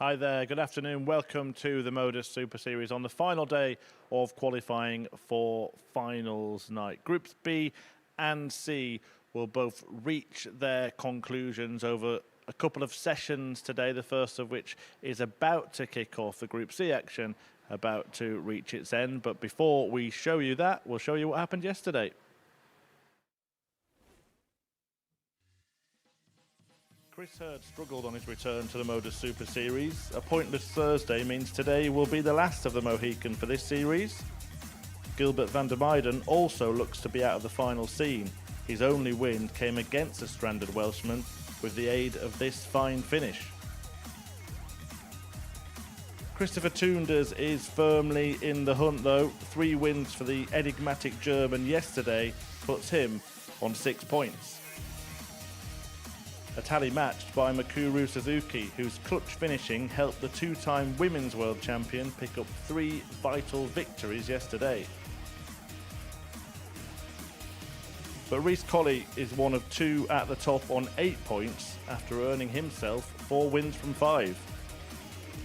Hi there, good afternoon. Welcome to the MODUS Super Series on the final day of qualifying for finals night. Groups B and C will both reach their conclusions over a couple of sessions today, the first of which is about to kick off. The Group C action about to reach its end. But before we show you that, we'll show you what happened yesterday. Reece Hurds struggled on his return to the MODUS Super Series. A pointless Thursday means today will be the last of the Mohican for this series. Gilbert VDM also looks to be out of the final scene. His only win came against a stranded Welshman with the aid of this fine finish. Christopher Tunders is firmly in the hunt though. 3 wins for the enigmatic German yesterday puts him on 6 points. A tally matched by Mikuru Suzuki, whose clutch finishing helped the 2-time Women's World Champion pick up 3 vital victories yesterday. But Reece Colley is one of 2 at the top on 8 points after earning himself 4 wins from 5.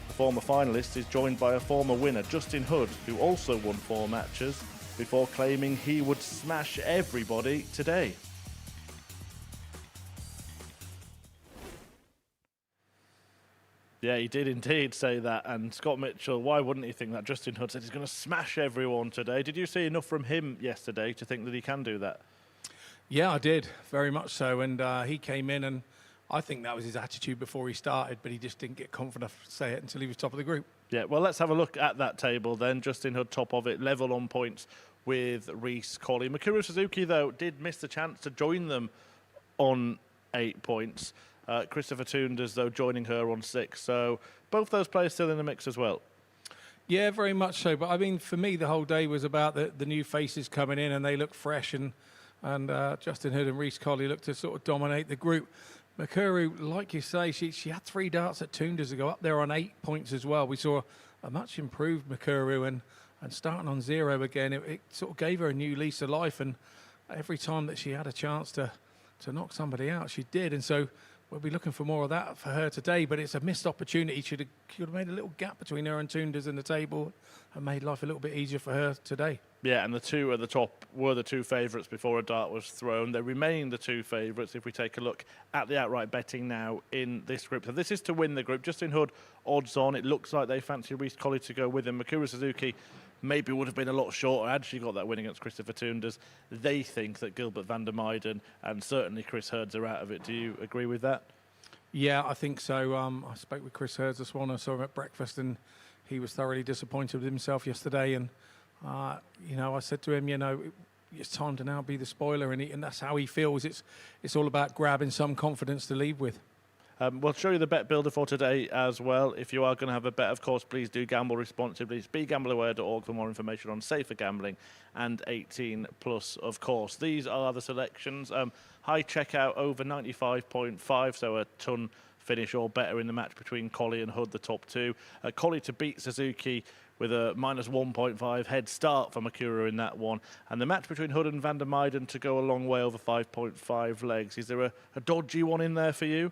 The former finalist is joined by a former winner, Justin Hood, who also won 4 matches before claiming he would smash everybody today. Yeah, he did indeed say that, and Scott Mitchell, why wouldn't he think that? Justin Hood said he's going to smash everyone today. Did you see enough from him yesterday to think that he can do that? Yeah, I did, very much so, and he came in, and I think that was his attitude before he started, but he just didn't get confident enough to say it until he was top of the group. Yeah, well, let's have a look at that table then. Justin Hood top of it, level on points with Reece, Colley. Mikuru Suzuki, though, did miss the chance to join them on 8 points. Christopher Tunders, though, joining her on 6. So both those players still in the mix as well. Yeah, very much so. But, I mean, for me, the whole day was about the new faces coming in, and they look fresh. And Justin Hood and Reece Colley look to sort of dominate the group. Mikuru, like you say, she had 3 darts at Tunders to go up there on 8 points as well. We saw a much improved Mikuru, and starting on 0 again, it sort of gave her a new lease of life. And every time that she had a chance to knock somebody out, she did. And so we'll be looking for more of that for her today, but it's a missed opportunity. She could have made a little gap between her and Tunders in the table and made life a little bit easier for her today. Yeah, and the 2 at the top were the 2 favourites before a dart was thrown. They remain the 2 favourites if we take a look at the outright betting now in this group. So this is to win the group. Justin Hood, odds on. It looks like they fancy Reece Colley to go with him. Mikuru Suzuki maybe would have been a lot shorter had she got that win against Christopher Tunders. They think that Gilbert VDM and certainly Chris Hurds are out of it. Do you agree with that? Yeah, I think so. I spoke with Chris Hurds this morning. I saw him at breakfast, and he was thoroughly disappointed with himself yesterday. And, you know, I said to him, you know, it's time to now be the spoiler, and that's how he feels. It's all about grabbing some confidence to leave with. We'll show you the bet builder for today as well. If you are going to have a bet, of course, please do gamble responsibly. It's begambleaware.org for more information on safer gambling and 18 plus, of course. These are the selections. High checkout over 95.5, so a ton finish or better in the match between Colley and Hood, the top 2. Colley to beat Suzuki with a minus 1.5 head start for Mikuru in that one. And the match between Hood and VDM to go a long way over 5.5 legs. Is there a dodgy one in there for you?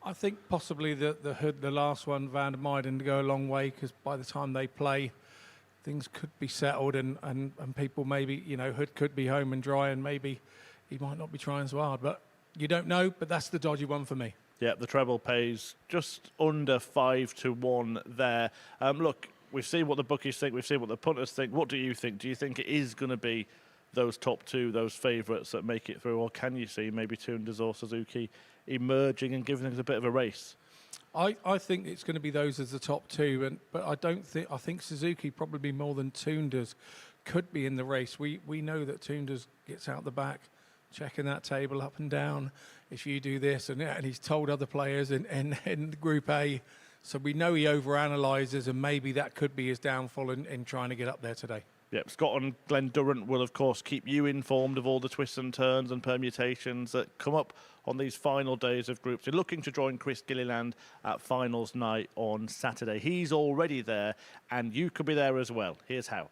I think possibly the Hood, the last one, VDM to go a long way, because by the time they play, things could be settled and people maybe, you know, Hood could be home and dry, and maybe he might not be trying so hard. But you don't know, but that's the dodgy one for me. Yeah, the treble pays just under 5 to 1 there. Look, we've seen what the bookies think, we've seen what the punters think. What do you think? Do you think it is going to be those top 2, those favourites that make it through, or can you see maybe Tunders or Suzuki emerging and giving us a bit of a race? I think it's going to be those as the top 2, but I think Suzuki probably more than Tunders could be in the race. We know that Tunders gets out the back, checking that table up and down. If you do this, and he's told other players in Group A, so we know he overanalyzes, and maybe that could be his downfall in trying to get up there today. Yep, Scott and Glenn Durrant will, of course, keep you informed of all the twists and turns and permutations that come up on these final days of groups. You're looking to join Chris Gilliland at finals night on Saturday. He's already there, and you could be there as well. Here's how.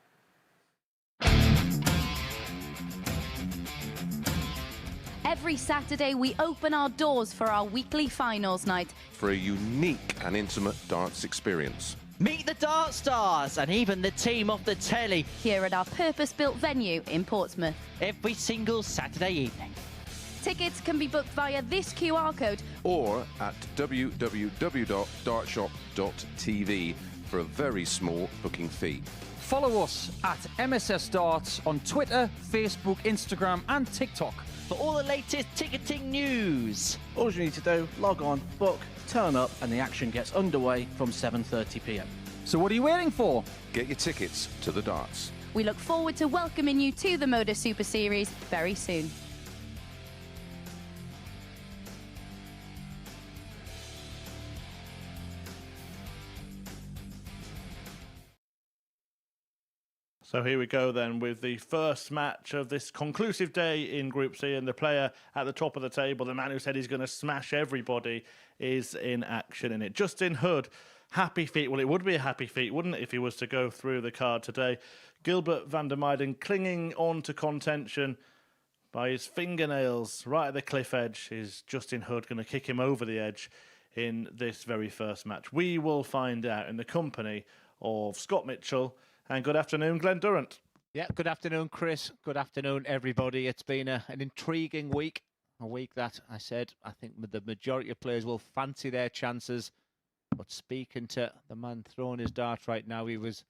Every Saturday, we open our doors for our weekly finals night. For a unique and intimate darts experience. Meet the Dart Stars and even the team off the telly. Here at our purpose-built venue in Portsmouth. Every single Saturday evening. Tickets can be booked via this QR code. Or at www.dartshop.tv for a very small booking fee. Follow us at MSS Darts on Twitter, Facebook, Instagram and TikTok. For all the latest ticketing news. All you need to do, log on, book, turn up, and the action gets underway from 7:30 p.m. So what are you waiting for? Get your tickets to the darts. We look forward to welcoming you to the MODUS Super Series very soon. So here we go then with the first match of this conclusive day in Group C, and the player at the top of the table, the man who said he's going to smash everybody, is in action in it. Justin Hood, happy feet. Well, it would be a happy feet, wouldn't it, if he was to go through the card today. Gilbert VDM clinging on to contention by his fingernails right at the cliff edge. Is Justin Hood going to kick him over the edge in this very first match? We will find out in the company of Scott Mitchell. And good afternoon, Glenn Durrant. Yeah, good afternoon, Chris. Good afternoon, everybody. It's been an intriguing week. A week that I think the majority of players will fancy their chances. But speaking to the man throwing his dart right now, he was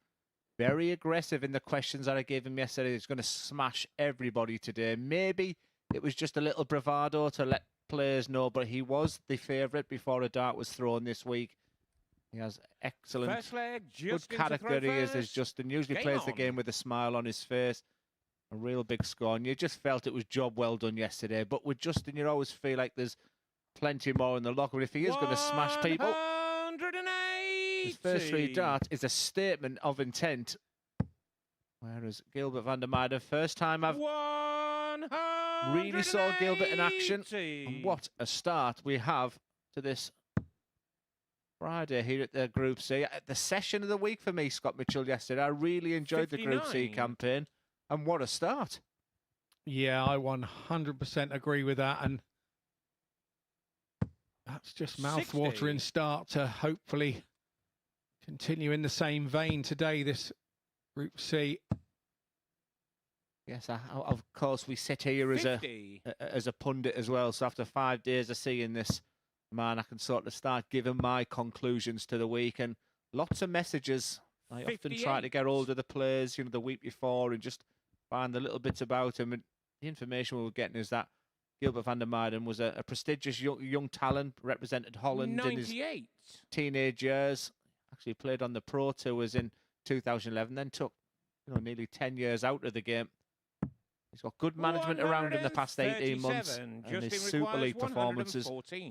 very aggressive in the questions that I gave him yesterday. He's going to smash everybody today. Maybe it was just a little bravado to let players know, but he was the favourite before a dart was thrown this week. He has excellent, good character. He is Justin. Usually plays the game with a smile on his face. A real big score. And you just felt it was job well done yesterday. But with Justin, you always feel like there's plenty more in the locker. But if he is going to smash people, his first three darts is a statement of intent. Whereas Gilbert VDM, first time I've really saw Gilbert in action. And what a start we have to this Friday here at the Group C. The session of the week for me, Scott Mitchell, yesterday. I really enjoyed 59. The Group C campaign, and what a start. Yeah, I 100% agree with that, and that's just mouth-watering start to hopefully continue in the same vein today, this Group C. Yes, of course, we sit here as a pundit as well, so after 5 days of seeing this man, I can sort of start giving my conclusions to the week, and lots of messages. I often try to get hold of the players, the week before, and just find the little bits about him. And the information we were getting is that Gilbert VDM was a prestigious young talent, represented Holland 98. In his teenage years. Actually played on the Pro Tours in 2011, then took nearly 10 years out of the game. He's got good management around him the past 18 months, and his Super League performances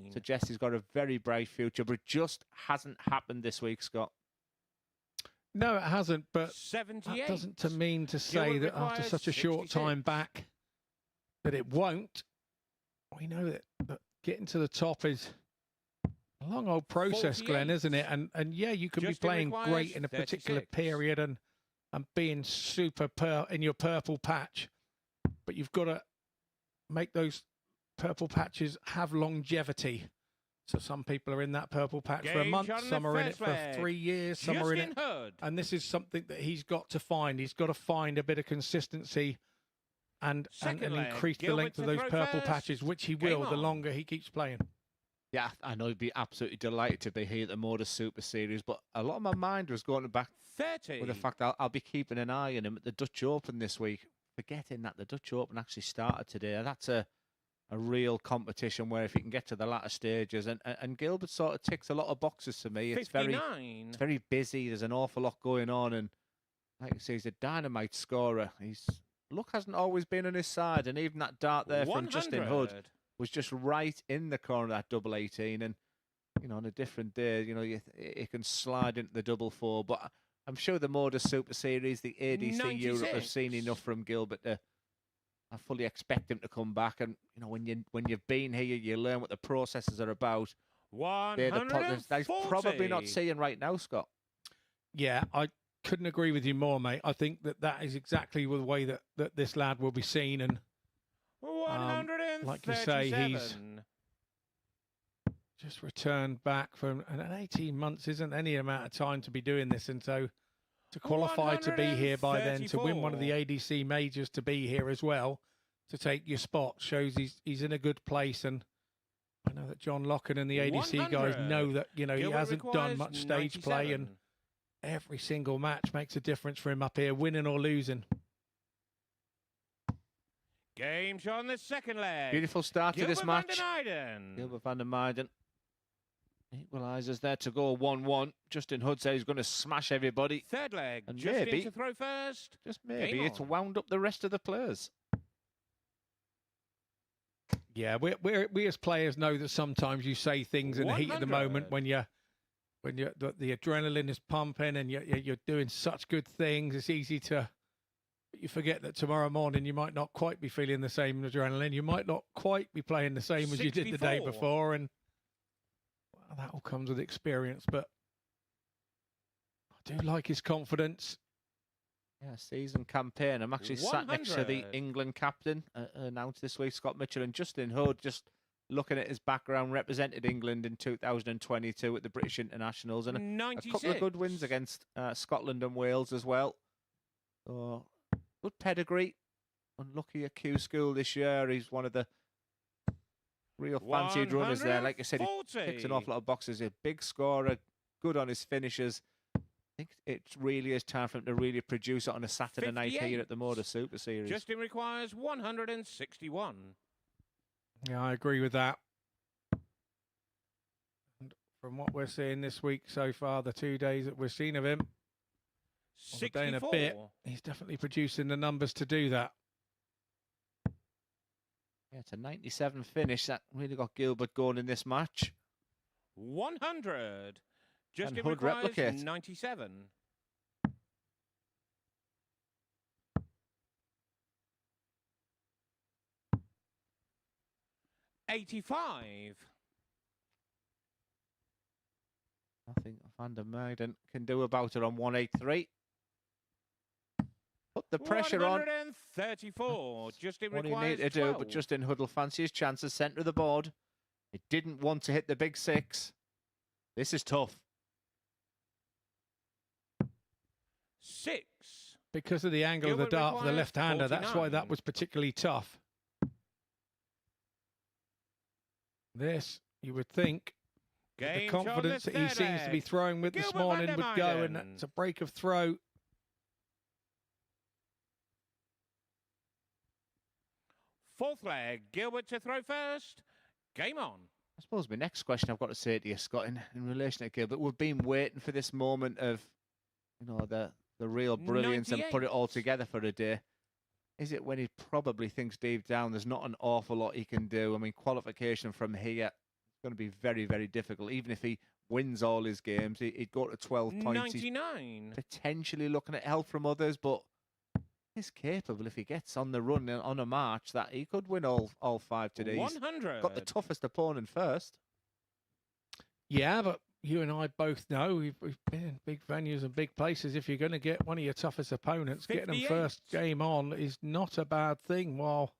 suggest he's got a very bright future, but it just hasn't happened this week, Scott. No, it hasn't, but that doesn't mean to say that after such a short time back that it won't. We know that getting to the top is a long old process, Glenn, isn't it? And yeah, you can be playing great in a particular period and being super in your purple patch. But you've got to make those purple patches have longevity. So some people are in that purple patch for a month, some are in it for 3 years, some are in it. And this is something that he's got to find. He's got to find a bit of consistency and increase the length of those purple patches, which he will the longer he keeps playing. Yeah, I know he'd be absolutely delighted to be here at the MODUS Super Series, but a lot of my mind was going back with the fact that I'll be keeping an eye on him at the Dutch Open this week. Forgetting that the Dutch Open actually started today. That's a real competition where if you can get to the latter stages, and Gilbert sort of ticks a lot of boxes for me. It's very busy. There's an awful lot going on, and like I say, he's a dynamite scorer. His luck hasn't always been on his side, and even that dart there from Justin Hood was just right in the corner of that double 18. And on a different day, it can slide into the double 4, but I'm sure the MODUS Super Series, the ADC 96. Europe have seen enough from Gilbert to. I fully expect him to come back, and when you've been here, you learn what the processes are about. They're probably not seeing right now, Scott. Yeah, I couldn't agree with you more, mate. I think that is exactly the way that this lad will be seen, and Like you say, he's just returned back from, and 18 months isn't any amount of time to be doing this, and so to qualify to be here by then, to win one of the ADC majors, to be here as well, to take your spot, shows he's in a good place. And I know that John Locken and the ADC guys know that, you know, he hasn't done much stage play, and every single match makes a difference for him up here, winning or losing. Game's on the second leg. Beautiful start to this match. Gilbert Gilbert van der Meijden equalises there to go 1-1. Justin Hurds says he's going to smash everybody. Third leg. And Justin maybe, to throw first. just maybe, Game it's on. wound up the rest of the players. Yeah, we as players know that sometimes you say things in the heat of the moment 100. when the adrenaline is pumping and you're doing such good things. It's easy to, you forget that tomorrow morning you might not quite be feeling the same adrenaline. You might not quite be playing the same as you did the day 64. before, and well, that all comes with experience. But I do like his confidence. Yeah, season campaign. I'm actually sat next to the 100. England captain, announced this week, Scott Mitchell, and Justin Hood, just looking at his background, represented England in 2022 at the British Internationals, and a 96. couple of good wins against Scotland and Wales as well. So, good pedigree. Unlucky at Q School this year. He's one of the real fancied runners there. Like I said, he 140. ticks an awful lot of boxes. A big scorer, good on his finishes. I think it really is time for him to really produce it on a Saturday night 58. here at the MODUS Super Series. Justin requires 161. Yeah, I agree with that. And from what we're seeing this week so far, the 2 days that we've seen of him, a day and a 64. bit, he's definitely producing the numbers to do that. Yeah, it's a 97 finish. That really got Gilbert going in this match. 100. Justin Hood requires replicate. 97. $85. Nothing Van der Meijden can do about it on 183. Put the pressure on. 134. Justin What do you requires need to 12. do? But Justin Hood will fancy his chances, centre of the board. He didn't want to hit the big six. This is tough. 6. Because of the angle of the Gilbert dart for the requires left-hander, that's why 49. that was particularly tough. This, you would think, with the Game's on confidence the that he third seems to be leg. throwing with this Gilbert morning van der would go, and Meijden. that's a break of throw. Fourth leg. Gilbert to throw first. Game on. I suppose my next question I've got to say to you, Scott, in relation to Gilbert, we've been waiting for this moment of, you know, the real brilliance and put it all 98. together for a day. Is it when he probably thinks deep down there's not an awful lot he can do? I mean, qualification from here is going to be very, very difficult. Even if he wins all his games, he'd go to 12 points. He's 99. potentially looking at help from others, but he's capable if he gets on the run on a march that he could win all five today. He's 100. got the toughest opponent first. Yeah, but you and I both know we've been in big venues and big places. If you're going to get one of your toughest opponents, getting them 58. first game on is not a bad thing. While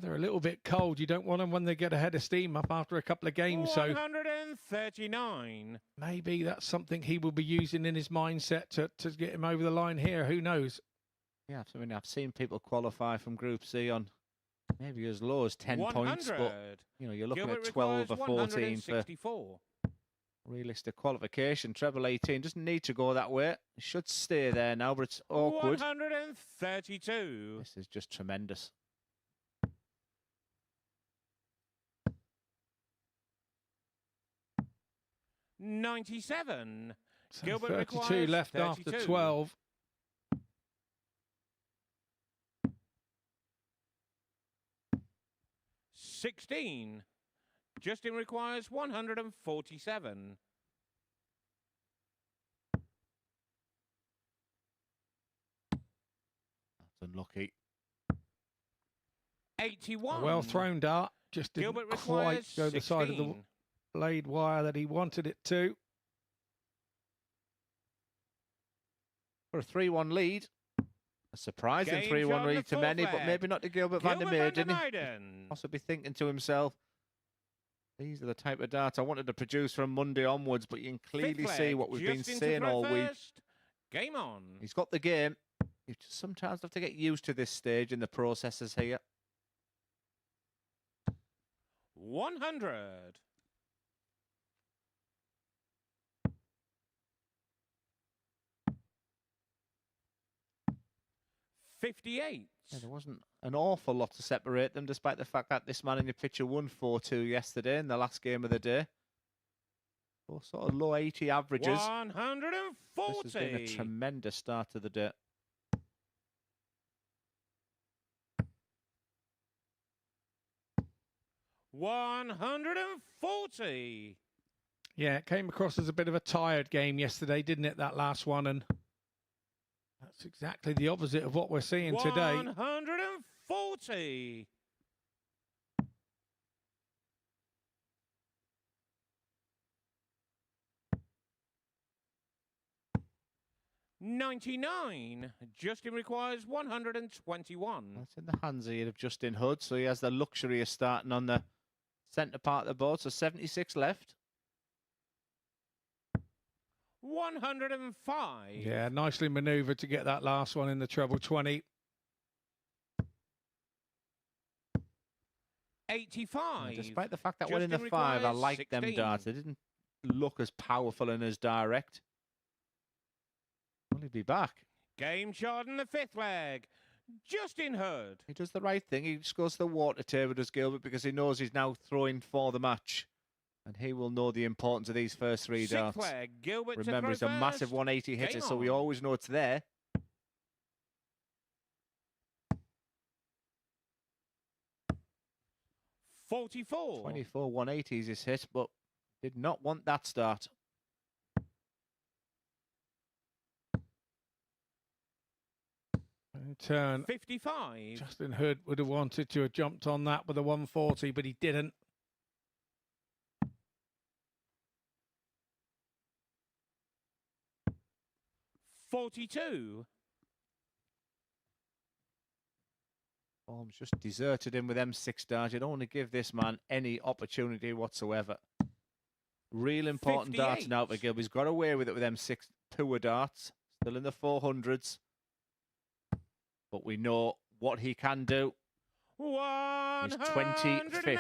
they're a little bit cold, you don't want them when they get ahead of steam up after a couple of games. So 139. maybe that's something he will be using in his mindset to get him over the line here. Who knows? Yeah, I mean, I've seen people qualify from Group C on maybe as low as 10 points, but 100. you know, you're looking Gilbert at 12 or requires 14 for 164. realistic qualification. Treble 18 doesn't need to go that way. It should stay there now, but it's awkward. 132. This is just tremendous. $97. So Gilbert 32 requires left after 32. 12. $16. Justin requires 147. That's unlucky. 81. A well thrown dart. Just didn't Gilbert quite requires go the side of the 16. blade wire that he wanted it to. For a 3-1 lead. A surprising Game 3-1 shot lead on to the many, full but flag. maybe not to Gilbert van der Gilbert van der Meijden. Meijden. Possibly thinking to himself, these are the type of darts I wanted to produce from Monday onwards, but you can clearly Fifth see leg, what we've been Justin to saying throw all week. first. Game on. He's got the game. You just sometimes have to get used to this stage in the processes here. 100. $58. Yeah, there wasn't an awful lot to separate them, despite the fact that this man in your picture won 4-2 yesterday in the last game of the day. Or sort of low 80 averages. 140. This has been a tremendous start to the day. $140. Yeah, it came across as a bit of a tired game yesterday, didn't it, that last one? And that's exactly the opposite of what we're seeing today. 140. $99. Justin requires 121. That's in the hands here of Justin Hurds, so he has the luxury of starting on the centre part of the board, so 76 left. 105. Yeah, nicely manoeuvred to get that last one in the treble 20. 85. Despite the fact that one in the Justin 5, I requires like them 16. darts. They didn't look as powerful and as direct. Will he be back? Game shot in the 5th leg. Justin Hurd. He does the right thing. He just goes to the water table, does Gilbert, because he knows he's now throwing for the match. And he will know the importance of these first 3 darts. 6th leg. Gilbert Remember, to he's throw a massive first. 180 hitter, Game so we on. always know it's there. $44. 24 180s is hit, but did not want that start. In turn, 55. Justin Hood would have wanted to have jumped on that with a 140, but he didn't. $42. Form's just deserted him with M6 stars. You don't want to give this man any opportunity whatsoever. Real important darts 58. now for Gilbert. He's got away with it with M6 poor darts. Still in the 400s. But we know what he can do. He's 25th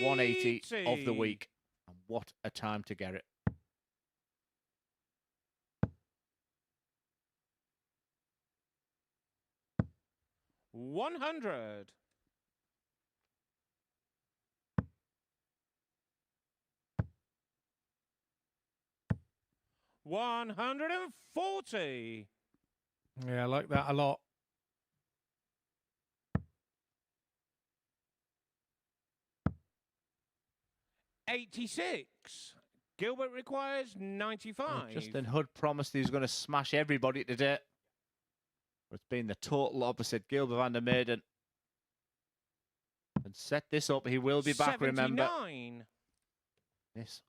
180 of the week. And what a time to get it. $100. $140. Yeah, I like that a lot. $86. Gilbert requires 95. Justin Hood promised he was going to smash everybody today. But it's been the total opposite. Gilbert van der Meijden. And set this up. He will be back, 79. remember. This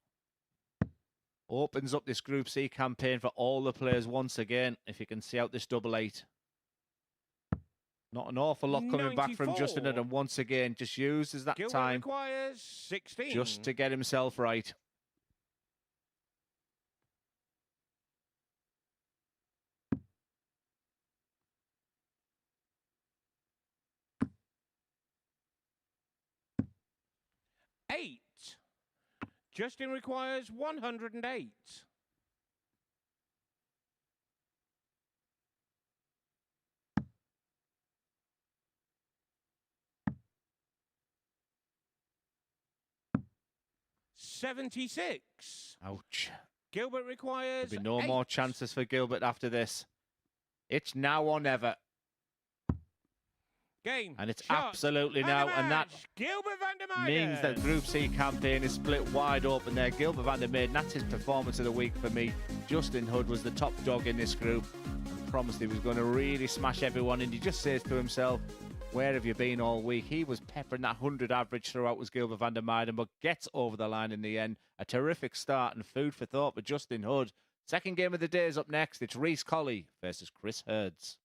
opens up this Group C campaign for all the players once again, if you can see out this double 8. Not an awful lot coming back from Justin Hood, 94. and once again just uses that Gilbert time requires 16. just to get himself right. $8. Justin requires 108. $76. Ouch. Gilbert requires There'll be no 8. more chances for Gilbert after this. It's now or never. Game. And it's shot, absolutely and now. a And that match. Gilbert van der Meijden means that Group C campaign is split wide open there. Gilbert van der Meijden, that's his performance of the week for me. Justin Hood was the top dog in this group and promised he was going to really smash everyone. And he just says to himself, where have you been all week? He was peppering that 100 average throughout, was Gilbert van der Meijden, but gets over the line in the end. A terrific start and food for thought for Justin Hood. Second game of the day is up next. It's Reece Colley versus Chris Hurds.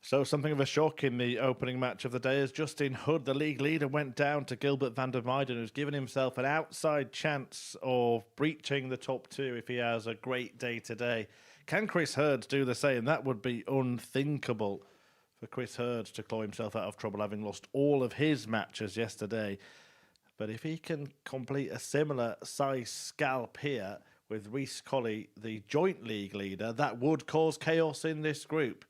So something of a shock in the opening match of the day as Justin Hood, the league leader, went down to Gilbert VDM, who's given himself an outside chance of breaching the top 2 if he has a great day today. Can Chris Hurds do the same? That would be unthinkable for Chris Hurds to claw himself out of trouble, having lost all of his matches yesterday. But if he can complete a similar size scalp here with Reece Colley, the joint league leader, that would cause chaos in this group.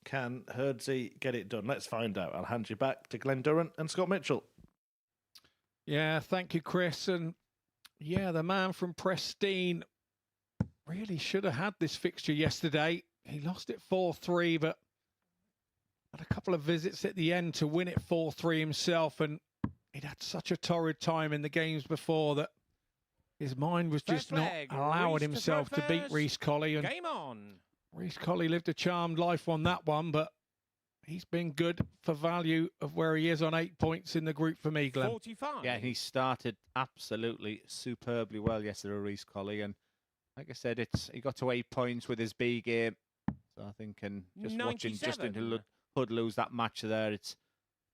Can Hurdsy get it done? Let's find out. I'll hand you back to Glenn Durrant and Scott Mitchell. Yeah, thank you, Chris. And yeah, the man from Prestine really should have had this fixture yesterday. He lost it 4-3, but had a couple of visits at the end to win it 4-3 himself. And he'd had such a torrid time in the games before that his mind was just not allowing himself to beat Reece Colley. And game on. Reece Colley lived a charmed life on that one, but he's been good for value of where he is on 8 points in the group for me, Glenn. 45. Yeah, he started absolutely superbly well yesterday, Reece Colley, and like I said, he got to 8 points with his B game. So I think, and just watching Justin Hood lose that match there, it's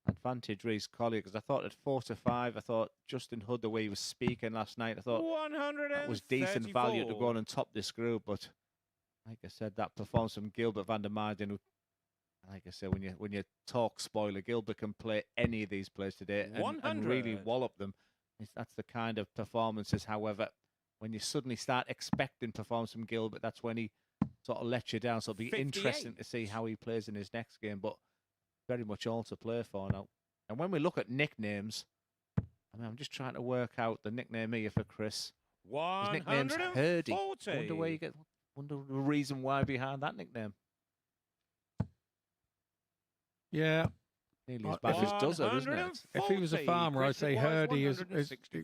advantage Reece Colley, because I thought at 4-5, I thought Justin Hood, the way he was speaking last night, I thought that was decent value to go on and top this group. But like I said, that performance from Gilbert VDM, who, like I said, when you talk spoiler, Gilbert can play any of these players today and really wallop them. That's the kind of performances. However, when you suddenly start expecting performance from Gilbert, that's when he sort of lets you down. So it'll be 58. interesting to see how he plays in his next game. But very much all to play for now. And when we look at nicknames, I mean, I'm just trying to work out the nickname here for Chris. His nickname's Hurdy. Wonder the reason why behind that nickname. Yeah. Nearly as bad as Dozer, isn't it? If he was a farmer, I'd say Hurdy is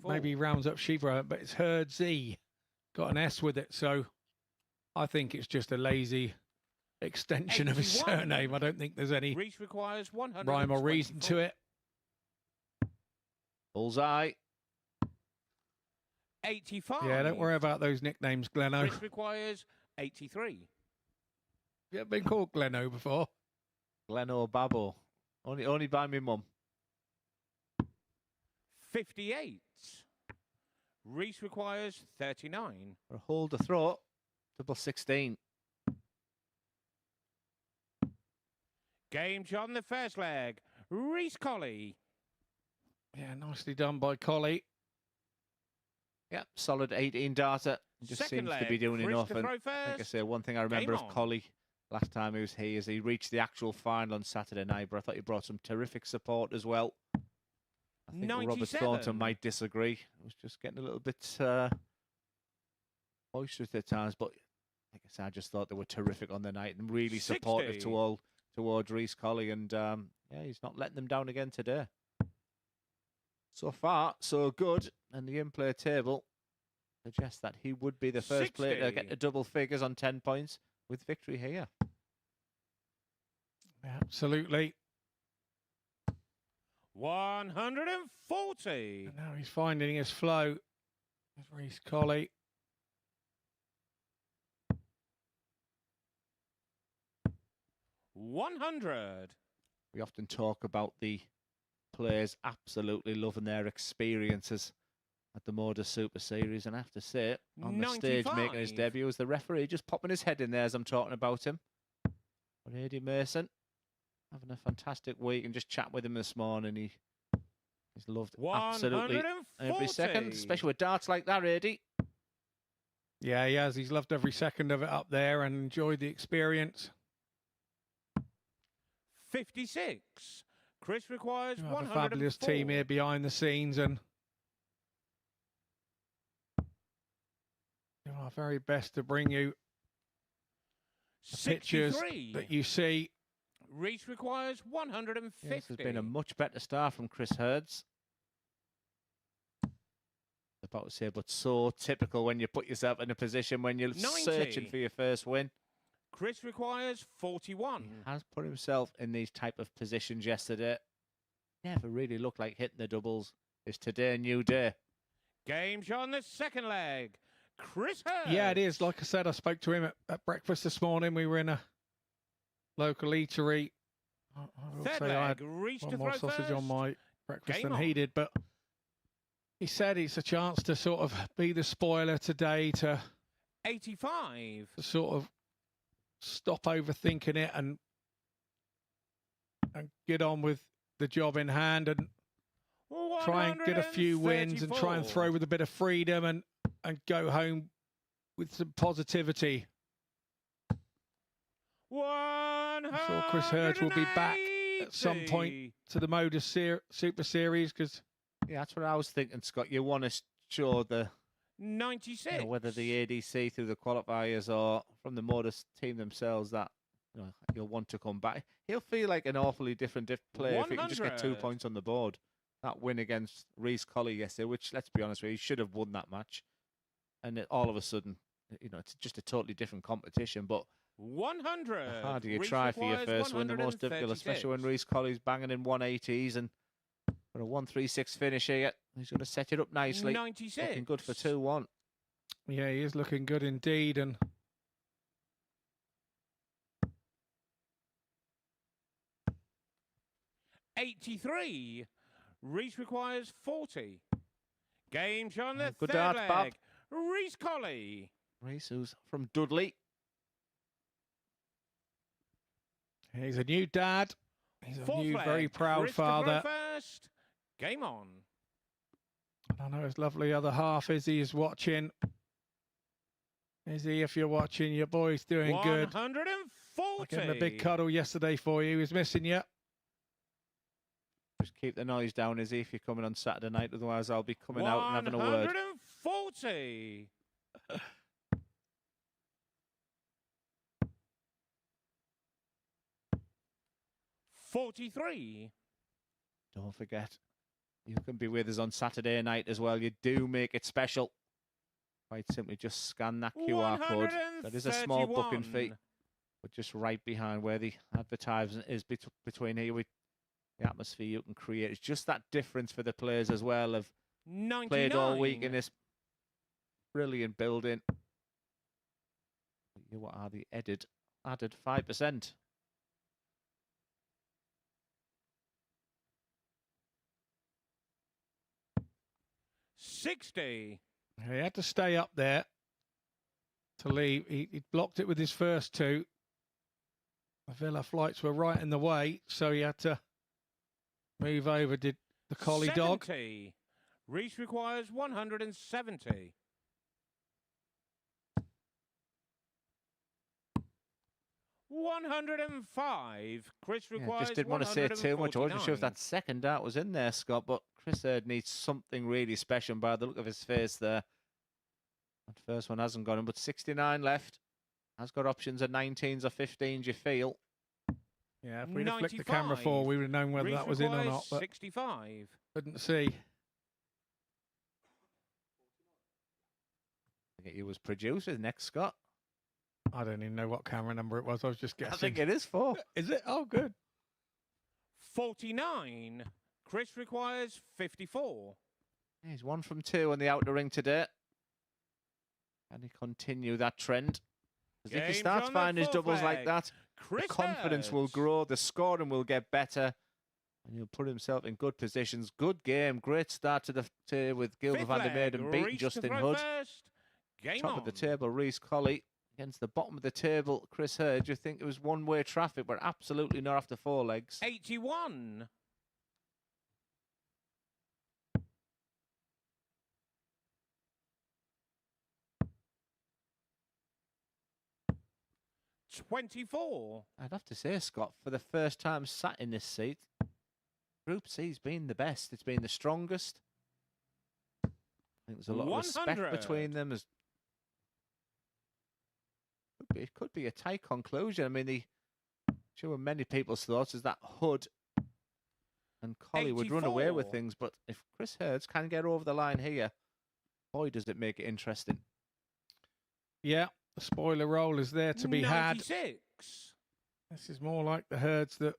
maybe he rounds up sheep, but it's Hurdsy. Got an S with it, so I think it's just a lazy extension of his surname. I don't think there's any rhyme or reason to it. Bullseye. 85. Yeah, don't worry about those nicknames, Gleno. Chris requires 83. You ever been called Gleno before? Gleno Babbo. Only by me mum. 58. Reece requires 39. For a hold the throat. Double 16. Game John, the first leg. Reece Colley. Yeah, nicely done by Colley. Yep, solid 18 data. Just Second seems to be doing enough. And like I say, one thing I remember of Colley last time he was here is he reached the actual final on Saturday night, but I thought he brought some terrific support as well. I think 97. Robert Thornton might disagree. It was just getting a little bit boisterous at times, but like I said, I just thought they were terrific on the night and really 60. supportive towards Reece Colley, and yeah, he's not letting them down again today. So far, so good, and the in-play table suggests that he would be the first player to get to double figures on 10 points with victory here. Absolutely. 140. And now he's finding his flow with Reece Colley. $100. We often talk about the players absolutely loving their experiences at the MODUS Super Series, and I have to say, on the stage making his debut as the referee, just popping his head in there as I'm talking about him. But Eddie Mason having a fantastic week, and just chat with him this morning. He's loved absolutely every second, especially with darts like that, Eddie. Yeah, he has. He's loved every second of it up there and enjoyed the experience. 56. Chris requires 104. A fabulous team here behind the scenes, and do our very best to bring you the pictures that you see. Reece requires 150. This has been a much better start from Chris Hurds. About to say, but so typical when you put yourself in a position when you're 90. Searching for your first win. Chris requires 41. He has put himself in these type of positions yesterday. Never really looked like hitting the doubles. It's today a new day. Game's on the second leg. Chris Hurds. Yeah, it is. Like I said, I spoke to him at breakfast this morning. We were in a local eatery, I will Third say I leg, had Reece to one more throw sausage first. on my breakfast Game than he on. did, but he said it's a chance to sort of be the spoiler today, to 85. sort of stop overthinking it and get on with the job in hand and try and get a few wins and try and throw with a bit of freedom and go home with some positivity. I'm sure Chris Hurds will be back at some point to the MODUS Super Series, because Yeah, that's what I was thinking, Scott. You want to show the 96. whether the ADC through the qualifiers or from the MODUS team themselves that you'll want to come back. He'll feel like an awfully different player if he can just get 2 100. points on the board. That win against Reece Colley yesterday, which, let's be honest with you, he should have won that match. And all of a sudden, it's just a totally different competition. But 100. the harder you Reece try for your requires first win, the most difficult, especially when 136. Reece Colley's banging in 180s and got a 136 finish here. He's going to set it up nicely. 96. Looking good for 2-1. yeah, he is looking good indeed. And 83. Reece requires 40. Game's on the Good third dart, leg. Bob. Reece Colley. Reece, who's from Dudley. he's a new dad. He's a Fourth new, leg. very proud Chris to throw father. first. Game on. I know his lovely other half, Izzy, is watching. Izzy, if you're watching, your boy's doing good. 140. I gave him a big cuddle yesterday for you. He was missing you. Just keep the noise down, Izzy, if you're coming on Saturday night. Otherwise, I'll be coming out and having a word. 140. $43. Don't forget, you can be with us on Saturday night as well. You do make it special. Quite simply, just scan that QR code. That is a small booking fee, 131. but just right behind where the advertisement is between here with the atmosphere you can create. It's just that difference for the players as well of 99. played all week in this brilliant building. You are the added 5%. $60. He had to stay up there to leave. He blocked it with his first two. The Villa flights were right in the way, so he had to move over. Did the Colley dog? 70. Reece requires 170. $105. Chris requires Just didn't want to say too much. I wasn't sure if that second dart was in there, Scott, but Chris Hurd needs something really special by the look of his face there. That first one hasn't got him, but 69 left. Has got options at 19s or 15s, you feel. Yeah, if we'd have flicked the camera 95. forward, we would have known whether Reece that was in or requires not, but 65. couldn't see. I think he was producer next, Scott. I don't even know what camera number it was. I was just guessing. I think it is 4. Is it? Oh, good. 49. Chris requires 54. He's 1 from 2 on the outer ring today. Can he continue that trend? Because if he Game's starts on the finding his fourth doubles like leg. that, Chris the confidence will Hurds. grow, the scoring will get better, and he'll put himself in good positions. Good game, great start to the with Gilbert Fifth VDM leg. and beating Reece to Justin throw Hood. first. Game Top on. of the table, Reece Colley. Against the bottom of the table, Chris Hurd. You think it was one-way traffic, but absolutely not after 4 legs. 81. $24. I'd have to say, Scott, for the first time sat in this seat, Group C's been the best. It's been the strongest. I think there's a lot of respect 100. between them. It could be a tight conclusion. I mean, sure many people's thoughts is that Hood and Colley would run away with 84. things, but if Chris Hurds can get over the line here, boy, does it make it interesting. Yeah, the spoiler roll is there to be had. 96. This is more like the Herds that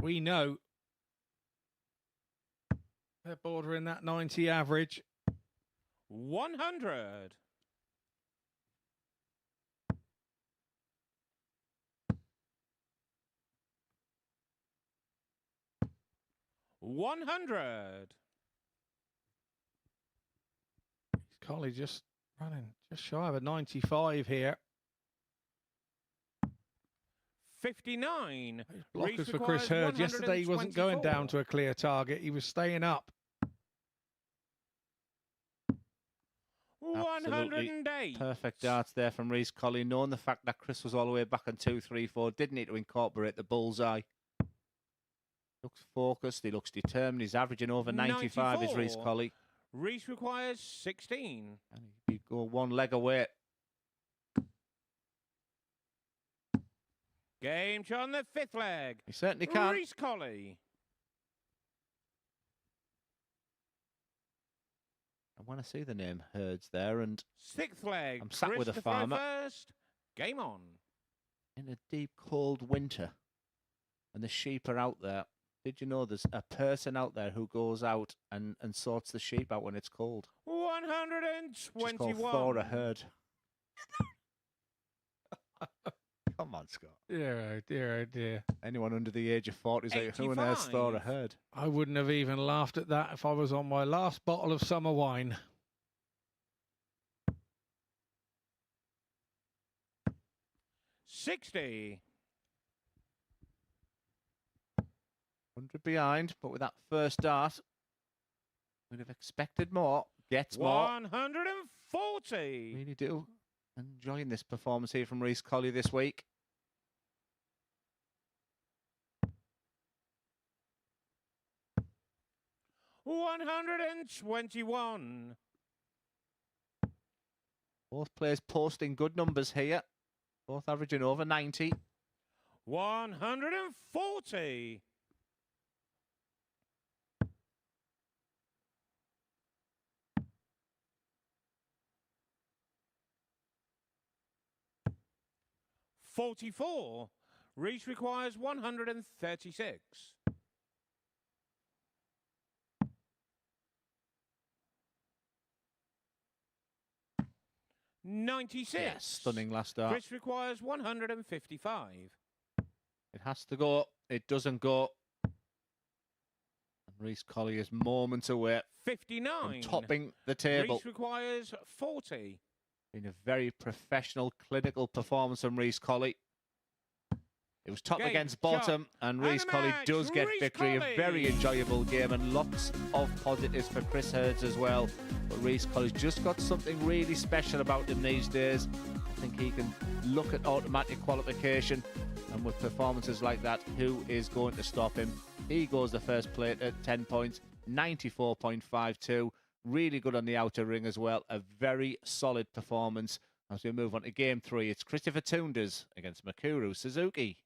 we know. They're bordering that 90 average. 100. 100. Colley just running just shy of a 95 here. 59. Blockers Reece for Chris requires Hurds. Yesterday he wasn't going down to a clear target. He was staying up. 108. Perfect darts there from Reece Colley, knowing the fact that Chris was all the way back on 2, 3, 4. Didn't need to incorporate the bullseye. Looks focused. He looks determined. He's averaging over 95 is Reece Colley. Reece requires 16. And he'd go one leg away. Game shot on the 5th leg. He certainly can. Reece Colley. I want to see the name Hurds there, and 6th leg. I'm sat Chris with a to throw farmer. First. Game on. In a deep, cold winter, and the sheep are out there. Did you know there's a person out there who goes out and sorts the sheep out when it's cold? 121. She's called Thora Hurd. Come on, Scott. Dear, oh dear, oh dear. Anyone under the age of 40 is like, who on earth's 85. Thora Hurd? I wouldn't have even laughed at that if I was on my last bottle of summer wine. 60. 100 behind, but with that first dart, we'd have expected more. Gets more. 140. Really do. Enjoying this performance here from Reece Colley this week. $121. Both players posting good numbers here. Both averaging over 90. 140. $44. Reece requires 136. 96. Yes, stunning last dart. Chris requires 155. It has to go. It doesn't go. And Reece Colley is moments away 59. from topping the table. Reece requires 40. Been a very professional, clinical performance from Reece Colley. It was top Game, against bottom, and and Reece the Colley match, does get Reece victory. Colley. A very enjoyable game, and lots of positives for Chris Hurds as well. But Reece Colley's just got something really special about him these days. I think he can look at automatic qualification, and with performances like that, who is going to stop him? He goes the first plate at 10 points, 94.52. Really good on the outer ring as well. A very solid performance. As we move on to game 3, it's Christopher Tunders against Mikuru Suzuki.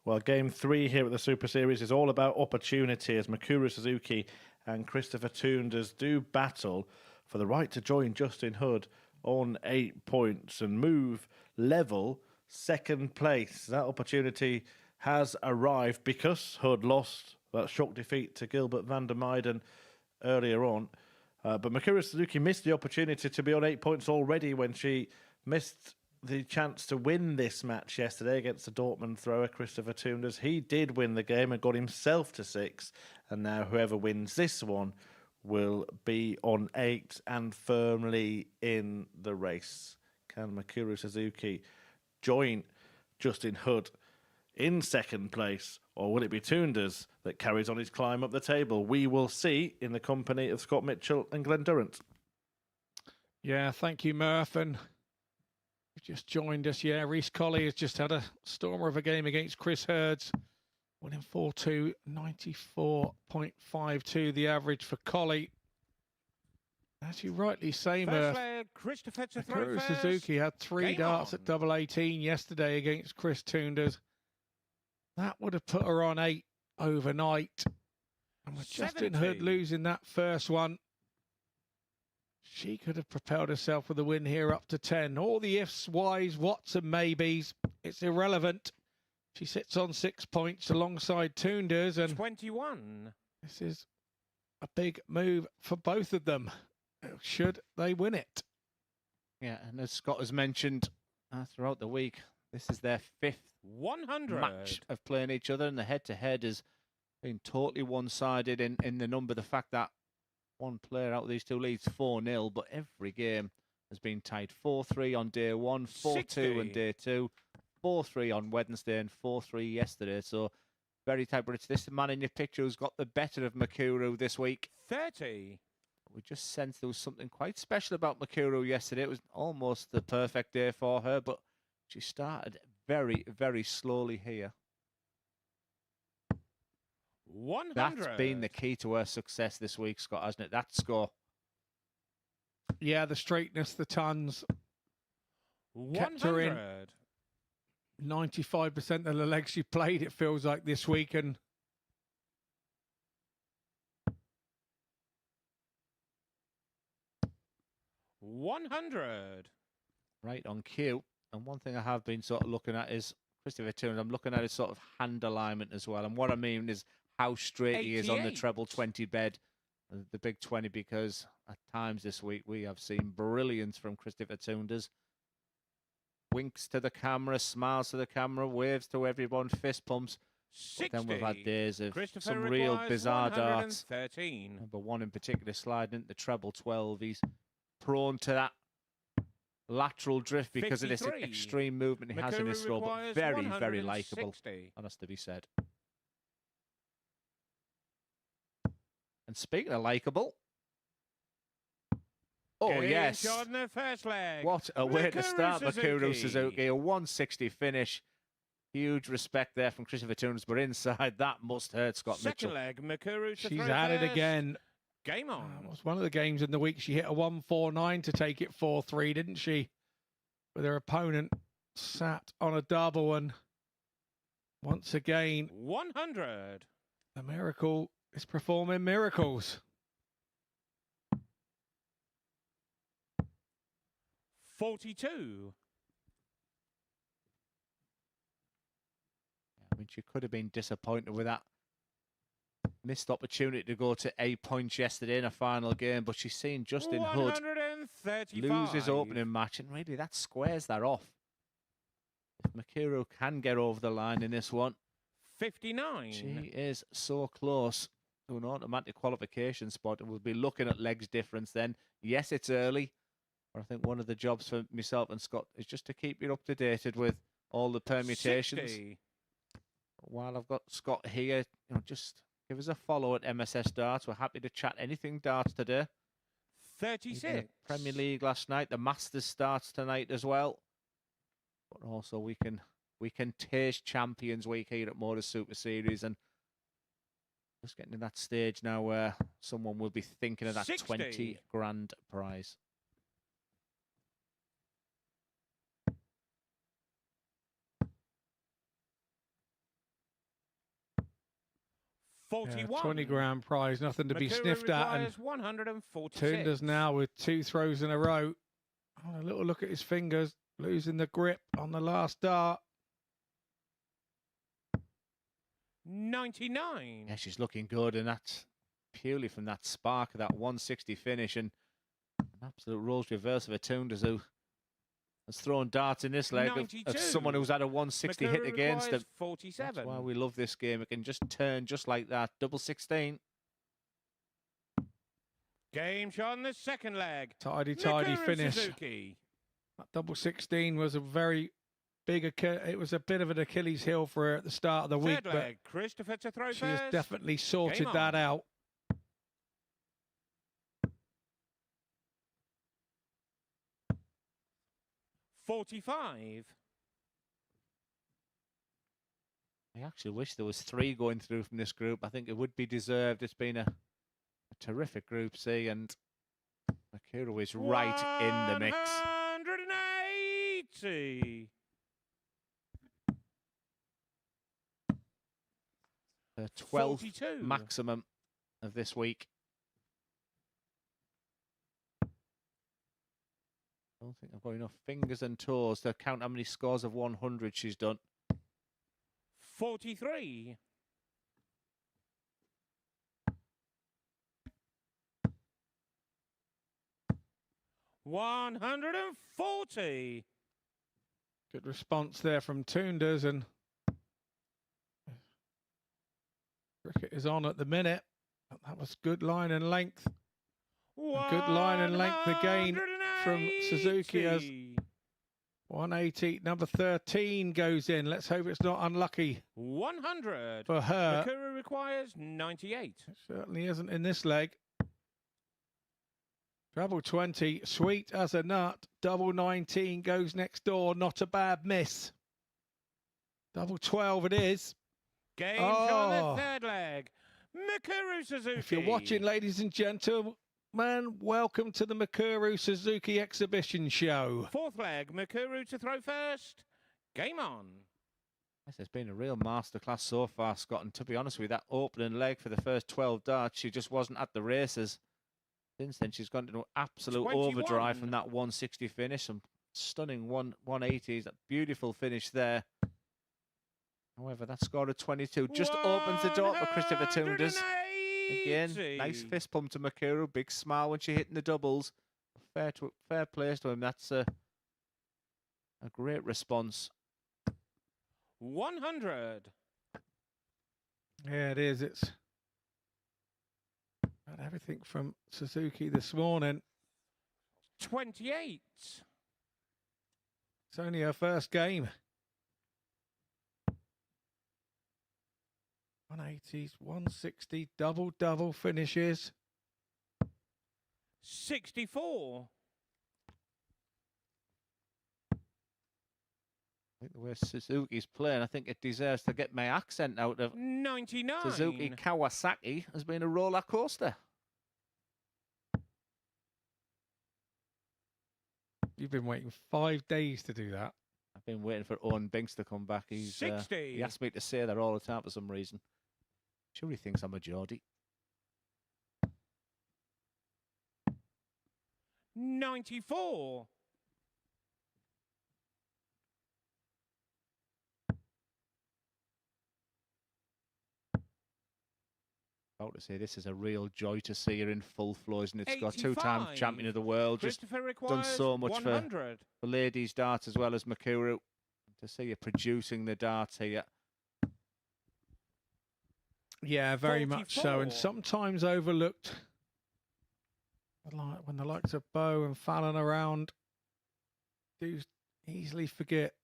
Well, game 3 here at the Super Series is all about opportunity as Mikuru, Suzuki and Christopher Tunders do battle for the right to join Justin Hood on 8 points and move level second place. That opportunity has arrived because Hood lost that shock defeat to Gilbert VDM earlier on. But Mikuru Suzuki missed the opportunity to be on 8 points already when she missed the chance to win this match yesterday against the Dortmund thrower Christopher Tunders. He did win the game and got himself to 6, and now whoever wins this one will be on 8 and firmly in the race. Can Mikuru Suzuki join Justin Hood in second place, or will it be Tunders that carries on his climb up the table? We will see in the company of Scott Mitchell and Glenn Durrant. Yeah, thank you, Murph. And you've just joined us. Yeah, Reece Colley has just had a stormer of a game against Chris Hurds, winning 4-2, 94.52 the average for Colley. As you rightly say, Murph, Mikuru Suzuki had 3 darts at double 18 yesterday against Chris Tunders. That would have put her on 8 overnight. And with Justin Hood losing that first one, she could have propelled herself with a win here up to 10. All the ifs, whys, whats and maybes, it's irrelevant. She sits on 6 points alongside Tunders, and 21. This is a big move for both of them, should they win it. Yeah, and as Scott has mentioned throughout the week, this is their 5th 100 match of playing each other, and the head-to-head has been totally one-sided in the number. The fact that one player out of these two leads 4-0, but every game has been tied 4-3 on day 1, 4-2 on day 2, 4-3 on Wednesday, and 4-3 yesterday. So very tight, but it's this man in your picture who's got the better of Mikuru this week. 30. We just sensed there was something quite special about Mikuru yesterday. It was almost the perfect day for her, but she started very, very slowly here. 100. That's been the key to her success this week, Scott, hasn't it? That score. Yeah, the straightness, the tons. 100. Kept her in 95% of the legs she played, it feels like, this week. And 100. Right on cue. And one thing I have been sort of looking at is Christopher Tunders. I'm looking at his sort of hand alignment as well. And what I mean is how straight he is on the treble 20 bed, the big 20, because at times this week we have seen brilliance from Christopher Tunders. Winks to the camera, smiles to the camera, waves to everyone, fist pumps. But then we've had days of some real bizarre darts. Number 1 in particular sliding into the treble 12. He's prone to that lateral drift because 53. Of this extreme movement he has in his throw, but very, very likeable. That has to be said. And speaking of likeable, oh yes, what a way to start Mikuru Suzuki. A 160 finish. Huge respect there from Christopher Tunders, but inside that must hurt Scott Mitchell. Leg, Mikuru she's at it again. Game on. It was one of the games in the week she hit a 149 to take it 4-3, didn't she? With her opponent sat on a double, and once again, 100. The miracle is performing miracles. 42. I mean, she could have been disappointed with that missed opportunity to go to 8 points yesterday in a final game, but she's seen Justin Hood lose his opening match, and really that squares that off. If Mikuru can get over the line in this one, 59. She is so close to an automatic qualification spot, and we'll be looking at legs difference then. Yes, it's early, but I think one of the jobs for myself and Scott is just to keep you up to date with all the permutations. 60. While I've got Scott here, just give us a follow at MSS Darts. We're happy to chat anything darts today. 36. Premier League last night. The Masters starts tonight as well. But also we can taste Champions Week here at MODUS Super Series, and just getting to that stage now where someone will be thinking of that 60. 20 grand prize. 41. 20 grand prize, nothing to be Mikuru sniffed at. And requires 146. Tunders now with 2 throws in a row. Oh, a little look at his fingers, losing the grip on the last dart. 99. Yeah, she's looking good, and that's purely from that spark of that 160 finish, and an absolute roles reverse of a Tunders who has thrown darts in this leg of someone who's had a 160 Mikuru hit against them. 47. That's why we love this game. It can just turn just like that. Double 16. Game shot on the second leg. Tidy Mikuru finish. Suzuki. That double 16 was a very big, it was a bit of an Achilles heel for her at the start of the week, Third leg. Christopher to throw but she has first. definitely sorted Game that on. out. $45. I actually wish there was 3 going through from this group. I think it would be deserved. It's been a terrific Group C, and Mikuru is right in the mix. 180. The 12th 42. maximum of this week. I don't think I've got enough fingers and toes to count how many scores of 100 she's done. 43. $140. Good response there from Tunders, and cricket is on at the minute. That was good line and length. A good line and length again from Suzuki as 180. Number 13 goes in. Let's hope it's not unlucky 100 for her. Mikuru requires 98. It certainly isn't in this leg. Treble 20, sweet as a nut. Double 19 goes next door. Not a bad miss. Double 12 it is. Game on the third leg. Mikuru Suzuki. If you're watching, ladies and gentlemen, welcome to the Mikuru Suzuki exhibition show. Fourth leg. Mikuru to throw first. Game on. Yes, it's been a real masterclass so far, Scott. And to be honest with you, that opening leg for the first 12 darts, she just wasn't at the races. Since then, she's gone to an absolute 21. overdrive from that 160 finish. Some stunning 180s. That beautiful finish there. However, that score of 22 just opens the door for Christopher Tunders. Again, nice fist pump to Mikuru. Big smile when she hitting the doubles. Fair play to him. That's a great response. 100. Yeah, it is. It's about everything from Suzuki this morning. 28. It's only her first game. 180s, 160, double finishes. 64. I think the way Suzuki's playing, I think it deserves to get my accent out of 99. Suzuki Kawasaki has been a roller coaster. You've been waiting 5 days to do that. I've been waiting for Owen Binks to come back. He's 60. he asked me to say that all the time for some reason. Sure, he thinks I'm a Geordie. 94. About to say this is a real joy to see her in full flow, isn't it, Scott? 2-time 85. champion of the world. Just Christopher done requires so much 100. for ladies darts as well as Mikuru. To see you producing the darts here. Yeah, very much so, and 44. sometimes overlooked. Like when the likes of Bow and Fallon around, do easily forget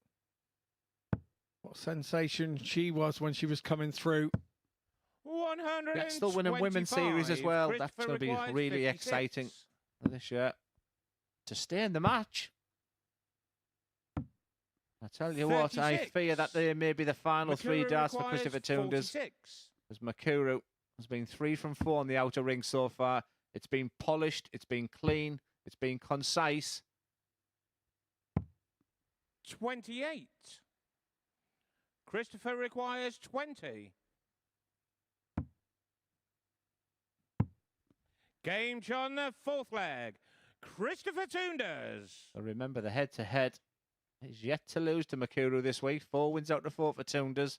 what sensation she was when she was coming through. 125. Yeah, still winning women's series as well. That's going to be really exciting for this year. To stay in the match. I tell you what, I 36. fear that they may be the final 3 Mikuru darts for requires Christopher Tunders. 46. As Mikuru has been 3 from 4 on the outer ring so far. It's been polished, it's been clean, it's been concise. 28. Christopher requires 20. Game on the fourth leg. Christopher Tunders. So remember, the head-to-head is yet to lose to Mikuru this week. 4 wins out of 4 for Tunders.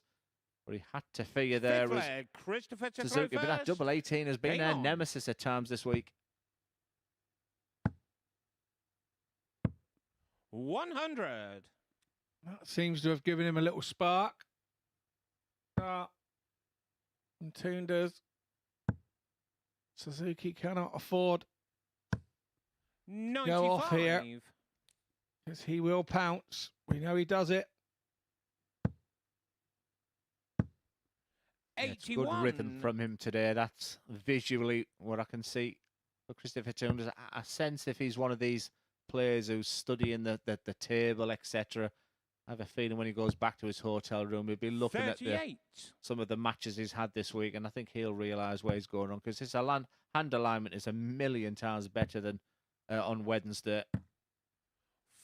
But he had to figure there Fifth was leg. Christopher to Suzuki, throw but that first. double 18 has been Game their on. nemesis at times this week. 100. That seems to have given him a little spark. And Tunders. Suzuki cannot afford 95. go off here, because he will pounce. We know he does it. Yeah, it's good rhythm from him today. That's visually what I can see for Christopher Tunders. I sense if he's one of these players who's studying the table, etc. I have a feeling when he goes back to his hotel room, he'll be looking 38. at some of the matches he's had this week, and I think he'll realise where he's going on, because his hand alignment is a million times better than on Wednesday.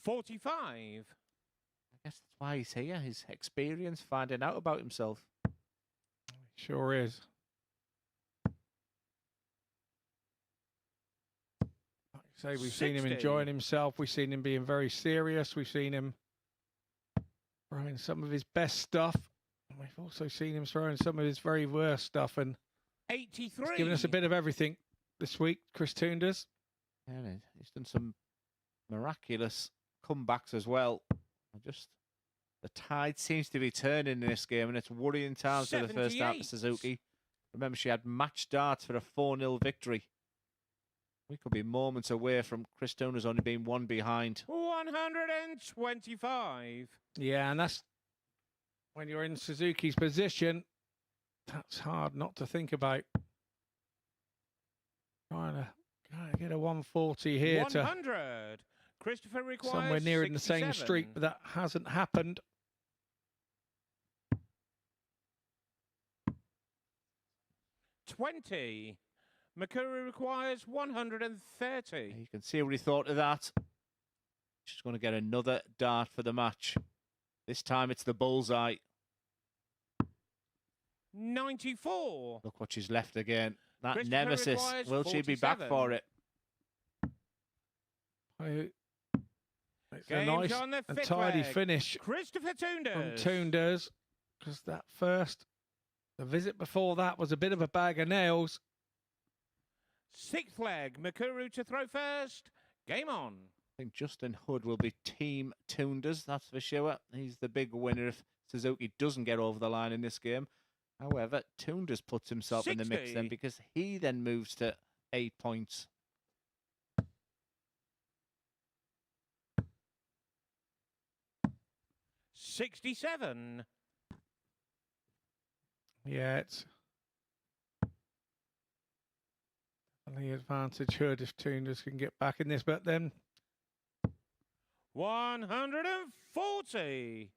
45. I guess that's why he's here. His experience, finding out about himself. Sure is. Like I say, we've seen him 60. enjoying himself. We've seen him being very serious. We've seen him throwing some of his best stuff. And we've also seen him throwing some of his very worst stuff. And 83. he's given us a bit of everything this week, Chris Tunders. Yeah, he's done some miraculous comebacks as well. The tide seems to be turning in this game, and it's worrying times for the first half for 78. Suzuki. Remember, she had match darts for a 4-0 victory. We could be moments away from Chris Tunders only being 1 behind. 125. Yeah, and that's when you're in Suzuki's position, that's hard not to think about. Trying to get a 140 here 100. Christopher to requires somewhere near in the same 67. streak, but that hasn't happened. 20. Mikuru requires 130. You can see what he thought of that. She's going to get another dart for the match. This time it's the bullseye. 94. Look what she's left again. That Christopher nemesis. requires Will she be back 47. for it? It's a Game's nice on the and fifth tidy leg. finish Christopher from Tunders. Tunders, because the visit before that was a bit of a bag of nails. Sixth leg. Mikuru to throw first. Game on. I think Justin Hood will be Team Tunders, that's for sure. He's the big winner if Suzuki doesn't get over the line in this game. However, Tunders puts himself in the mix 60. then, because he then moves to 8 points. $67. Yeah, it's the advantage Hood if Tunders can get back in this, but then 140.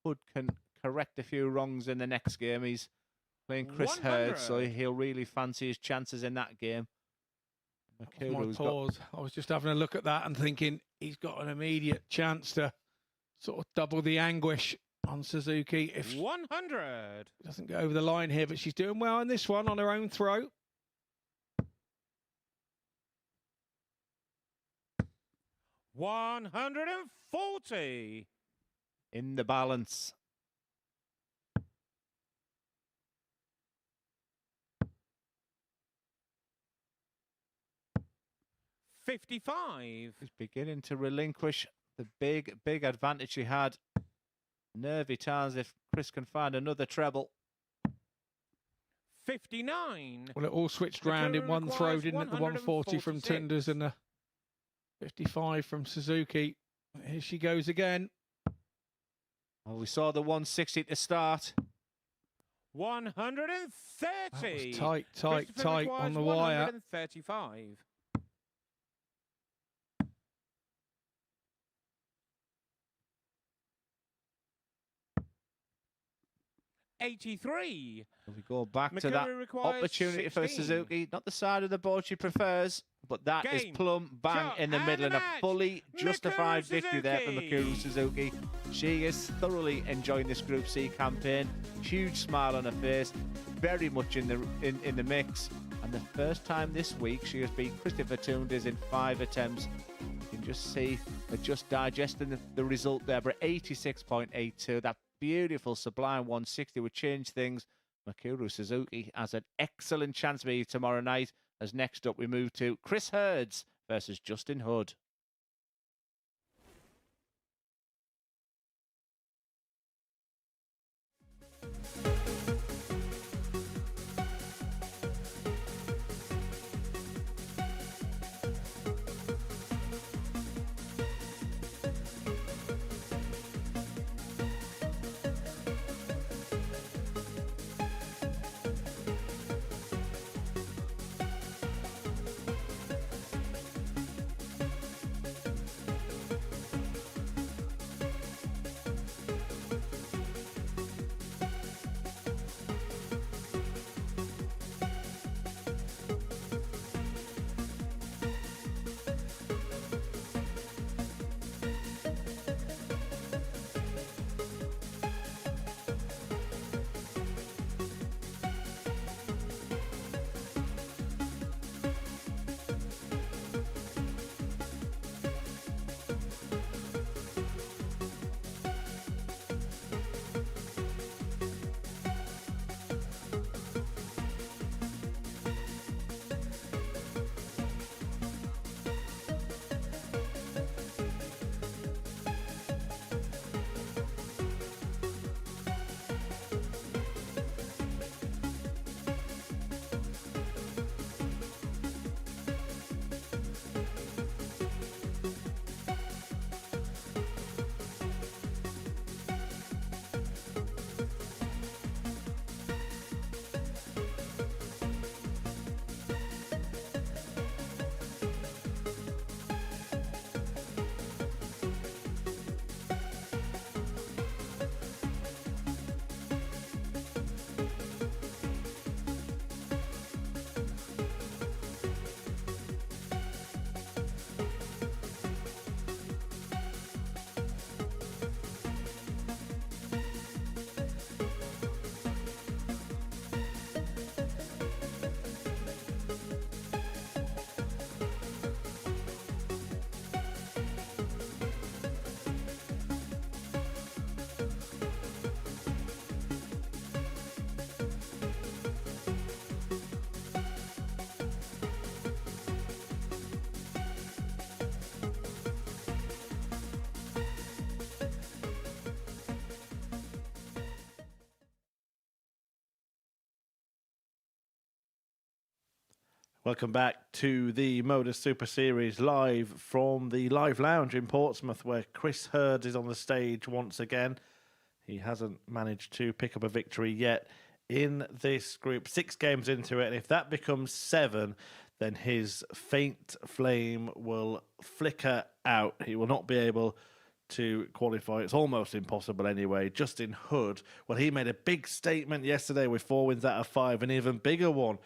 Hood can correct a few wrongs in the next game. He's playing Chris Hurds, so 100. he'll really fancy his chances in that game. my Mikuru's got pause. I was just having a look at that and thinking he's got an immediate chance to sort of double the anguish on Suzuki if 100. she doesn't go over the line here, but she's doing well in this one on her own throw. $140. in the balance. $55. He's beginning to relinquish the big advantage he had. Nervy times if Chris can find another treble. $59. Well, it all switched round in one throw, didn't it? The 140 from 146. Tunders and the 55 from Suzuki. Here she goes again. Well, we saw the 160 to start. 130. That was tight Christopher on requires the wire. 135. $83. We go back to that Mikuru requires opportunity for 16. Suzuki. Not the side of the board she prefers. But that is Game, plumb bang shot, in the and middle, the and a match. fully justified Mikuru victory there for Suzuki. Mikuru Suzuki. She is thoroughly enjoying this Group C campaign. Huge smile on her face, very much in the mix. And the first time this week she has beat Christopher Tunders in 5 attempts. You can just see her just digesting the result there, but 86.82. That beautiful sublime 160 would change things. Mikuru Suzuki has an excellent chance to be tomorrow night. As next up we move to Chris Hurds versus Justin Hood. Welcome back to the MODUS Super Series live from the Live Lounge in Portsmouth, where Chris Hurds is on the stage once again. He hasn't managed to pick up a victory yet in this group. 6 games into it, and if that becomes 7, then his faint flame will flicker out. He will not be able to qualify. It's almost impossible anyway. Justin Hood, well, he made a big statement yesterday with 4 wins out of 5, an even bigger one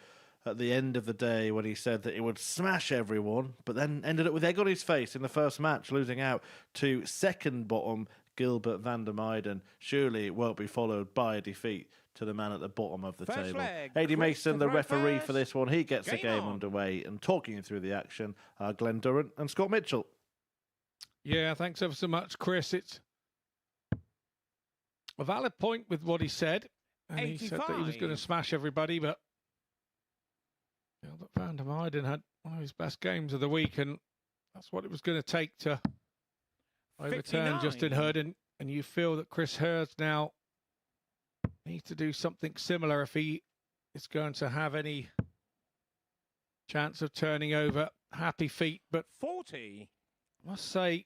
at the end of the day when he said that he would smash everyone, but then ended up with egg on his face in the first match, losing out to second bottom Gilbert VDM. Surely it won't be followed by a defeat to the man at the bottom of the table. Adi Mason, the referee for this one, he gets the game underway, and talking you through the action are Glenn Durrant and Scott Mitchell. Yeah, thanks ever so much, Chris. It's a valid point with what he said. And he said that he was going to smash everybody, but Gilbert VDM had one of his best games of the week, and that's what it was going to take to overturn 59. Justin Hood. And you feel that Chris Hurds now needs to do something similar if he is going to have any chance of turning over happy feet. But 40. I must say,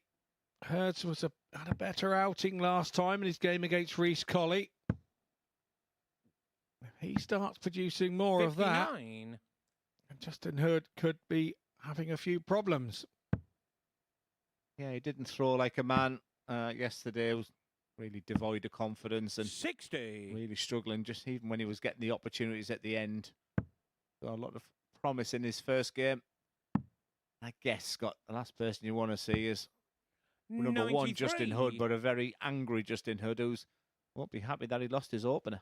Hurds had a better outing last time in his game against Reece Colley. If he starts producing more 59. of that, and Justin Hood could be having a few problems. Yeah, he didn't throw like a man yesterday. He was really devoid of confidence and 60. really struggling, just even when he was getting the opportunities at the end. Got a lot of promise in his first game. I guess, Scott, the last person you want to see is number 1, Justin 93. Hood, but a very angry Justin Hood who's won't be happy that he lost his opener.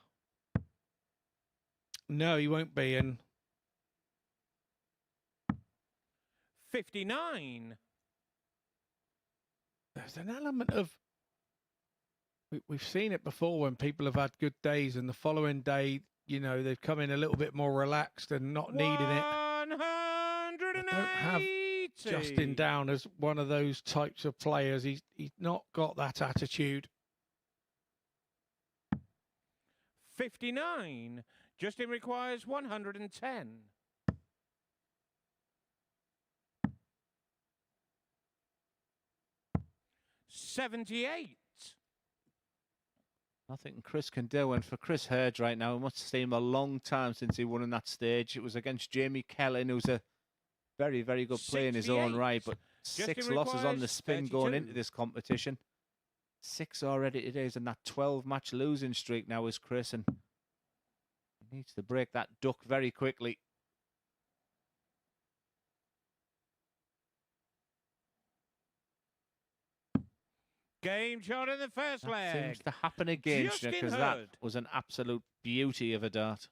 No, he won't be. And 59. there's an element of, we've seen it before when people have had good days and the following day, you know, they've come in a little bit more relaxed and not needing it. I don't have 180. Justin down as one of those types of players. He's not got that attitude. 59. Justin requires 110. $78. Nothing Chris can do, and for Chris Hurds right now, it must seem a long time since he won on that stage. It was against Jamie Kellen, who's a very, very good player in his own 68. right, but Justin 6 losses on the requires spin going 32. into this competition. 6 already today, and that 12-match losing streak now is Chris, and he needs to break that duck very quickly. Game shot in the first That leg. seems to happen again, Justin because that Hood. was an absolute beauty of a dart.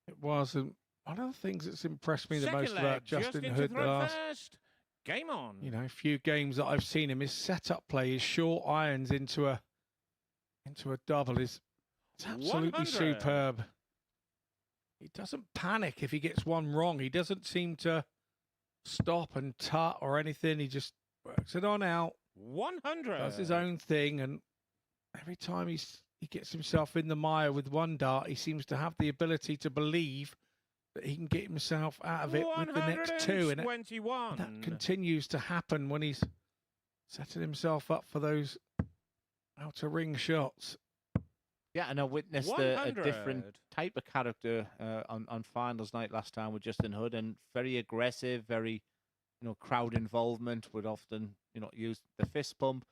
It was. And one of the things that's impressed me the Second most leg, about Justin to Hood the throw last, first. Game on. you know, few games that I've seen him, his setup play, his short irons into a double is it's absolutely 100. superb. He doesn't panic if he gets one wrong. He doesn't seem to stop and tut or anything. He just works it on out, 100. does his own thing, and every time he gets himself in the mire with one dart, he seems to have the ability to believe that he can get himself out of it with the next 2, and that continues to happen when he's setting himself up for those outer ring shots. Yeah, and I witnessed a different type of character on finals night last time with Justin Hood, and very aggressive, very, crowd involvement, would often, use the fist pump.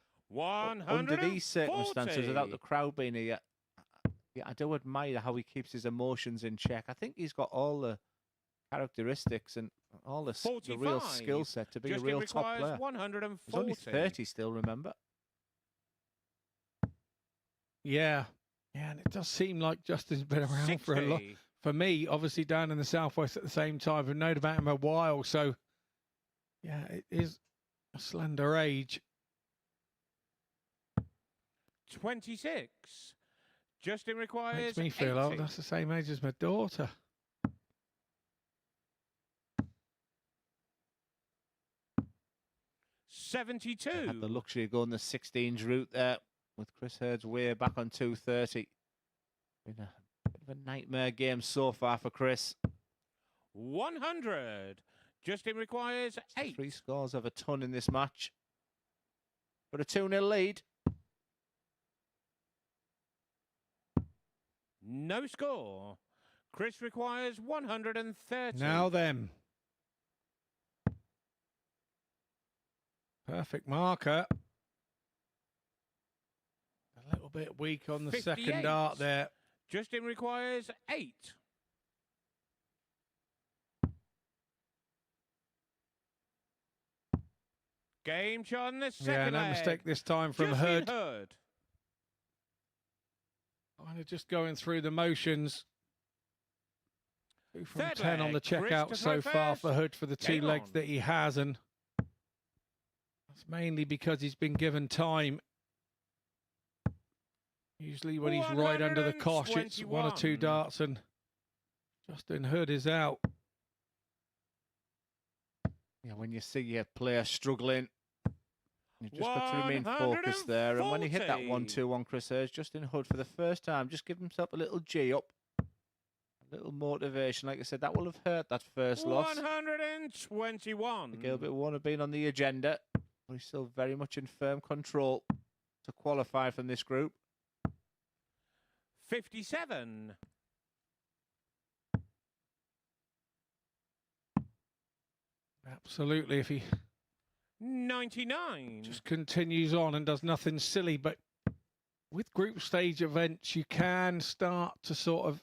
Under these circumstances, without the crowd being here, I do admire how he keeps his emotions in check. I think he's got all the characteristics and all the real skill set to be a real top player. 140. He's only 30 still, remember? Yeah, and it does seem like Justin's been around 60. for a lot. For me, obviously down in the southwest at the same time, I've known about him a while. So, yeah, it is a slender age. 26. Justin requires Makes me feel 80. old. That's the same age as my daughter. $72. Had the luxury of going the 16s route there with Chris Hurds way back on 230. Been a bit of a nightmare game so far for Chris. 100. Justin requires 8. 3 scores of a ton in this match. But a 2-0 lead. No score. Chris requires 130. Now then. Perfect marker. A little bit weak on the 58. second dart there. Justin requires 8. Game shot on the second Yeah, no leg. mistake this time from Justin Hurd. Hood. Kind of just going through the motions. 2 from Third 10 on the leg, Chris checkout to so throw far first. for Hood for the 2 Game legs on. that he has, and that's mainly because he's been given time. Usually when he's right under the cosh, it's 1 or 2 121. darts and Justin Hood is out. Yeah, when you see your player struggling, you've just got to remain focused there. And when he hit that 1-2 on Chris Hurds, Justin Hood for the first time, just give himself a little G up. A little motivation. Like I said, that will have hurt that first loss. 121. The Gilbert won't have been on the agenda, but he's still very much in firm control to qualify from this group. 57. Absolutely, if he 99. just continues on and does nothing silly. But with group stage events, you can start to sort of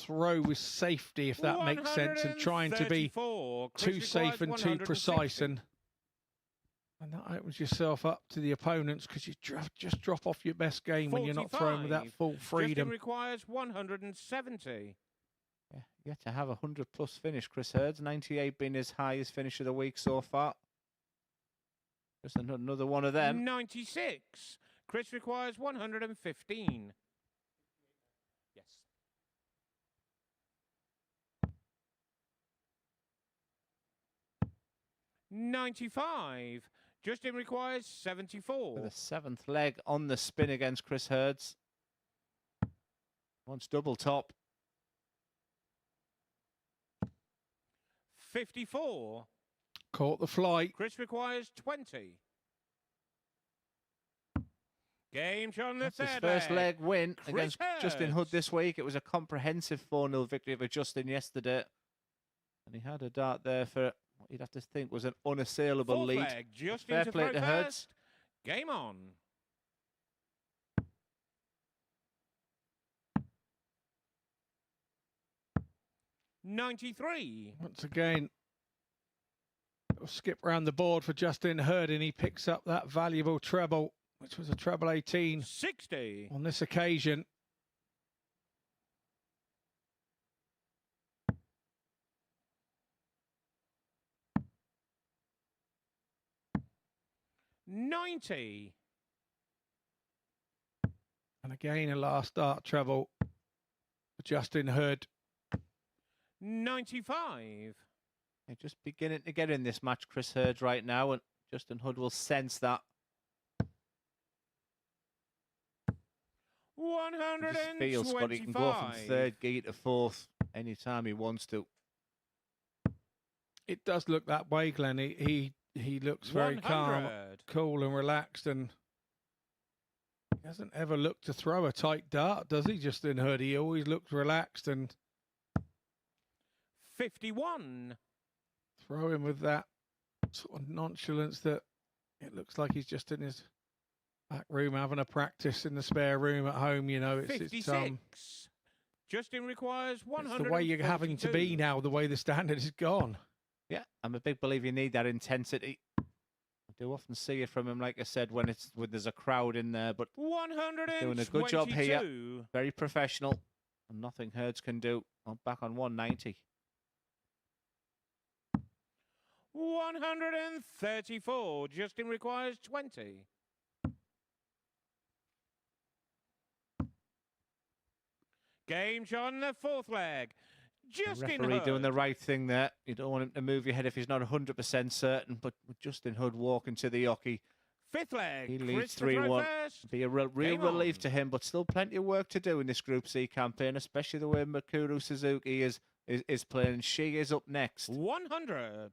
throw with safety, if that makes sense, and trying to be 134. too Chris safe and requires too precise, 160. and that opens yourself up to the opponents, because you just drop off your best game when you're not throwing with that 45. full Justin freedom. requires 170. Yeah, yet to have a 100-plus finish, Chris Hurds. 98 being his highest finish of the week so far. Just another one of them. 96. Chris requires 115. Yes. $95. Justin requires 74. With a 7th leg on the spin against Chris Hurds. Wants double top. 54. Caught the flight. Chris requires 20. Game shot on the That's his third first leg win Chris against Justin Hood Hurds. this week. It was a comprehensive 4-0 victory for Justin yesterday. And he had a dart there for what you'd have to think was an unassailable Fourth lead. leg, Justin Fair to play throw to first. Hurds. Game on. $93. Once again, little skip round the board for Justin Hurd, and he picks up that valuable treble, which was a treble 18 $60. on this occasion. $90. And again, a last dart treble for Justin Hurd. $95. They're just beginning to get in this match, Chris Hurd, right now, and Justin Hood will sense that. He just feels, Scott, he can go from 3rd gear to 4th anytime he wants to. It does look that way, Glenn. He looks very calm, 100. cool and relaxed, and he doesn't ever look to throw a tight dart, does he, Justin Hurd? He always looks relaxed and 51. throwing with that sort of nonchalance that it looks like he's just in his back room having a practice in the spare room at home. You know, it's 56. Justin requires 100. it's the way you're having to be now, the way the standard is gone. Yeah, I'm a big believer you need that intensity. I do often see it from him, like I said, when there's a crowd in there, but 122. doing a good job here. Very professional, and nothing Hurds can do. I'm back on 190. 134. Justin requires 20. Game shot on the 4th leg. The Justin referee Hood. doing the right thing there. You don't want him to move your head if he's not 100% certain, but with Justin Hood walking to the hockey, 5th leg. he leads Chris to throw 3-1. first. Be a real Game relief on. to him, but still plenty of work to do in this Group C campaign, especially the way Mikuru Suzuki is playing. She is up next. 100.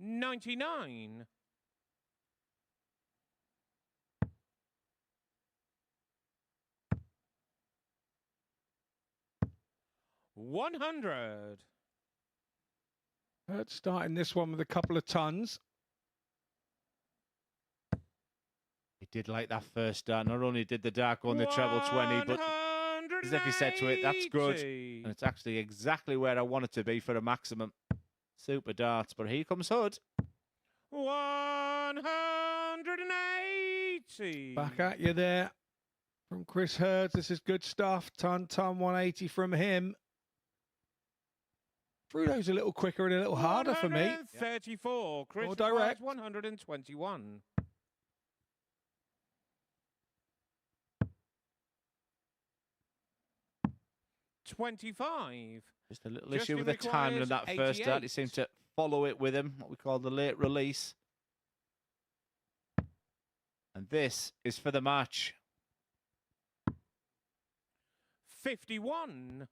$99. $100. Hurd starting this one with a couple of tons. He did like that first dart. Not only did the dart go on the treble 20, but as if he said to it, that's good. And it's actually exactly where I want it to be for a maximum. Super darts, but here comes Hood. 180. Back at you there from Chris Hurd. This is good stuff. Ton 180 from him. Frudo's a little quicker and a little harder for me. 134. Chris More requires direct. 121. $25. Just a little Justin issue with the timing of requires that first dart. He 88. seemed to follow it with him, what we call the late release. And this is for the match. 51.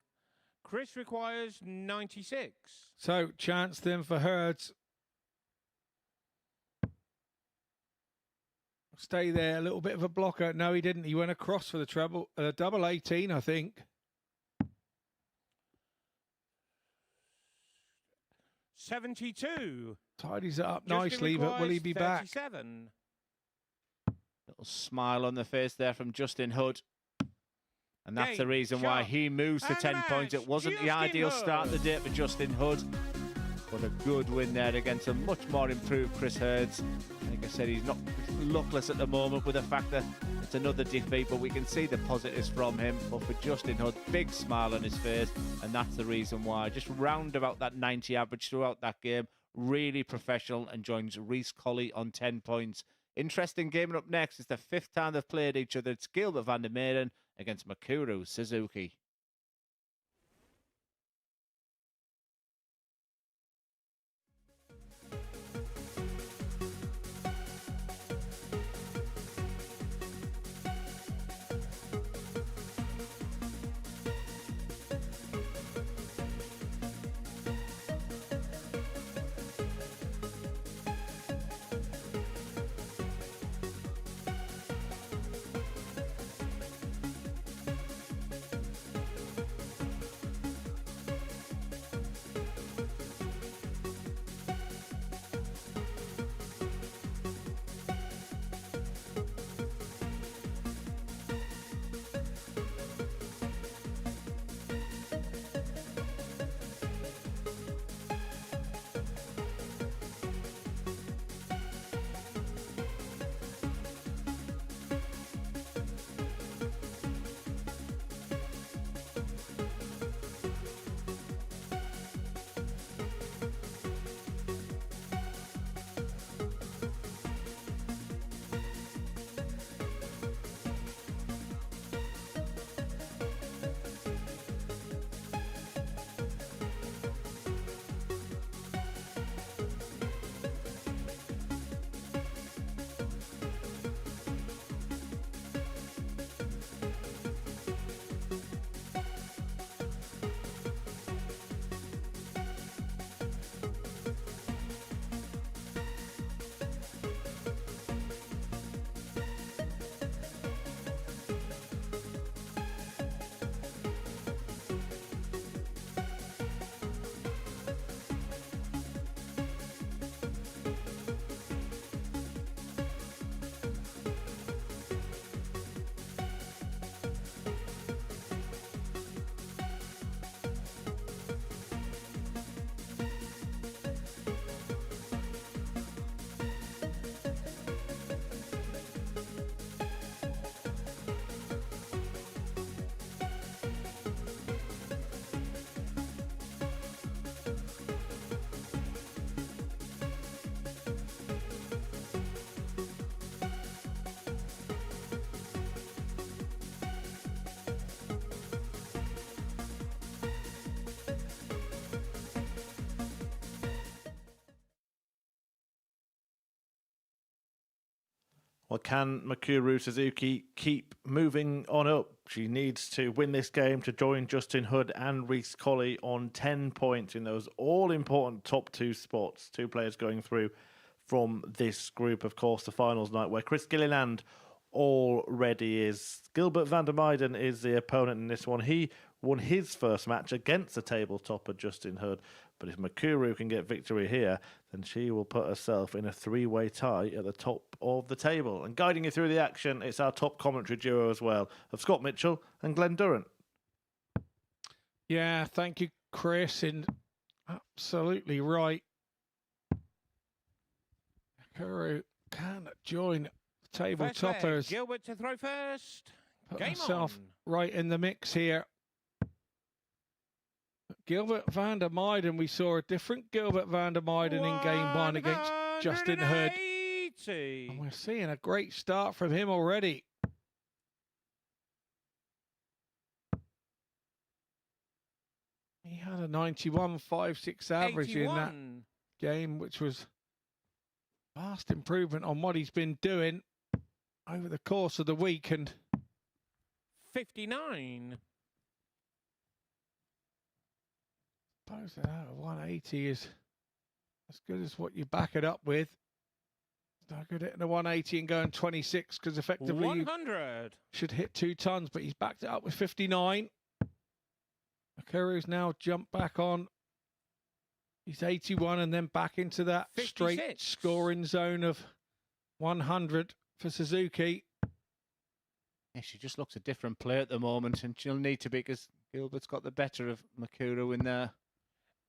Chris requires 96. So, chance then for Hurds. Stay there, a little bit of a blocker. No, he didn't. He went across for the treble, double 18, I think. 72. Tidies it up Justin nicely, but will he be back? 37. Little smile on the face there from Justin Hood. And that's the Game, reason why shot, he moves to and 10 match, points. It wasn't the Justin ideal start of the Hood. day for Justin Hood. But a good win there against a much more improved Chris Hurds. Like I said, he's not luckless at the moment with the fact that it's another defeat, but we can see the positives from him. But for Justin Hood, big smile on his face, and that's the reason why. Just round about that 90 average throughout that game. Really professional, and joins Reece Colley on 10 points. Interesting game. And up next is the 5th time they've played each other. It's Gilbert VDM against Mikuru Suzuki. Well, can Mikuru Suzuki keep moving on up? She needs to win this game to join Justin Hood and Reece Colley on 10 points in those all-important top 2 spots. 2 players going through from this group. Of course, the finals night where Chris Gilliland already is. Gilbert VDM is the opponent in this one. He won his first match against the table topper Justin Hood. But if Mikuru can get victory here, then she will put herself in a 3-way tie at the top of the table. And guiding you through the action, it's our top commentary duo as well, of Scott Mitchell and Glenn Durrant. Yeah, thank you, Chris. And absolutely right. Mikuru can join the table First leg, toppers. Gilbert to throw first. Put Game himself on. right in the mix here. Gilbert VDM, we saw a different Gilbert VDM in game 1 against Justin Hood. 180. And we're seeing a great start from him already. He had a 91.56 average 81. in that game, which was vast improvement on what he's been doing over the course of the week. And 59. suppose that 180 is as good as what you back it up with. It's no good hitting a 180 and going 26 because effectively 100. you should hit 2 tons, but he's backed it up with 59. Mikuru's now jumped back on He's 81 and then back into that 56. straight scoring zone of 100 for Suzuki. Yeah, she just looks a different player at the moment, and she'll need to be because Gilbert's got the better of Mikuru in there.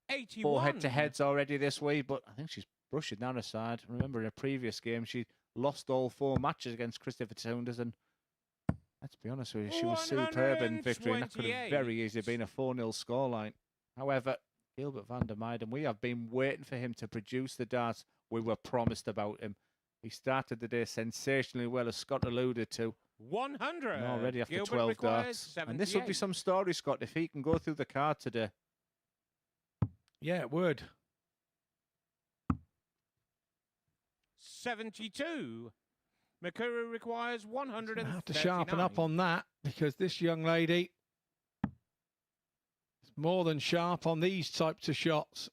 81. 4 head-to-heads already this week, but I think she's brushing down her side. Remember in a previous game, she lost all 4 matches against Christopher Tunders, and let's be honest with you, she was superb in victory, and that could have very easily been a 4-0 scoreline. However, Gilbert van der Meijden, we have been waiting for him to produce the darts we were promised about him. He started the day sensationally well, as Scott alluded to. 100. And already after Gilbert 12 requires darts. 78. And this will be some story, Scott, if he can go through the card today. Yeah, it would. 72. Mikuru requires 100. Have to sharpen up on that, because this young lady is more than sharp on these types of shots.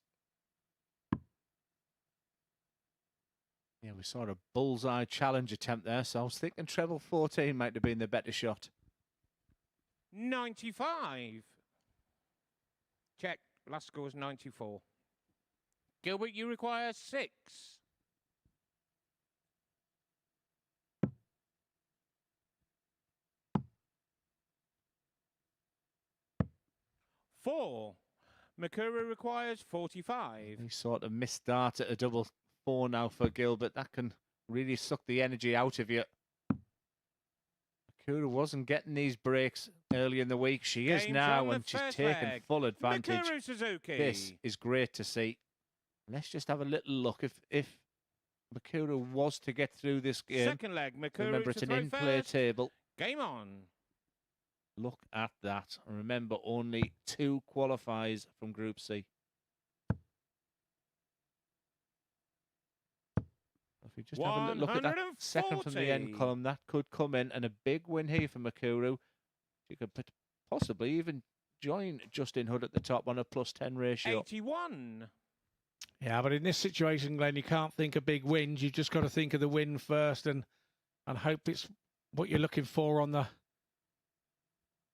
Yeah, we saw a bullseye challenge attempt there, so I was thinking treble 14 might have been the better shot. 95. Check. Last score is 94. Gilbert, you require 6. Four. Mikuru requires 45. He sort of missed dart at a double 4 now for Gilbert. That can really suck the energy out of you. Mikuru wasn't getting these breaks early in the week. She is now, and she's taken full advantage. Mikuru Suzuki. This is great to see. Let's just have a little look. If Mikuru was to get through this game, Second leg, Mikuru remember it's an in-play table. Game on. Look at that. And remember, only 2 qualifies from Group C. If we just have a little look at that second from the end column, that could come in, and a big win here for Mikuru. She could possibly even join Justin Hood at the top on a +10 ratio. 81. Yeah, but in this situation, Glenn, you can't think of big wins. You've just got to think of the win first and hope it's what you're looking for on the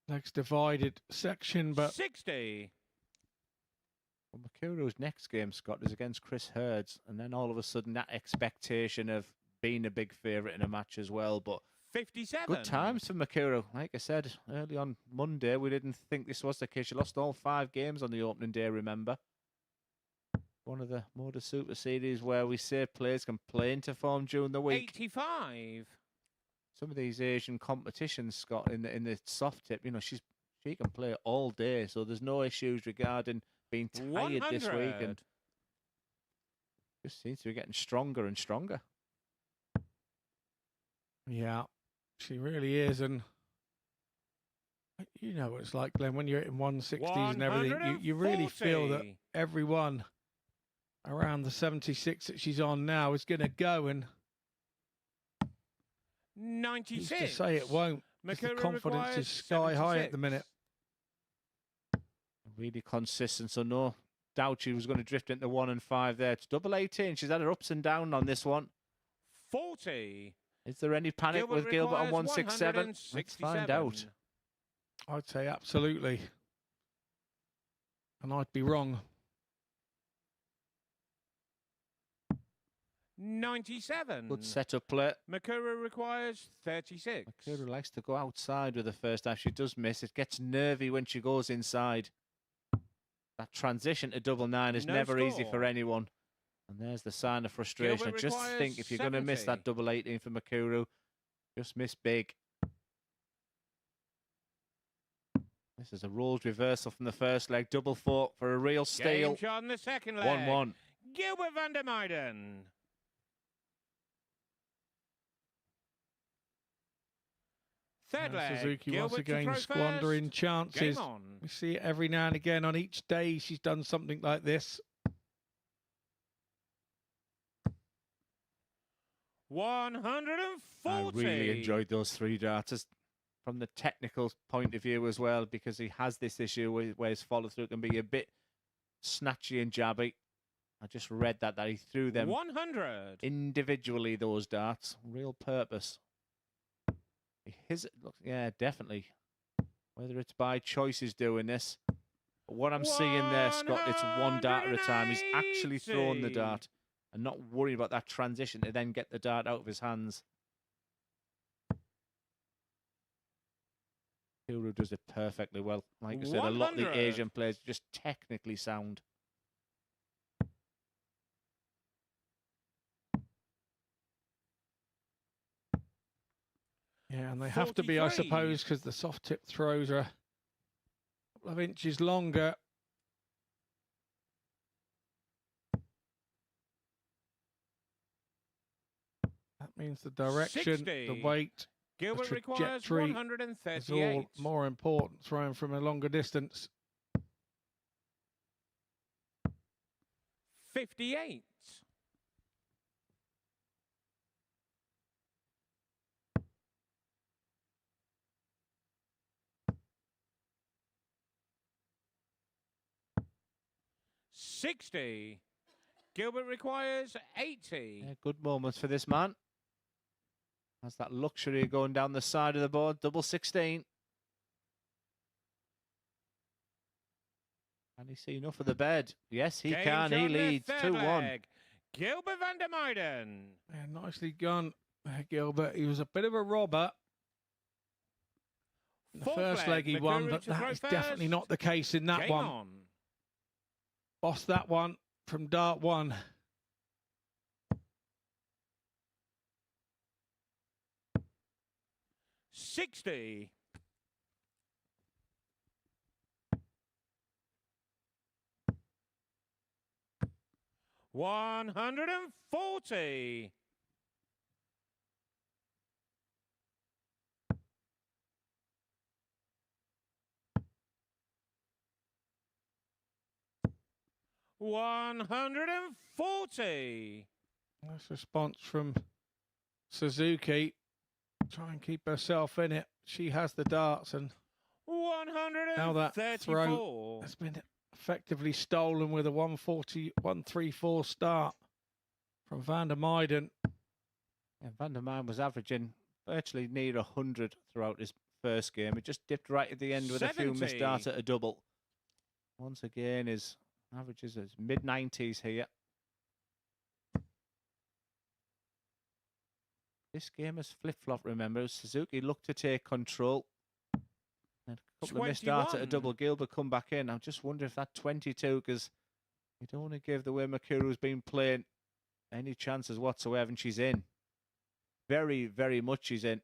next divided section. But 60. Well, Makuru's next game, Scott, is against Chris Hurds, and then all of a sudden that expectation of being a big favourite in a match as well. But 57. good times for Mikuru. Like I said early on Monday, we didn't think this was the case. She lost all 5 games on the opening day, remember? One of the MODUS Super Series where we say players can play into form during the week. 85. Some of these Asian competitions, Scott, in the soft tip, you know, she can play all day, so there's no issues regarding being tired this week, and just seems to be getting stronger and stronger. yeah, she really is, and you know what it's like, Glenn, when you're in 160s and everything, you really feel that everyone around the 76 that she's on now is going to go, and 96. who's to say it won't? The confidence is sky high at the minute. Really consistent, so no doubt she was going to drift into 1 and 5 there. It's double 18. She's had her ups and downs on this one. 40. Is there any panic with Gilbert on 167? Let's find out. I'd say absolutely. And I'd be wrong. 97. Good setup play. Mikuru requires 36. Mikuru likes to go outside with the first half. She does miss. It gets nervy when she goes inside. That transition to double 9 is never easy for anyone. And there's the sign of frustration. I just think if you're going to miss that double 18 for Mikuru, just miss big. This is a rolled reversal from the first leg. Double 4 for a real steal. Game shot in the second leg. 1-1. Gilbert van der Meijden. Third leg. Suzuki Gilbert once again squandering chances. We see it every now and again. On each day she's done something like this. 140. I really enjoyed those 3 darters from the technical point of view as well, because he has this issue where his follow through can be a bit snatchy and jabby. I just read that he threw them 100 individually, those darts. Real purpose. Yeah, definitely. Whether it's by choice he's doing this, What I'm seeing there, Scott, it's one dart at a time. He's actually thrown the dart and not worried about that transition to then get the dart out of his hands. Mikuru does it perfectly well. Like I said, a lot of the Asian players just technically sound. Yeah, and they have to be, I suppose, because the soft tip throws are a couple of inches longer. That means the direction, 60. the weight, Gilbert the requires trajectory 138. is all more important throwing from a longer distance. 58. $60. Gilbert requires 80. Yeah, good moments for this man. Has that luxury of going down the side of the board. Double 16. Can he see enough of the bed? Yes, he can. He leads 2-1. Gilbert van der Meijden. Yeah, nicely gone, Gilbert. He was a bit of a robber. The first leg he won, but that is definitely not the case in that one. Lost that one from dart 1. $60. $140. $140. Nice response from Suzuki. Try and keep herself in it. She has the darts, and now that throw has been effectively stolen with a 140-134 start from van der Meijden. Yeah, van der Meijden was averaging virtually near 100 throughout his first game. It just dipped right at the end with 70. a few missed darts at a double. Once again, his averages is mid-90s here. This game is flip-flop, remember. Suzuki looked to take control. And a couple of missed darts at a double. Gilbert come back in. I just wonder if that 22, because you don't want to give the way Mikuru's been playing any chances whatsoever, and she's in. Very, very much she's in.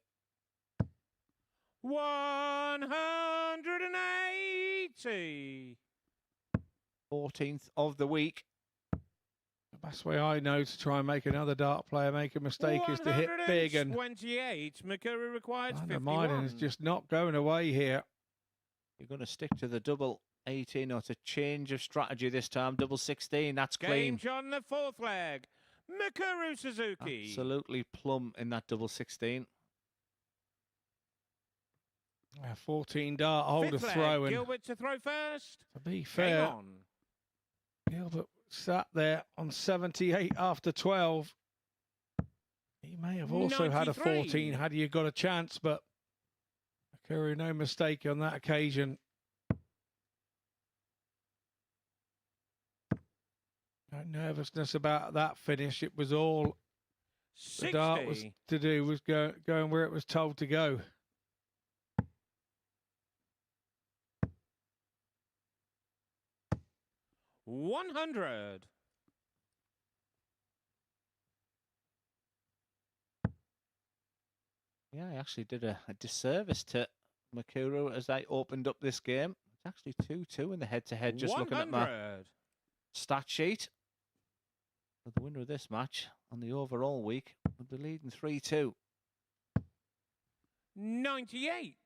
180. 14th of the week. The best way I know to try and make another dart player make a mistake is to hit big, and 28. Mikuru requires van der 51. Meijden is just not going away here. You're going to stick to the double 18, or it's a change of strategy this time. Double 16, that's clean. Game on the fourth leg. Mikuru Suzuki. Absolutely plumb in that double 16. A 14 dart holder Fifth leg, throw, and Gilbert to throw first. to be fair, Game on. Gilbert sat there on 78 after 12. He may have also had a 14 had you got a chance, but Mikuru, no mistake on that occasion. No nervousness about that finish. It was all 60. the dart was to do was going where it was told to go. $100. Yeah, I actually did a disservice to Mikuru as I opened up this game. It's actually 2-2 in the head-to-head, just 100. looking at my stat sheet. So the winner of this match on the overall week would be leading 3-2. 98.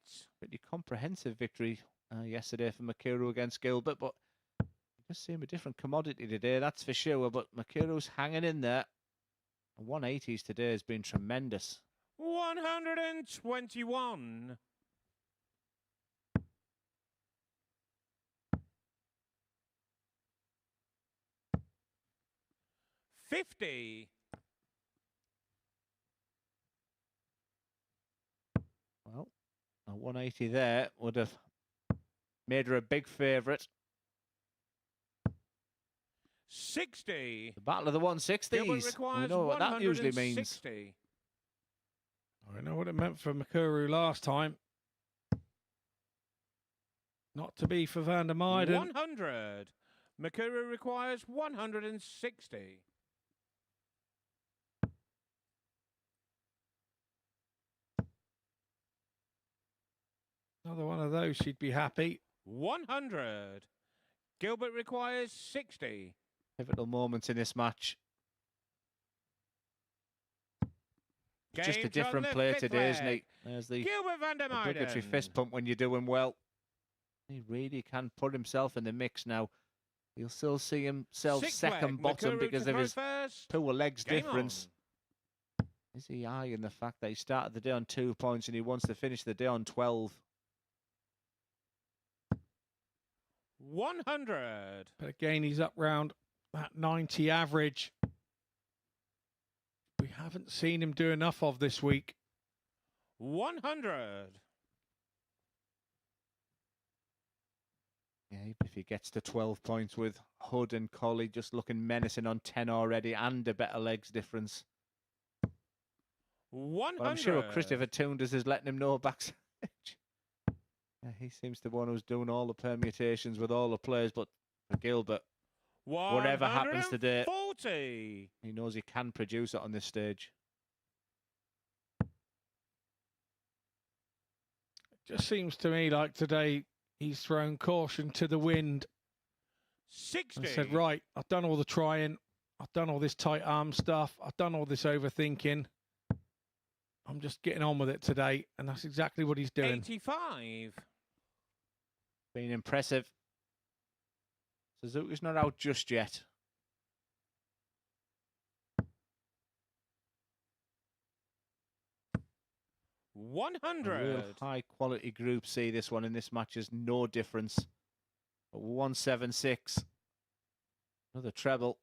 Pretty comprehensive victory yesterday for Mikuru against Gilbert, but you just seem a different commodity today, that's for sure. But Mikuru's hanging in there. 180s today has been tremendous. 121. $50. Well, a 180 there would have made her a big favourite. 60. The battle of the 160s. Gilbert We requires know what that usually means. 160. I know what it meant for Mikuru last time. Not to be for Van der Meijden. 100. Mikuru requires 160. Another one of those, she'd be happy. 100. Gilbert requires 60. Pivotal moments in this match. Games Just a on different the player fifth today, isn't he? leg. There's the Gilbert van der obligatory Meijden. fist pump when you're doing well. He really can put himself in the mix now. He'll still see himself Sixth second leg. bottom Mikuru because to of throw his first. poor legs Game difference. Is he eyeing the fact that he started the day on 2 points and he wants to finish the day on 12? 100. But again, he's up round that 90 average. We haven't seen him do enough of this week. 100. Yeah, if he gets to 12 points with Hood and Colley just looking menacing on 10 already and a better legs difference. 100. But I'm sure Christopher Tunders is letting him know backstage. Yeah, he seems to be one who's doing all the permutations with all the players, but for Gilbert, whatever happens today, 40. he knows he can produce it on this stage. It just seems to me like today he's thrown caution to the wind 60. and said, right, I've done all the trying. I've done all this tight arm stuff. I've done all this overthinking. I'm just getting on with it today. And that's exactly what he's doing. 85. Been impressive. Suzuki's not out just yet. A 100. real high quality Group C, this one in this match is no difference. But 176. Another treble.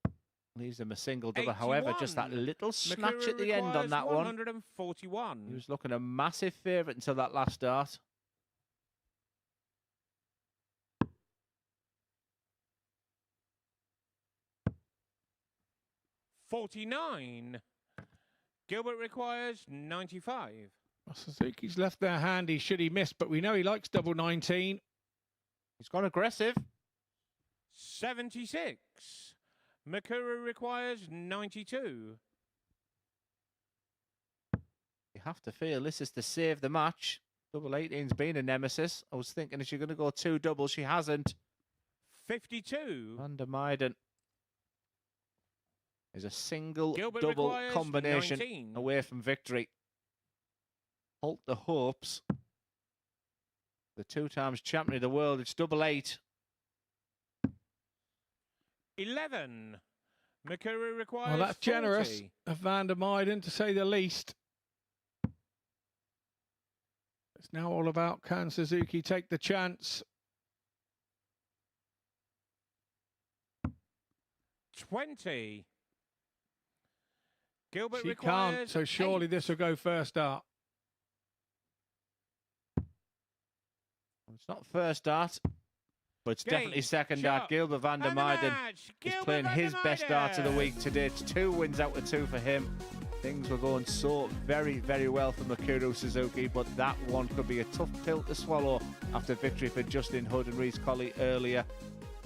Leaves them a single double. However, just that 81. little snatch Mikuru at the end on requires that one. 141. He was looking a massive favourite until that last start. $49. Gilbert requires 95. Well, Suzuki's left there handy should he miss, but we know he likes double 19. He's gone aggressive. 76. Mikuru requires 92. You have to feel this is to save the match. Double 18's been a nemesis. I was thinking, is she going to go 2 doubles? She hasn't. 52. Van der Meijden is a single Gilbert double requires combination 19. away from victory. Halt the hopes. The 2 times champion of the world. It's double 8. 11. Mikuru requires Well, that's 40. generous of Van der Meijden, to say the least. It's now all about, can Suzuki take the chance? 20. Gilbert She requires can't, so surely 8. this will go first up. It's not first dart, but it's definitely Game, second shot, dart. Gilbert van der and the Meijden match. is Gilbert playing van der his best dart of the Meijden. week today. It's 2 wins out of 2 for him. Things were going so very, very well for Mikuru Suzuki, but that one could be a tough pill to swallow after victory for Justin Hood and Reece Colley earlier.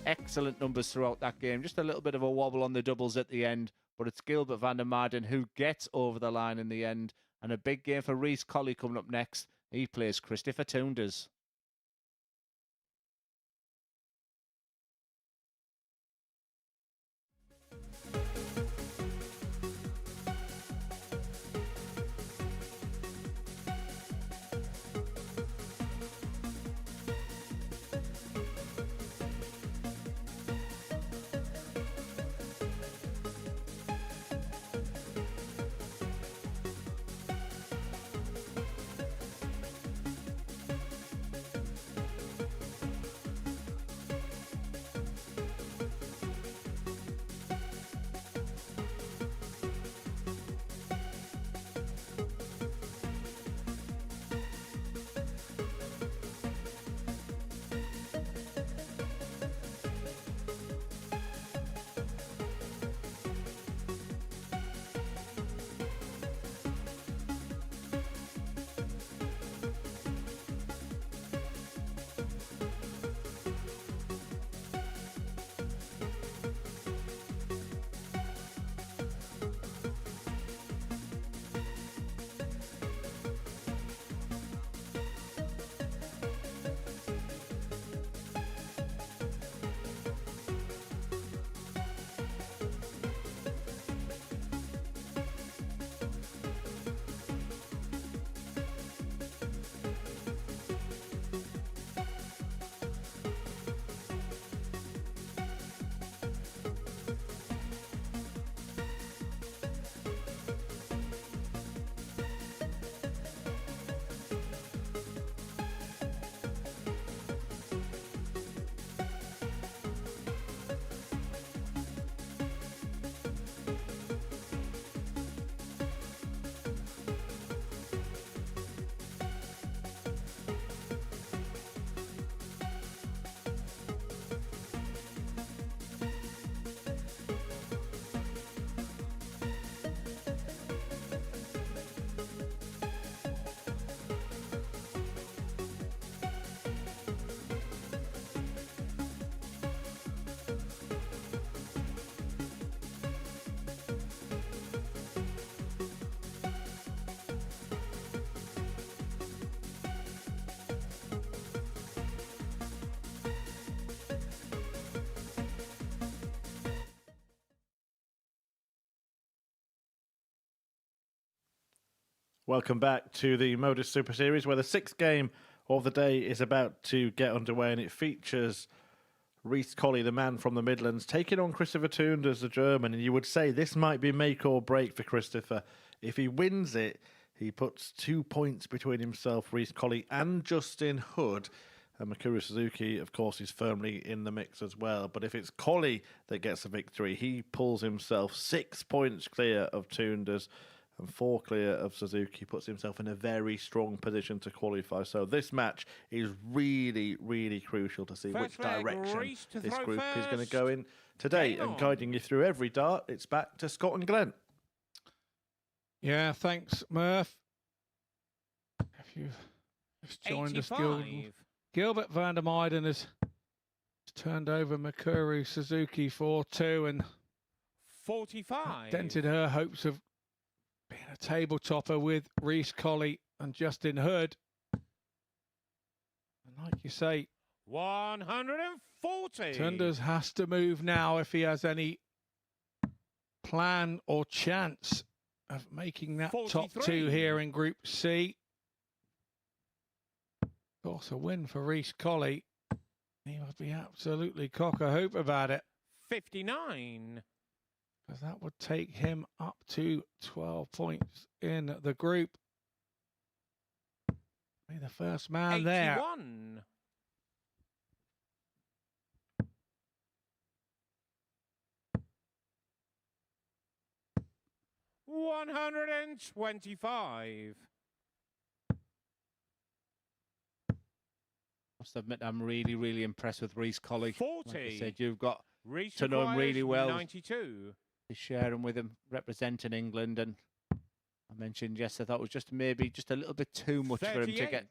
Excellent numbers throughout that game. Just a little bit of a wobble on the doubles at the end, but it's Gilbert van der Meijden who gets over the line in the end. And a big game for Reece Colley coming up next. He plays Christopher Tunders. Welcome back to the Modus Super Series, where the sixth game of the day is about to get underway, and it features Reece, Colley, the man from the Midlands, taking on Christopher Tunders, the German. And you would say this might be make or break for Christopher. If he wins it, he puts 2 points between himself, Reece, Colley, and Justin Hood. And Mikuru Suzuki, of course, is firmly in the mix as well. But if it's Colley that gets the victory, he pulls himself 6 points clear of Tunders and 4 clear of Suzuki, puts himself in a very strong position to qualify. So this match is really, really crucial to see which direction this group is going to go in today. And guiding you through every dart, it's back to Scott and Glenn. Yeah, thanks, Murph. If you've just joined us, Gilbert VDM has turned over Mikuru Suzuki 4-2 and 45. dented her hopes of being a table topper with Reece, Colley and Justin Hood. And like you say, 140. Tunders has to move now if he has any plan or chance of making that 43. top two here in Group C. Of course, a win for Reece, Colley. He must be absolutely cock-a-hoop about it. 59. Because that would take him up to 12 points in the group. Be the first man 81. there. 125. Must admit, I'm really, really impressed with Reece, Colley. 40. Like I said, you've got Reece to know him really well. 92. To share him with him, representing England. And I mentioned yesterday, I thought it was just maybe just a little bit too much 38. for him to get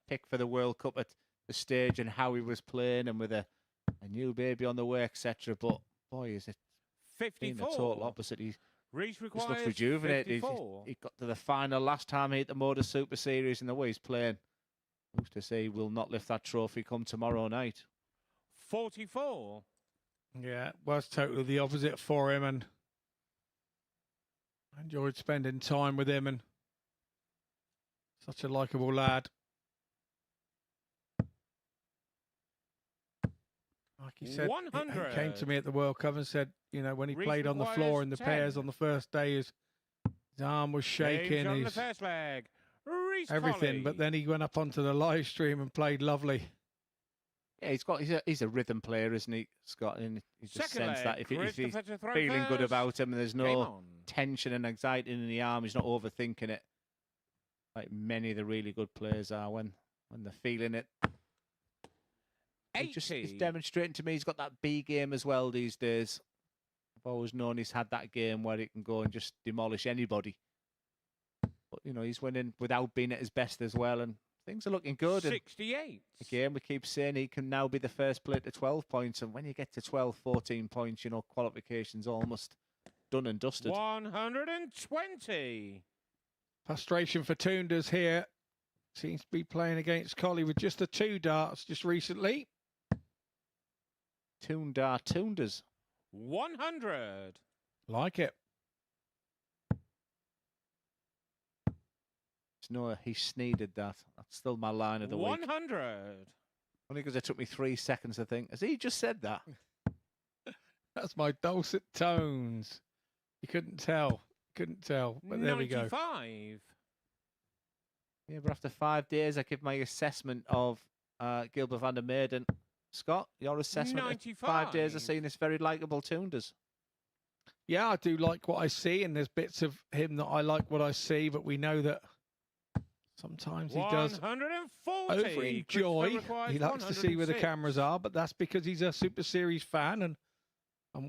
picked for the World Cup at the stage and how he was playing and with a new baby on the way, etc. But boy, is it 54. been a total opposite. He Reece just requires looks rejuvenated. 54. He got to the final last time he hit the MODUS Super Series, and the way he's playing, who's to say he will not lift that trophy come tomorrow night? 44. Yeah, it was totally the opposite for him, and I enjoyed spending time with him, and such a likeable lad. Like he said, 100. he came to me at the World Cup and said, you know, when he Reece played on the floor in the 10. pairs on the first day, his arm was shaking, on the his first leg. Reece, everything. Colley. But then he went up onto the live stream and played lovely. Yeah, he's a rhythm player, isn't he, Scott? And you just Second sense leg, that if he's Christopher to throw feeling good first. about him and there's Game no on. tension and anxiety in the arm, he's not overthinking it, like many of the really good players are when they're feeling it. He's demonstrating to me he's got that B game as well these days. I've always known he's had that game where he can go and just demolish anybody. But, you know, he's winning without being at his best as well, and things are looking good. 68. And again, we keep saying he can now be the first player to 12 points, and when you get to 12, 14 points, you know, qualification's almost done and dusted. 120. Frustration for Tunders here. Seems to be playing against Colley with just the 2 darts just recently. Tunders. 100. Like it. No, he sneeded that. That's still my line of the week. 100. Only because it took me 3 seconds to think. Has he just said that? That's my dulcet tones. You couldn't tell. Couldn't tell. But there we go. 95. Yeah, but after 5 days, I give my assessment of Gilbert VDM. And Scott, your assessment 95. of 5 days of seeing this very likeable Tunders. Yeah, I do like what I see, and there's bits of him that I like what I see, but we know that sometimes he does 140. over-enjoy. He likes to see where the cameras are, but that's because he's a Super Series fan and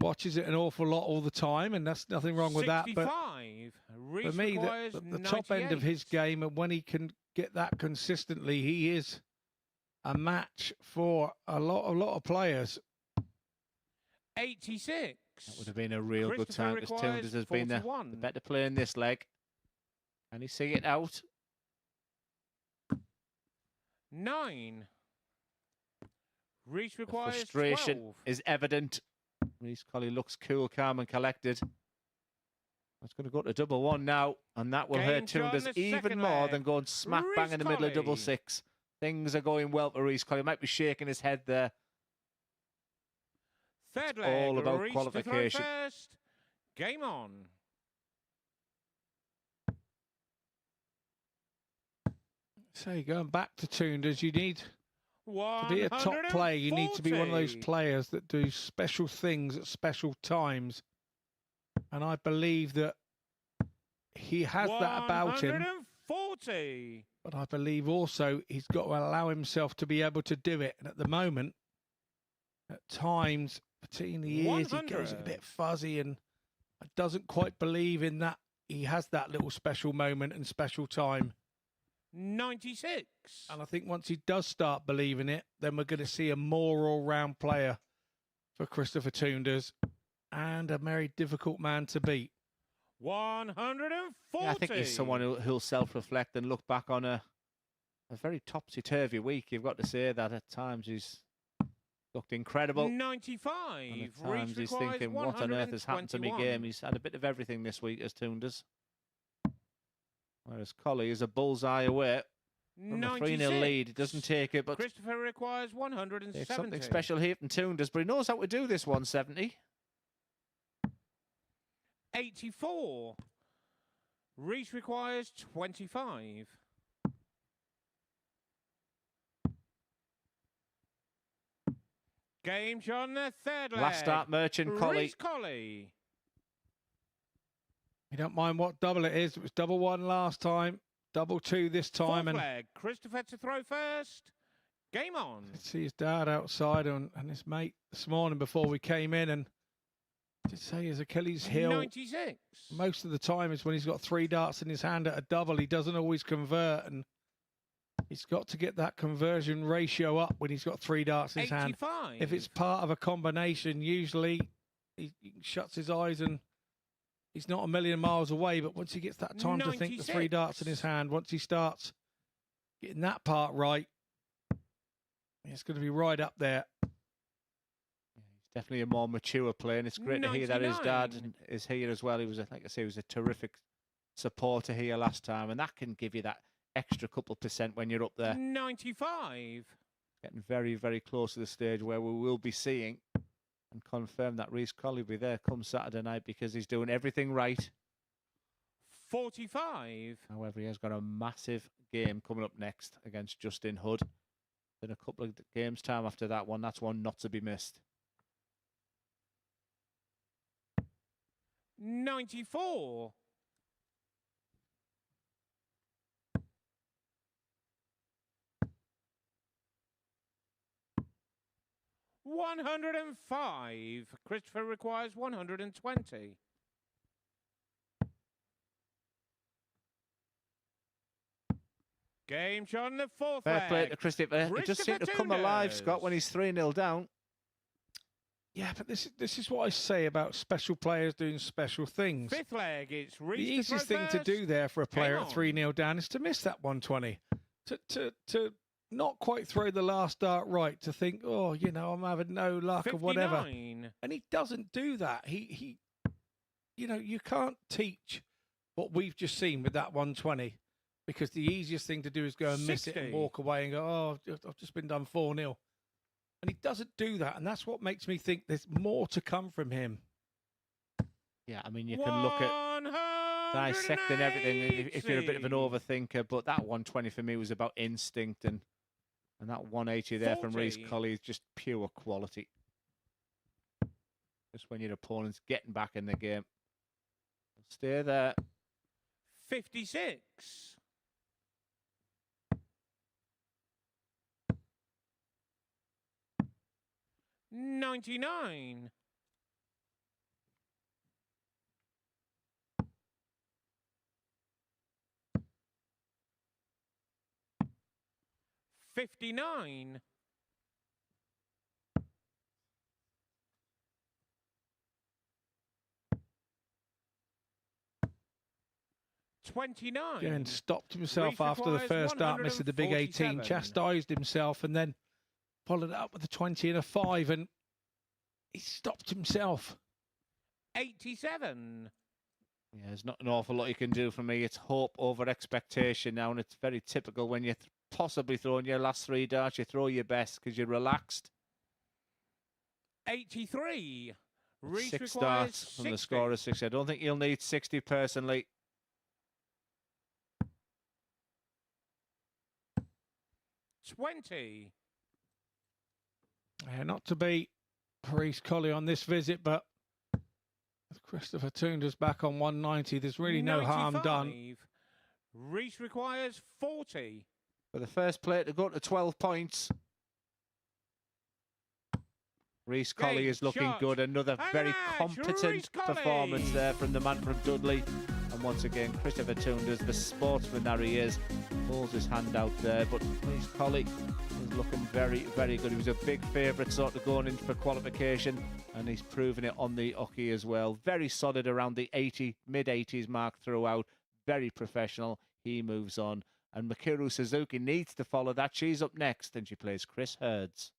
watches it an awful lot all the time, and that's nothing wrong with that. But for me, the top end of his game, and when he can get that consistently, he is a match for a lot of players. 86. That would have been a real good time because Tunders has been the better player in this leg. Can he see it out? 9. Reece requires frustration 12. is evident. Reece, Colley looks cool, calm and collected. It's going to go to double one now, and that will hurt Tunders even more than going smack bang in the middle of double six. Things are going well for Reece. Colley might be shaking his head there. Third leg, all about Reece qualification. To throw first. Game on. So going back to Tunders, you need to be a top player. You need to be one of those players that do special things at special times. And I believe that he has that about him. 140. But I believe also he's got to allow himself to be able to do it. And at the moment, at times, particularly in the ears, he goes a bit fuzzy and doesn't quite believe in that. He has that little special moment and special time. 96. And I think once he does start believing it, then we're going to see a more all-round player for Christopher Tunders and a very difficult man to beat. 140. Yeah, I think he's someone who'll self-reflect and look back on a very topsy-turvy week. You've got to say that at times he's looked incredible. 95. And at times he's thinking, what on earth has happened to me game? He's had a bit of everything this week as Tunders. Whereas Colley is a bullseye away from a 3-0 lead. He doesn't take it, but Christopher requires 170. there's something special here from Tunders, but he knows how to do this 170. 84. Reece requires 25. Game on the third leg. Last start, Merchant, Colley. Reece Colley. You don't mind what double it is. It was double one last time, double two this time. Fourth leg. Christopher to throw first. Game on. See his dad outside and his mate this morning before we came in, and to say his Achilles heel 96. most of the time is when he's got 3 darts in his hand at a double. He doesn't always convert, and he's got to get that conversion ratio up when he's got 3 darts in his 85. hand. If it's part of a combination, usually he shuts his eyes and he's not a million miles away. But once he gets that time to think the 3 darts in his hand, once he starts getting that part right, it's going to be right up there. Definitely a more mature player, and it's great to hear that his dad is here as well. He was, like I say, he was a terrific supporter here last time, and that can give you that extra couple % when you're up there. 95. Getting very, very close to the stage where we will be seeing and confirm that Reece Colley will be there come Saturday night because he's doing everything right. 45. However, he has got a massive game coming up next against Justin Hood. In a couple of games' time after that one, that's one not to be missed. 94. 105. Christopher requires 120. Game on the fourth Fair play leg. to Christopher. It just seemed to come alive, Scott, when he's 3-0 down. Yeah, but this is what I say about special players doing special things. Fifth leg, it's Reece. The easiest thing to do there for a player at 3-0 down is to miss that 120. To not quite throw the last dart right, to think, oh, you know, I'm having no luck 59. or whatever. And he doesn't do that. He you know, you can't teach what we've just seen with that 120, because the easiest thing to do is go and miss it and walk away and go, oh, I've just been done 4-0. And he doesn't do that, and that's what makes me think there's more to come from him. Yeah, I mean, you can look at dissecting everything if you're a bit of an overthinker, but that 120 for me was about instinct, and that 180 there from Reece Colley is just pure quality. Just when your opponent's getting back in the game. Stay there. 56. 99. 59. 29. Again, stopped himself after the first dart, missed the big 18, chastised himself, and then followed it up with a 20 and a 5, and he stopped himself. 87. Yeah, there's not an awful lot you can do for me. It's hope over expectation now, and it's very typical when you're possibly throwing your last 3 darts. You throw your best because you're relaxed. 83. Reece 6 requires darts from the 60. score of 60. I don't think you'll need 60 personally. 20. Yeah, not to be Reece Colley on this visit, but with Christopher Tunders back on 190, there's really no harm done. 95. Reece requires 40. For the first player to go to 12 points. Reece Colley is looking shot. good. Another And very that's competent Reece Colley. performance there from the man from Dudley. And once again, Christopher Tunders, the sportsman that he is, pulls his hand out there. But Reece Colley is looking very, very good. He was a big favourite sort of going in for qualification, and he's proven it on the Oki as well. Very solid around the 80, mid-80s mark throughout. Very professional. He moves on. And Mikuru Suzuki needs to follow that. She's up next, and she plays Chris Hurds.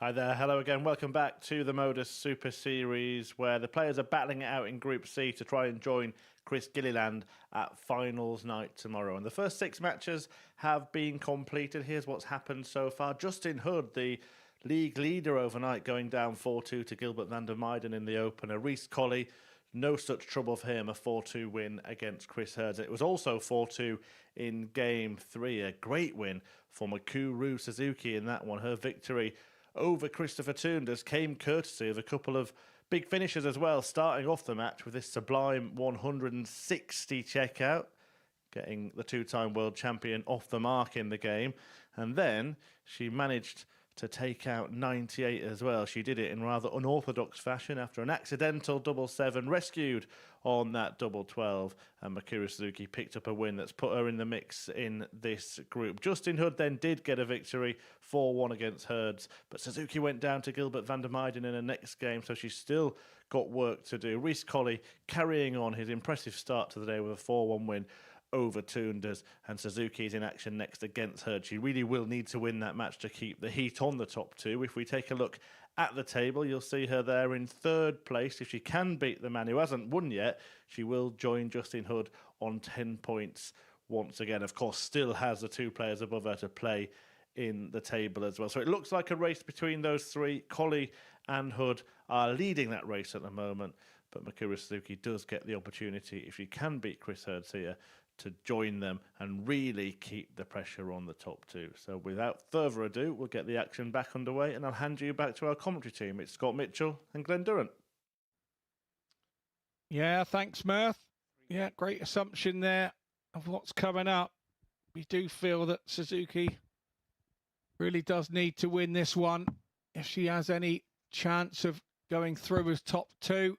Hi there, hello again. Welcome back to the MODUS Super Series, where the players are battling it out in Group C to try and join Chris Gilliland at finals night tomorrow. And the first 6 matches have been completed. Here's what's happened so far. Justin Hood, the league leader overnight, going down 4-2 to Gilbert van der Meijden in the opener. Reece Colley, no such trouble for him, a 4-2 win against Chris Hurds. It was also 4-2 in Game 3, a great win for Mikuru Suzuki in that one. Her victory over Christopher Tunders came courtesy of a couple of big finishes as well, starting off the match with this sublime 160 checkout, getting the 2-time world champion off the mark in the game. And then she managed to take out 98 as well. She did it in rather unorthodox fashion after an accidental double 7 rescued on that double 12, and Mikuru Suzuki picked up a win that's put her in the mix in this group. Justin Hood then did get a victory 4-1 against Hurds, but Suzuki went down to Gilbert van der Meijden in her next game, so she's still got work to do. Reece Colley carrying on his impressive start to the day with a 4-1 win over Tunders, and Suzuki's in action next against Hurds. She really will need to win that match to keep the heat on the top two. If we take a look at the table, you'll see her there in third place. If she can beat the man who hasn't won yet, she will join Justin Hood on 10 points once again. Of course, still has the two players above her to play in the table as well. So it looks like a race between those three. Colley and Hood are leading that race at the moment, but Mikuru Suzuki does get the opportunity, if she can beat Chris Hurds here, to join them and really keep the pressure on the top two. So without further ado, we'll get the action back underway, and I'll hand you back to our commentary team. It's Scott Mitchell and Glenn Durrant. Yeah, thanks, Murph. Yeah, great assumption there of what's coming up. We do feel that Suzuki really does need to win this one if she has any chance of going through as top two.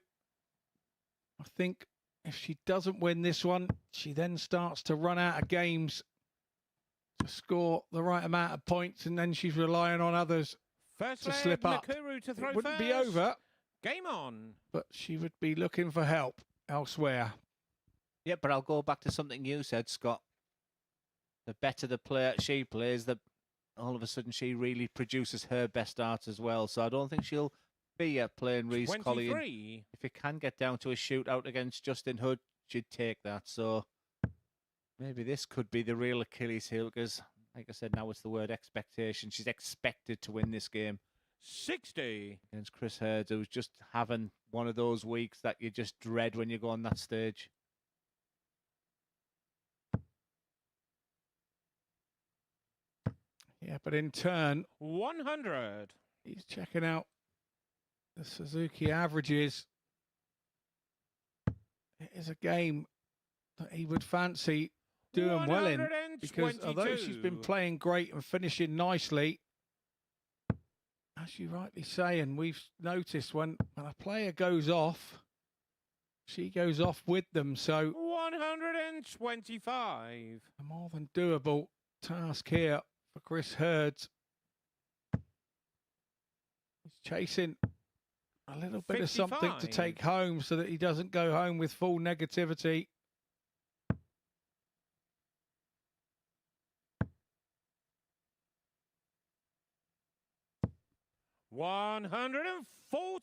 I think if she doesn't win this one, she then starts to run out of games to score the right amount of points, and then she's relying on others to slip up. Mikuru to throw It wouldn't first. be over, Game on. but she would be looking for help elsewhere. Yeah, but I'll go back to something you said, Scott. The better the player she plays, the all of a sudden she really produces her best art as well. So I don't think she'll be playing Reece, Colley. 23. If it can get down to a shootout against Justin Hood, she'd take that. So maybe this could be the real Achilles heel, because, like I said, now it's the word expectation. She's expected to win this game 60. against Chris Hurds, who's just having one of those weeks that you just dread when you go on that stage. Yeah, but in turn, 100. he's checking out the Suzuki averages. It is a game that he would fancy doing well in, because although she's been 122. playing great and finishing nicely, as you rightly say, and we've noticed when a player goes off, she goes off with them. So 125. a more than doable task here for Chris Hurds. He's chasing a little bit of something to 55. take home so that he doesn't go home with full negativity. You cannot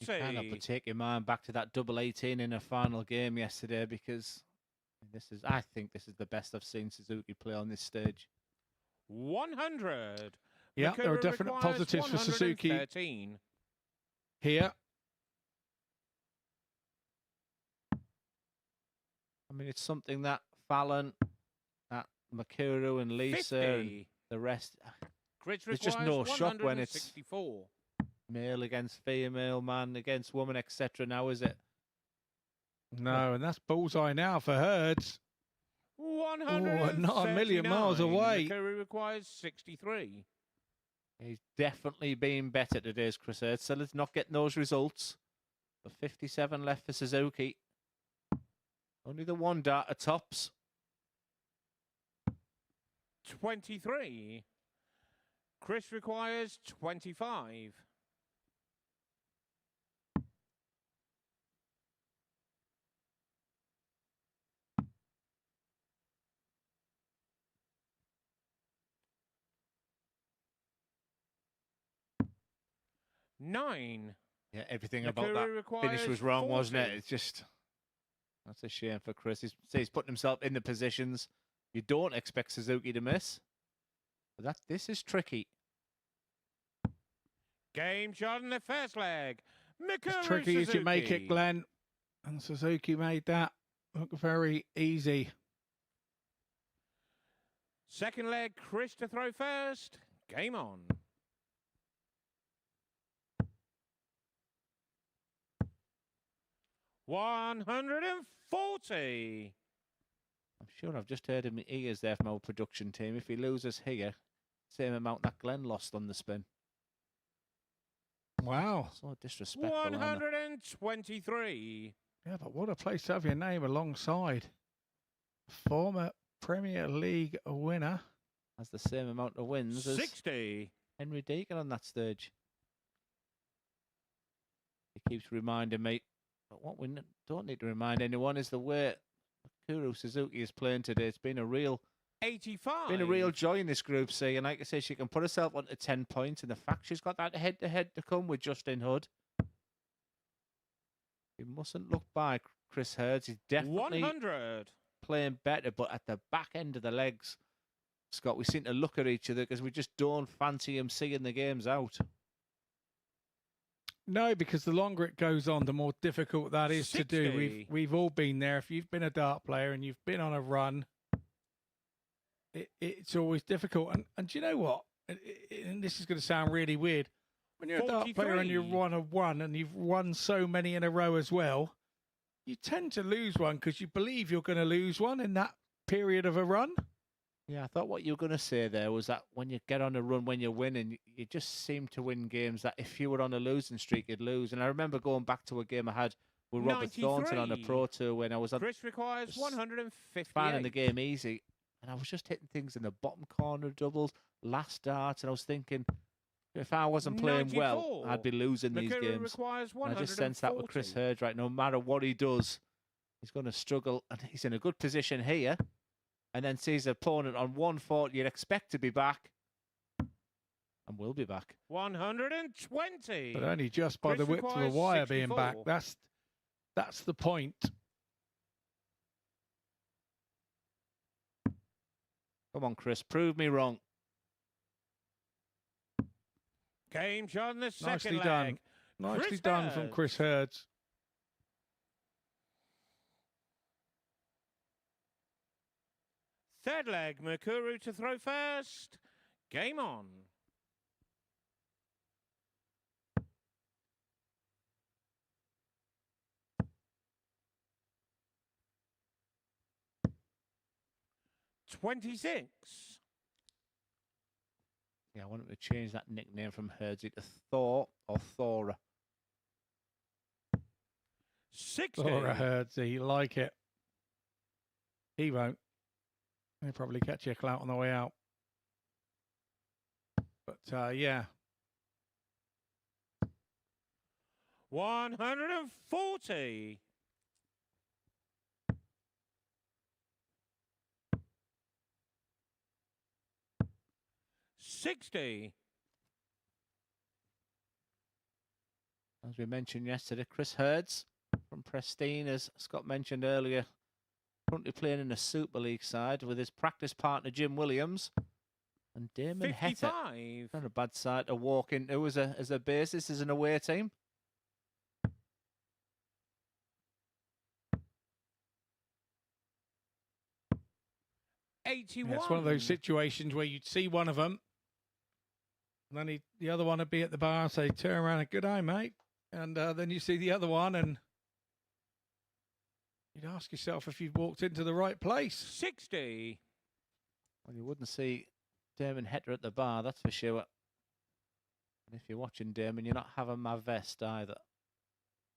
140. but take your mind back to that double 18 in a final game yesterday, because I think this is the best I've seen Suzuki play on this stage. 100. Yeah, there are Mikuru definite requires positives for Suzuki 113. here. I mean, it's something that Fallon, that Mikuru and Lisa and 50. the rest, Chris there's just no requires shock when it's 164. male against female, man against woman, etc. now, is it? No, and that's bullseye now for Hurds. 139. not a million miles away. Mikuru requires 63. He's definitely been better today's Chris Hurds. So let's not get those results. But 57 left for Suzuki. Only the one data tops. 23. Chris requires 25. Nine. Yeah, everything Mikuru about that requires finish was wrong, wasn't it? 40. It's just, that's a shame for Chris. He's putting himself in the positions you don't expect Suzuki to miss. But this is tricky. Game shot in the first leg. Mikuru As tricky as you make Suzuki. it, Glenn. And Suzuki made that look very easy. Second leg, Chris to throw first. Game on. $140. I'm sure I've just heard in my ears there from our production team. If he loses here, same amount that Glenn lost on the spin. Wow. So disrespectful. Anna. 123. Yeah, but what a place to have your name alongside. Former Premier League winner. Has the same amount of wins as 60. Henry Deacon on that stage. He keeps reminding me, but what we don't need to remind anyone is the way Mikuru Suzuki is playing today. It's been a real 85. been a real joy in this Group C. And like I say, she can put herself onto 10 points. And the fact she's got that head-to-head to come with Justin Hood. You mustn't look by Chris Hurds. He's definitely 100. playing better, but at the back end of the legs, Scott, we seem to look at each other because we just don't fancy him seeing the games out. No, because the longer it goes on, the more difficult that is 60. to do. We've all been there. If you've been a dart player and you've been on a run, it's always difficult. And do you know what? And this is going to sound really weird. When you're a dart player and you 43. run a one and you've won so many in a row as well, you tend to lose one because you believe you're going to lose one in that period of a run. Yeah, I thought what you were going to say there was that when you get on a run, when you're winning, you just seem to win games that if you were on a losing streak, you'd lose. And I remember going back to a game I had with Robert 93. Thornton on the Pro Tour when I was on Chris requires 150. finding the game easy. And I was just hitting things in the bottom corner of doubles, last darts, and I was thinking, if I wasn't playing well, 94. I'd be losing these Mikuru games. requires And I just sense that with Chris 140. Hurds right. No matter what he does, he's going to struggle. And he's in a good position here. And then sees an opponent on 140. You'd expect to be back. And will be back. 120. But only just by the Chris width of the requires wire being back. 64. That's the point. Come on, Chris. Prove me wrong. Game shot in the second Nicely leg. done. Nicely Chris done from Hurds. Chris Hurds. Third leg, Mikuru to throw first. Game on. $26. Yeah, I want him to change that nickname from Hurdsy to Thor or Thora. 60. Laura Hurdsy, you like it. He won't. He'll probably catch you a clout on the way out. But, yeah. 140. $60. As we mentioned yesterday, Chris Hurds from Pristine, as Scott mentioned earlier, currently playing in the Super League side with his practice partner Jim Williams and Damon Hette. 55. Not a bad side to walk into as a basis as an away team. $81. Yeah, it's one of those situations where you'd see one of them, and then the other one would be at the bar and say, turn around and good eye, mate. And then you see the other one and you'd ask yourself if you'd walked into the right place. 60. Well, you wouldn't see Damon Hette at the bar, that's for sure. And if you're watching Damon, you're not having my vest either.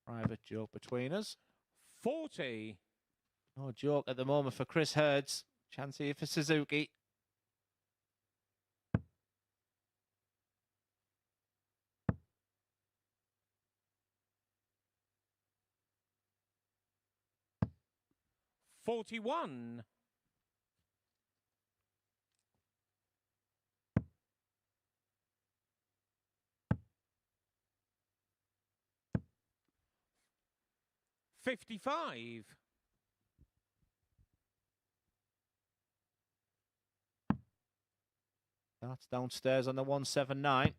Private joke between us. 40. No joke at the moment for Chris Hurds. Chance here for Suzuki. $41. $55. That's downstairs on the 179.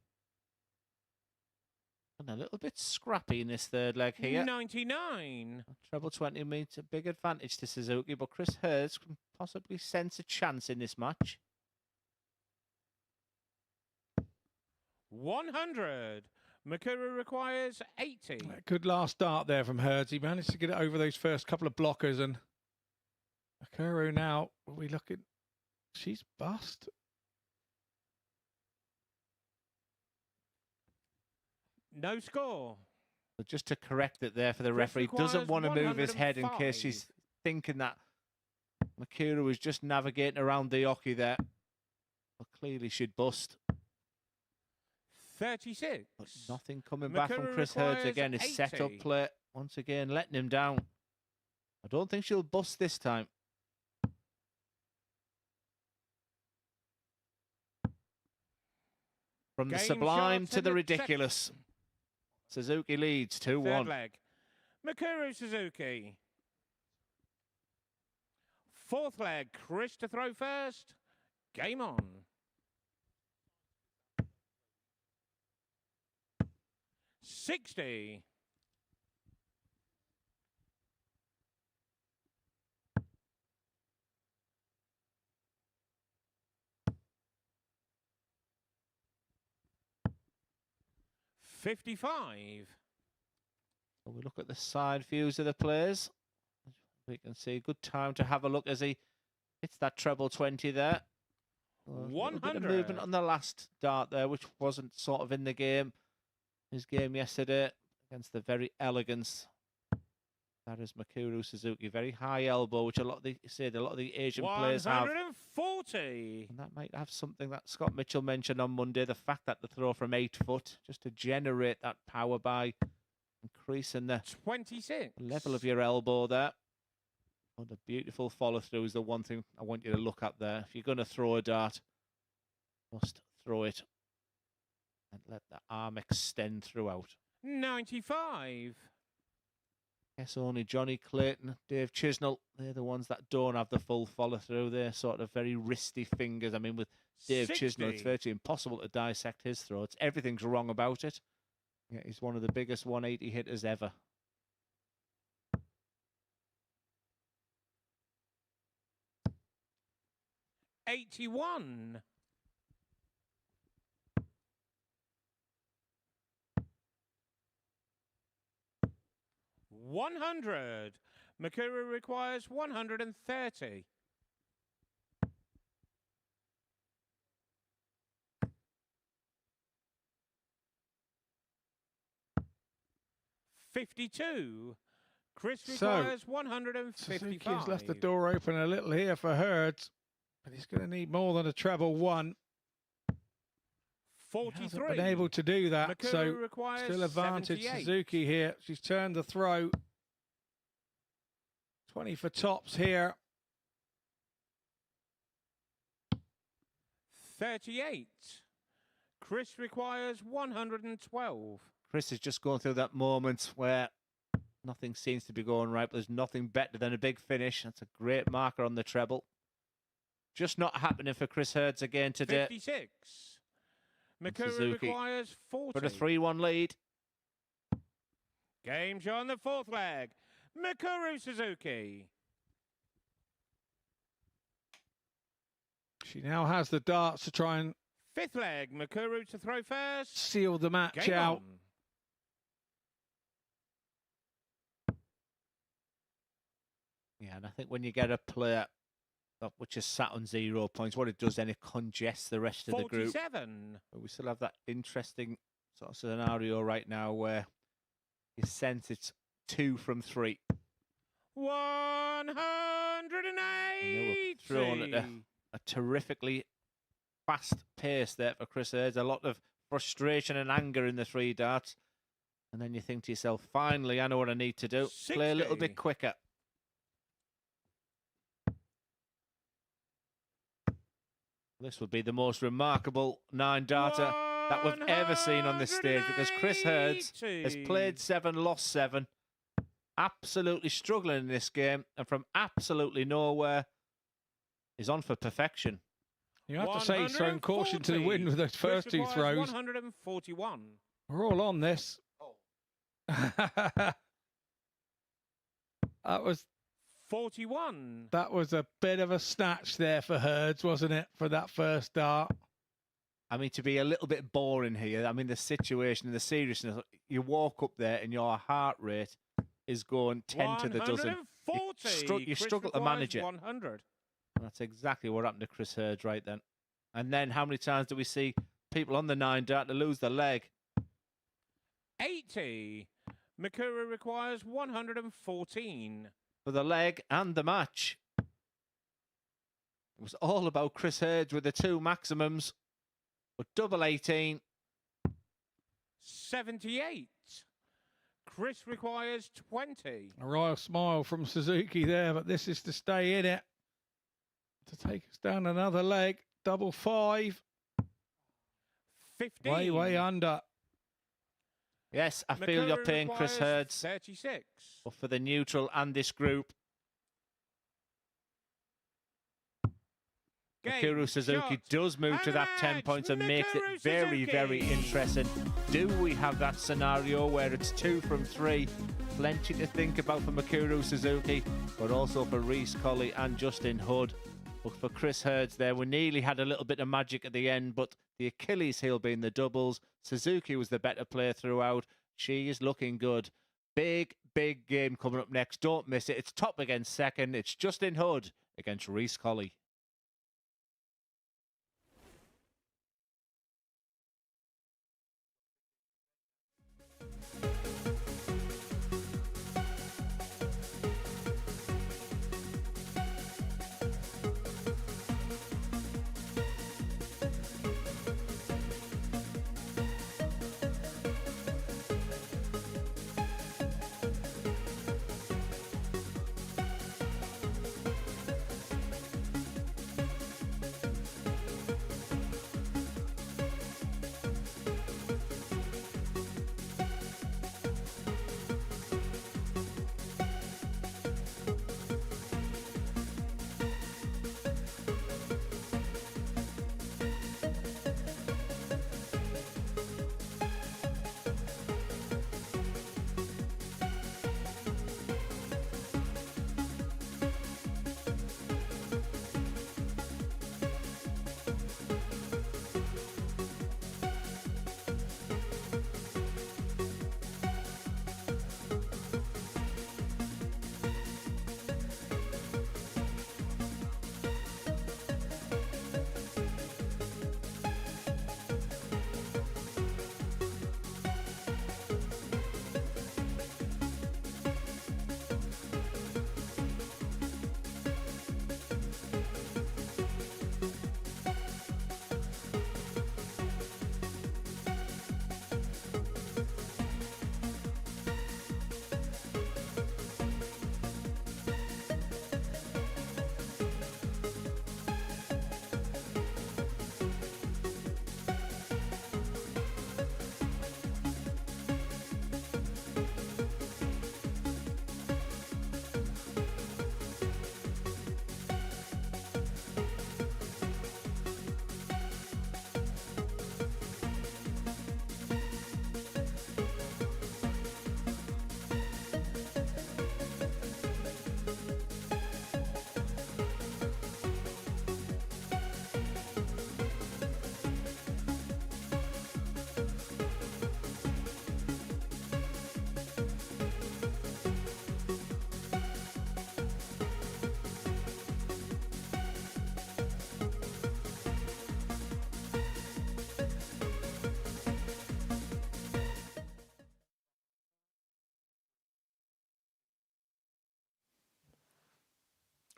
And a little bit scrappy in this third leg here. 99. Treble 20 means a big advantage to Suzuki, but Chris Hurds can possibly sense a chance in this match. 100. Mikuru requires 80. Good last start there from Hurds. He managed to get it over those first couple of blockers. And Mikuru now, we look at, she's bust. No score. But just to correct it there for the Chris referee, doesn't requires want to move his head in case 105. she's thinking that Mikuru was just navigating around the hockey there. But clearly she'd bust. 36. But nothing coming back from Mikuru Chris Hurds requires again. His 80. setup play, once again, letting him down. I don't think she'll bust this time. From the Game sublime shots to in the the ridiculous. Suzuki leads Third 2-1. leg. Mikuru Suzuki. Fourth leg. Chris to throw first. Game on. $60. $55. So we look at the side views of the players. We can see good time to have a look as he hits that treble 20 there. A little bit of 100. movement on the last dart there, which wasn't sort of in the game. His game yesterday against the very elegance. That is Mikuru Suzuki. Very high elbow, which a lot of the Asian players have. 140. And that might have something that Scott Mitchell mentioned on Monday, the fact that the throw from 8 foot, just to generate that power by increasing the 26. level of your elbow there. What a beautiful follow through is the one thing I want you to look at there. If you're going to throw a dart, must throw it and let the arm extend throughout. 95. Guess only Johnny Clayton, Dave Chisnell, they're the ones that don't have the full follow through. They're sort of very wristy fingers. I mean, with Dave 60. Chisnell, it's virtually impossible to dissect his throw. Everything's wrong about it. Yeah, he's one of the biggest 180 hitters ever. $81. $100. Mikuru requires 130. $52. Chris requires 155. Suzuki has left the door open a little here for Hurds, but he's going to need more than a treble 1. 43. Hasn't been able to do that, Mikuru so requires still advantage 78. Suzuki here. She's turned the throw. 20 for tops here. 38. Chris requires 112. Chris is just going through that moment where nothing seems to be going right, but there's nothing better than a big finish. That's a great marker on the treble. Just not happening for Chris Hurds again today. 56. Mikuru Suzuki requires 40. For a 3-1 lead. Game show on the fourth leg. Mikuru Suzuki. She now has the darts to try and Fifth leg. Mikuru to throw first. seal the match Game out. on. Yeah, and I think when you get a player which is sat on 0 points, what it does then, it congests the rest of the group. 47. But we still have that interesting sort of scenario right now where you sense it's 2 from 3. 180. Thrown at a terrifically fast pace there for Chris Hurds. A lot of frustration and anger in the 3 darts. And then you think to yourself, finally, I know what I need to do. 60. Play a little bit quicker. This would be the most remarkable 9-darter that we've ever seen on this stage, because Chris Hurds has played 7, lost 7, absolutely struggling in this game, and from absolutely nowhere is on for perfection. You have to say he's thrown caution to the wind with those first 2 throws. 141. We're all on this. That was 41. That was a bit of a snatch there for Hurds, wasn't it, for that first dart? I mean, to be a little bit boring here, I mean, the situation and the seriousness, you walk up there and your heart rate is going 10 to the dozen. You struggle to manage it. 100. That's exactly what happened to Chris Hurds right then. And then how many times do we see people on the 9-dart to lose their leg? 80. Mikuru requires 114. For the leg and the match. It was all about Chris Hurds with the 2 maximums. But double 18. 78. Chris requires 20. A royal smile from Suzuki there, but this is to stay in it. To take us down another leg. Double 5. 15. Way under. Yes, I feel you're Mikuru paying Chris requires Hurds 36. for the neutral and this group. Mikuru Suzuki does move to that 10 points and makes it very, very interesting. Do we have that scenario where it's 2 from 3? Plenty to think about for Mikuru Suzuki, but also for Reece, Colley and Justin Hood. But for Chris Hurds there, we nearly had a little bit of magic at the end, but the Achilles heel being the doubles. Suzuki was the better player throughout. She is looking good. Big, big game coming up next. Don't miss it. It's top against second. It's Justin Hood against Reece, Colley.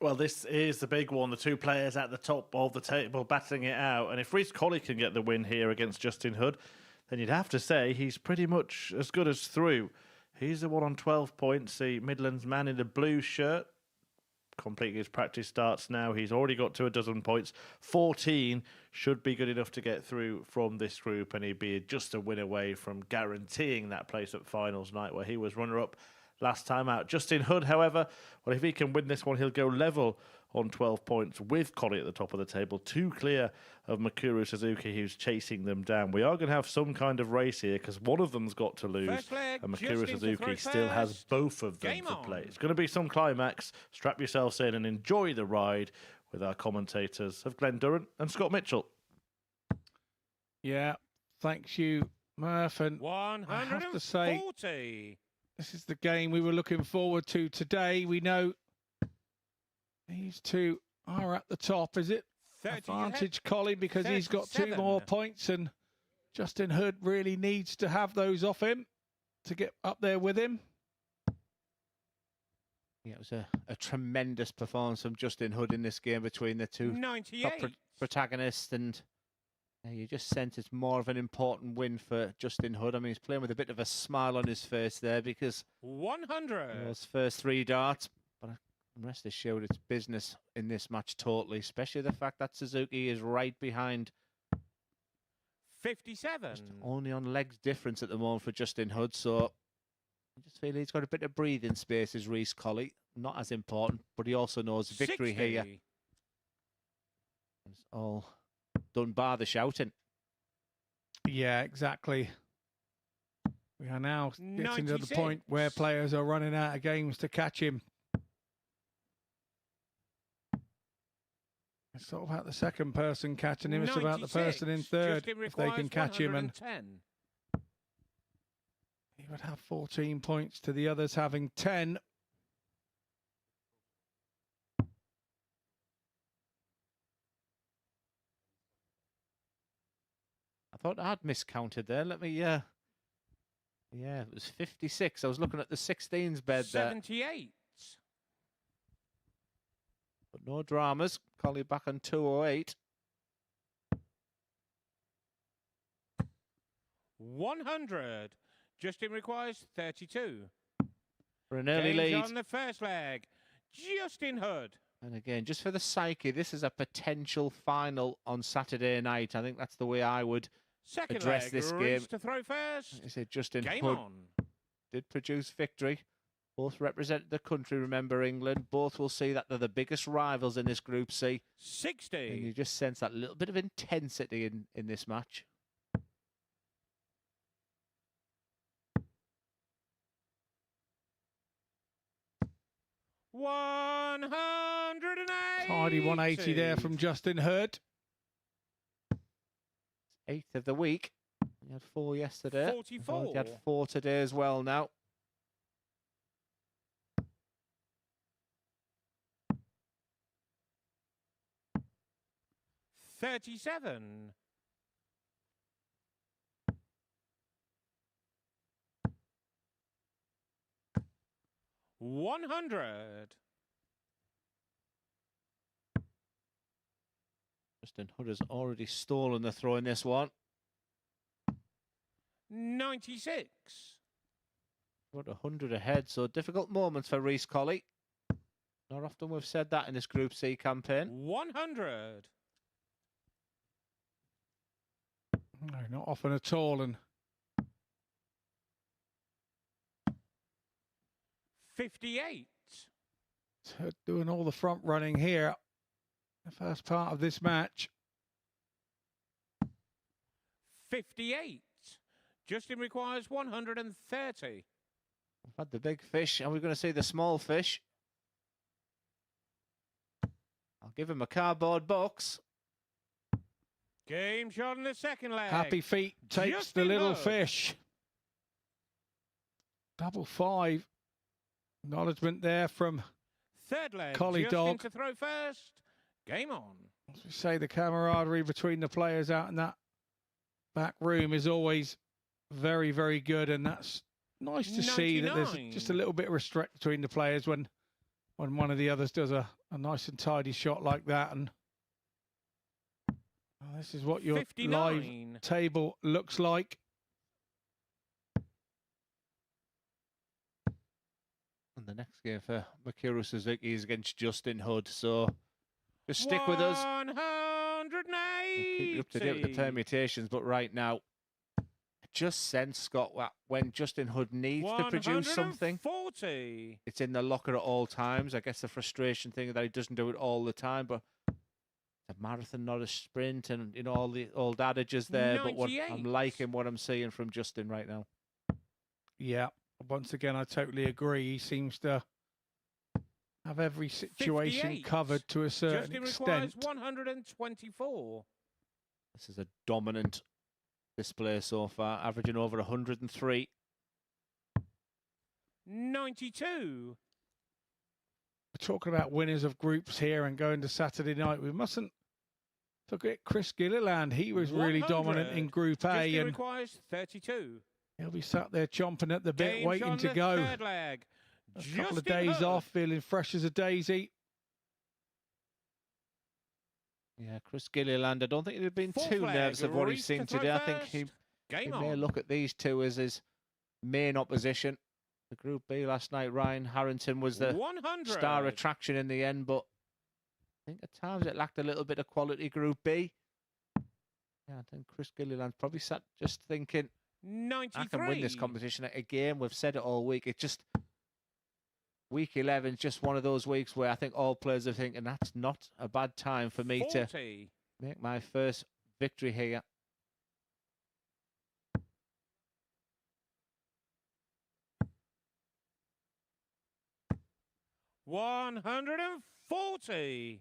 Well, this is the big one. The two players at the top of the table battling it out. And if Reece Colley can get the win here against Justin Hood, then you'd have to say he's pretty much as good as through. He's the one on 12 points, the Midlands man in the blue shirt. Completing his practice starts now. He's already got to 12 points. 14 should be good enough to get through from this group, and he'd be just a win away from guaranteeing that place at finals night where he was runner-up last time out. Justin Hood, however, well, if he can win this one, he'll go level on 12 points with Colley at the top of the table, 2 clear of Mikuru Suzuki, who's chasing them down. We are going to have some kind of race here because one of them's got to lose, and Mikuru Suzuki still has both of them to play. It's going to be some climax. Strap yourselves in and enjoy the ride with our commentators of Glenn Durrant and Scott Mitchell. Yeah, thanks you, Murph. And 140. I have to say, this is the game we were looking forward to today. We know these two are at the top. Is it advantage Colley because he's got 2 more points, and Justin Hood really needs to have those off him to get up there with him? Yeah, it was a tremendous performance from Justin Hood in this game between the two top protagonists, and you just sense it's more of an important win for Justin Hood. I mean, he's playing with a bit of a smile on his face there because 100 those first 3 darts, but I'm rest assured it's business in this match totally, especially the fact that Suzuki is right behind 57. Just only on legs difference at the moment for Justin Hurds, so I just feel he's got a bit of breathing space as Reece Colley. Not as important, but he also knows victory 60. here. It's all done by the shouting. Yeah, exactly. We are now getting to the 96. point where players are running out of games to catch him. It's not about the second person catching him, it's about the person in 96. third, Justin if they can catch him. And 110. he would have 14 points to the others having 10. I thought I'd miscounted there. Let me, yeah, it was 56. I was looking at the 16s bed there. 78. But no dramas. Colley back on 208. 100. Justin requires 32. For an early Games lead. on the first leg. Justin Hood. And again, just for the psyche, this is a potential final on Saturday night. I think that's the way I would Second address leg. this Reece game. to throw first. I said Justin Game Hood on. did produce victory. Both represented the country, remember England. Both will see that they're the biggest rivals in this Group C. 60. And you just sense that little bit of intensity in this match. Tidy 180 there from Justin Hurd. 8th of the week. He had 4 yesterday. 44. He had 4 today as well now. $37. $100. Justin Hood has already stolen the throw in this one. 96. Got 100 ahead, so difficult moments for Reece Colley. Not often we've said that in this Group C campaign. 100. No, not often at all. And 58. Hurd doing all the front running here. The first part of this match. 58. Justin requires 130. We've had the big fish. Are we going to see the small fish? I'll give him a cardboard box. Game shot in the second leg. Happy Feet takes Justin the little Hood. fish. 5-5. Acknowledgement there from Third leg. Colley Justin dog. to throw first. Game on. As we say, the camaraderie between the players out in that back room is always very, very good, and that's nice to see that there's 99. just a little bit of respect between the players when one of the others does a nice and tidy shot like that. And this is what your 59. live table looks like. And the next game for Mikuru Suzuki is against Justin Hood, so just stick with us. 180. We'll keep you up to date with the permutations, but right now, I just sense, Scott, that when Justin Hood needs to produce something, 140. it's in the locker at all times. I guess the frustration thing that he doesn't do it all the time, but it's a marathon, not a sprint, and you know all the old adages there. But I'm 98. liking what I'm seeing from Justin right now. Yeah, once again, I totally agree. He seems to have every situation 58. covered to a certain Justin requires extent. 124. This is a dominant display so far, averaging over 103. 92. We're talking about winners of groups here and going to Saturday night. We mustn't forget Chris Gilliland. He was really dominant in 100. Group A, Justin and requires 32. he'll be sat there chomping at the bit, Games waiting on to the go. Third leg. A couple of Justin days Hood. off, feeling fresh as a daisy. Yeah, Chris Gilliland, I don't think he'd have been Fourth too leg, nervous of what he's Reece seen to throw today. I think first. he Game may on. look at these two as his main opposition. The Group B last night, Ryan Harrington was the 100. star attraction in the end, but I think at times it lacked a little bit of quality Group B. Yeah, I think Chris Gilliland's probably sat just thinking, 93. I can win this competition. Again, we've said it all week. It just, week 11 is just one of those weeks where I think all players are thinking, that's not a bad time for me 40. to make my first victory here. $140.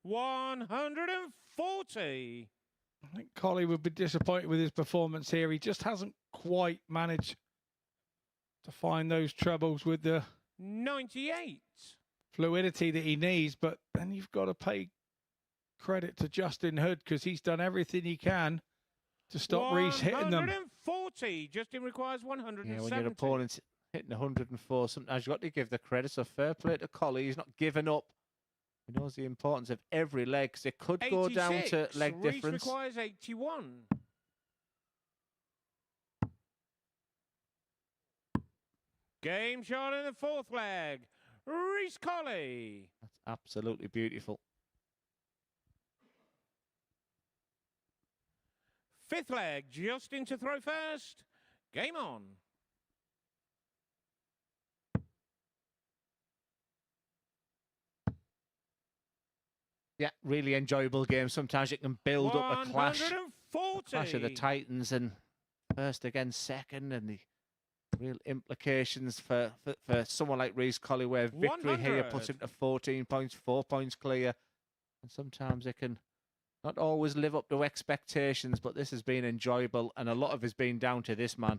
$140. I think Colley would be disappointed with his performance here. He just hasn't quite managed to find those trebles with the 98. fluidity that he needs. But then you've got to pay credit to Justin Hood because he's done everything he can to stop Reece hitting them. 140. Justin requires 170. Yeah, when your opponent's hitting 104, sometimes you've got to give the credit. So fair play to Colley. He's not giving up. He knows the importance of every leg, because it could go down to leg Reece difference. Requires 81. Game shot in the fourth leg. Reece Colley. That's absolutely beautiful. Fifth leg, Justin to throw first. Game on. Yeah, really enjoyable game. Sometimes it can build up a clash. 140. A clash of the Titans, and first against second, and the real implications for someone like Reece Colley, where victory 100. here puts him to 14 points, 4 points clear. And sometimes it can not always live up to expectations, but this has been enjoyable, and a lot of it's been down to this man.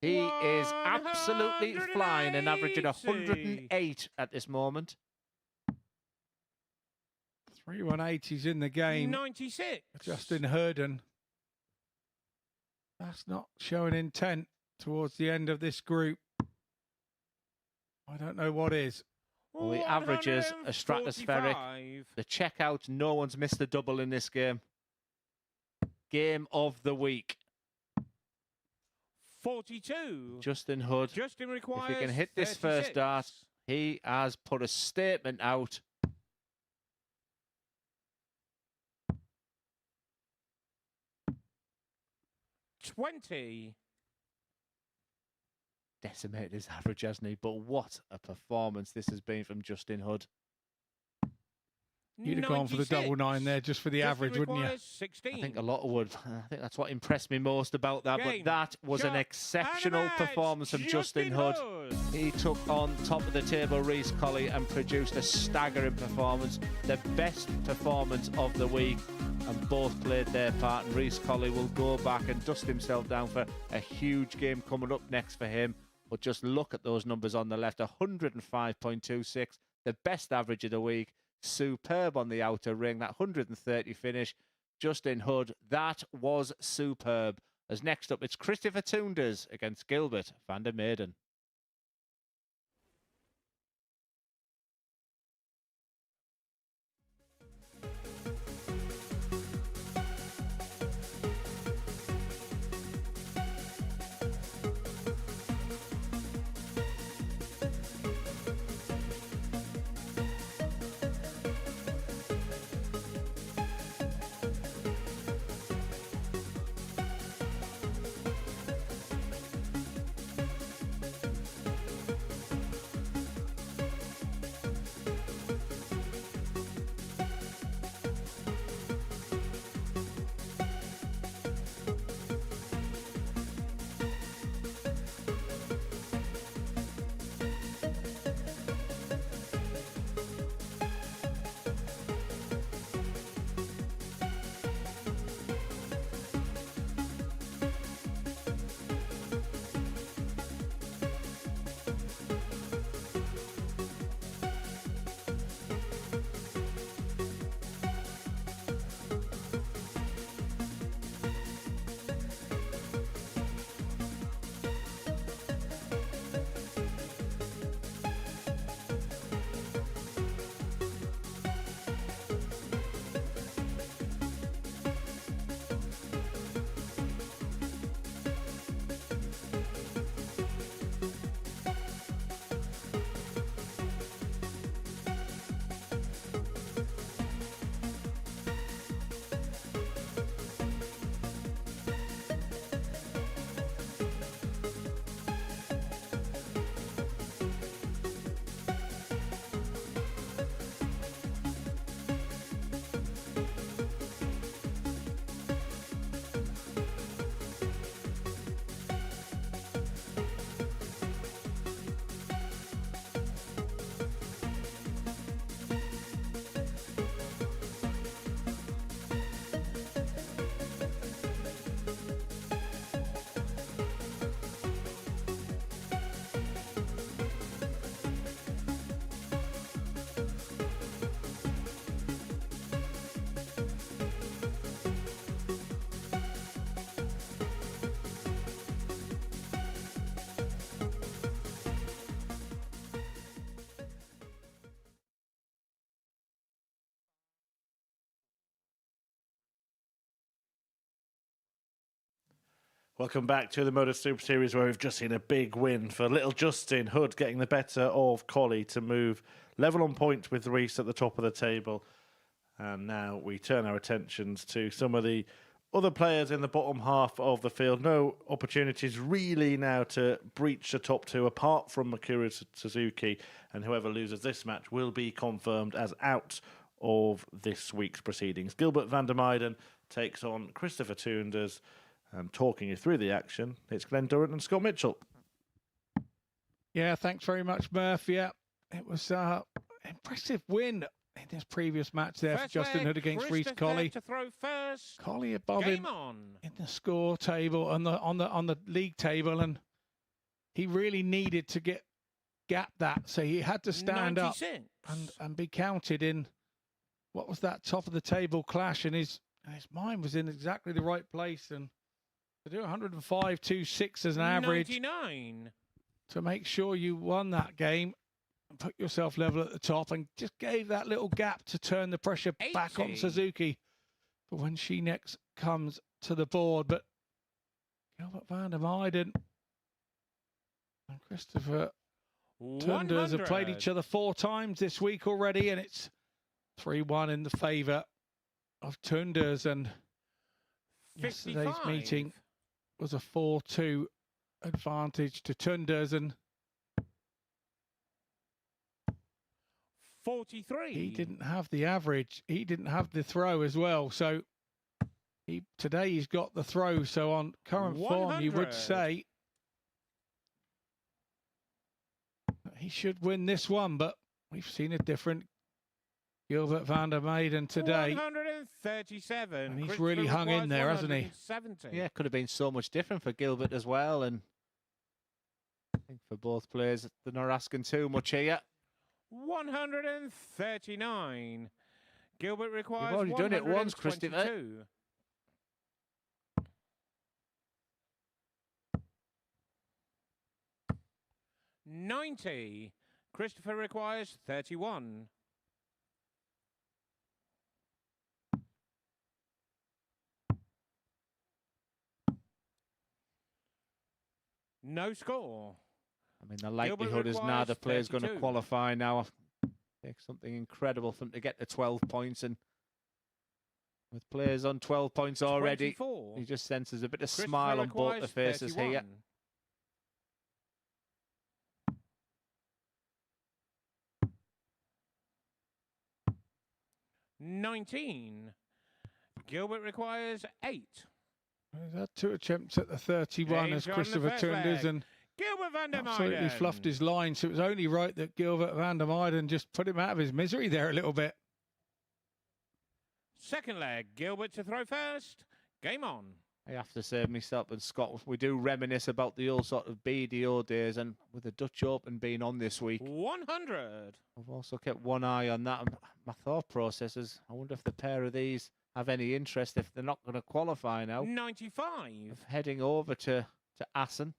He is absolutely flying and averaging 108 at this moment. 318's in the game. 96. Justin Hurden. That's not showing intent towards the end of this group. I don't know what is. Well, the averages are stratospheric. The checkouts, no one's missed a double in this game. Game of the week. 42. Justin Hood. Justin requires If he can hit this 36. first dart, he has put a statement out. $20. Decimated his average, hasn't he? But what a performance this has been from Justin Hood. You'd have gone for the 99 there just for the average, wouldn't you? 16. I think a lot would. I think that's what impressed me most about that. Game, But that was an shot, exceptional and a match. performance from Justin Hood. He took on top of the table Reece Colley and produced a staggering performance. The best performance of the week. And both played their part. And Reece Colley will go back and dust himself down for a huge game coming up next for him. But just look at those numbers on the left. 105.26. The best average of the week. Superb on the outer ring. That 130 finish. Justin Hood, that was superb. As next up, it's Christopher Tunders against Gilbert VDM. Welcome back to the MODUS Super Series, where we've just seen a big win for little Justin Hood, getting the better of Colley to move level on points with Reece at the top of the table. And now we turn our attentions to some of the other players in the bottom half of the field. No opportunities really now to breach the top two, apart from Mikuru Suzuki, and whoever loses this match will be confirmed as out of this week's proceedings. Gilbert VDM takes on Christopher Tunders. And talking you through the action, it's Glenn Durrant and Scott Mitchell. Yeah, thanks very much, Murph. Yeah, it was an impressive win in this previous match there for Justin Hood against Reece Colley. Colley above him in the score table on the league table, and he really needed to gap that, so he had to stand 96. Up and be counted in what was that top of the table clash, and his mind was in exactly the right place. And to do 105.26 as an average 99. To make sure you won that game and put yourself level at the top, and just gave that little gap to turn the pressure 80. Back on Suzuki for when she next comes to the board. But Gilbert VDM and Christopher Tunders have played each other 4 times this week already, and it's 3-1 in the favour of Tunders. And 55. Yesterday's meeting was a 4-2 advantage to Tunders, and 43. He didn't have the average. He didn't have the throw as well. So today he's got the throw. So on current 100. Form, you would say he should win this one, but we've seen a different Gilbert VDM today. 137. And he's really hung in there, hasn't he? Yeah, could have been so much different for Gilbert as well. And I think for both players, they're not asking too much here. 139. Gilbert requires. You've already done it once, Christopher. 90. Christopher requires 31. No score. I mean, the likelihood is now the player's going to qualify now. Takes something incredible for him to get to 12 points. And with players on 12 points already, 24. He just senses a bit of smile on both the faces 31. Here. $19. Gilbert requires 8. He's had 2 attempts at the 31 as Christopher Tunders, and Gilbert VDM absolutely fluffed his line. So it was only right that Gilbert VDM just put him out of his misery there a little bit. Second leg, Gilbert to throw first. Game on. I have to say myself and Scott, we do reminisce about the old sort of BDO days, and with the Dutch Open being on this week. 100. I've also kept one eye on that. And my thought process is, I wonder if the pair of these have any interest, if they're not going to qualify now. 95. Of heading over to Assen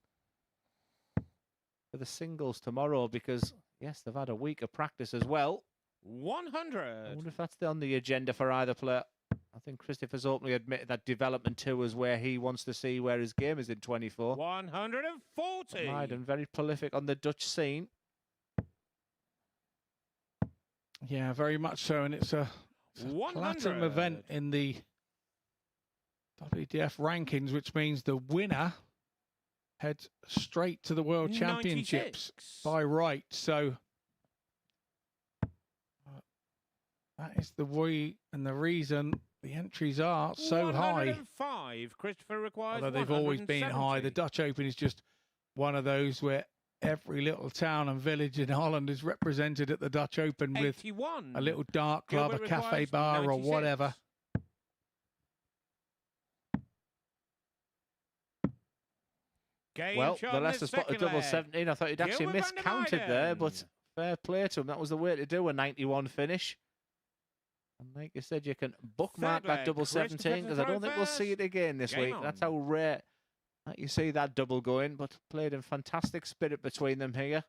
for the singles tomorrow, because, yes, they've had a week of practice as well. 100. I wonder if that's on the agenda for either player. I think Christopher's openly admitted that development 2 is where he wants to see where his game is in 24. 140. Maiden very prolific on the Dutch scene. Yeah, very much so, and it's a platinum event in the WDF rankings, which means the winner heads straight to the World Championships 96. By right. So that is the way and the reason the entries are so high. Christopher requires. Although they've always been high. The Dutch Open is just one of those where every little town and village in Holland is represented at the Dutch Open 81. With a little dark club, Gilbert a cafe bar 96. Or whatever. Well, the Leicester spotted double 17. I thought he'd actually miscounted there, but fair play to him. That was the way to do a 91 finish. And like you said, you can bookmark that double 17, because I don't think we'll see it again this week. That's how rare that you see that double going, but played in fantastic spirit between them here.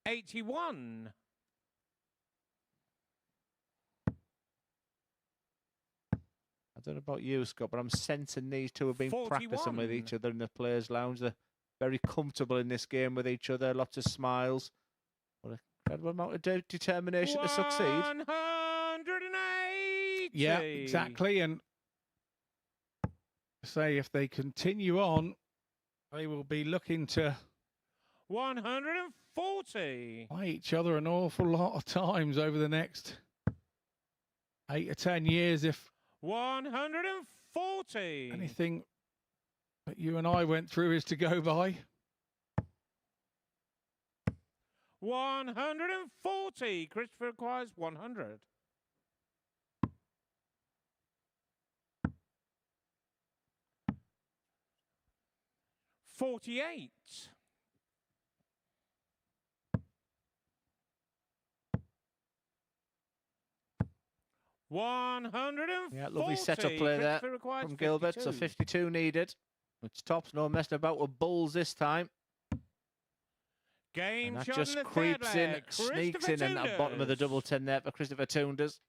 81. don't know about you, Scott, but I'm sensing these two have been practicing with 41. each other in the players' lounge. They're very comfortable in this game with each other. Lots of smiles. What a incredible amount of determination to succeed. 180. Yeah, exactly. And say if they continue on, they will be looking to 140. play each other an awful lot of times over the next 8 or 10 years if 140. anything that you and I went through is to go by. 140. Christopher requires 100. $48. Yeah, lovely setup play there from Gilbert. So 52 needed. It's tops, no messing about with bulls this time. Game And that shot just in the creeps third in, leg. sneaks in at the bottom of the double 10 there for Christopher Tunders.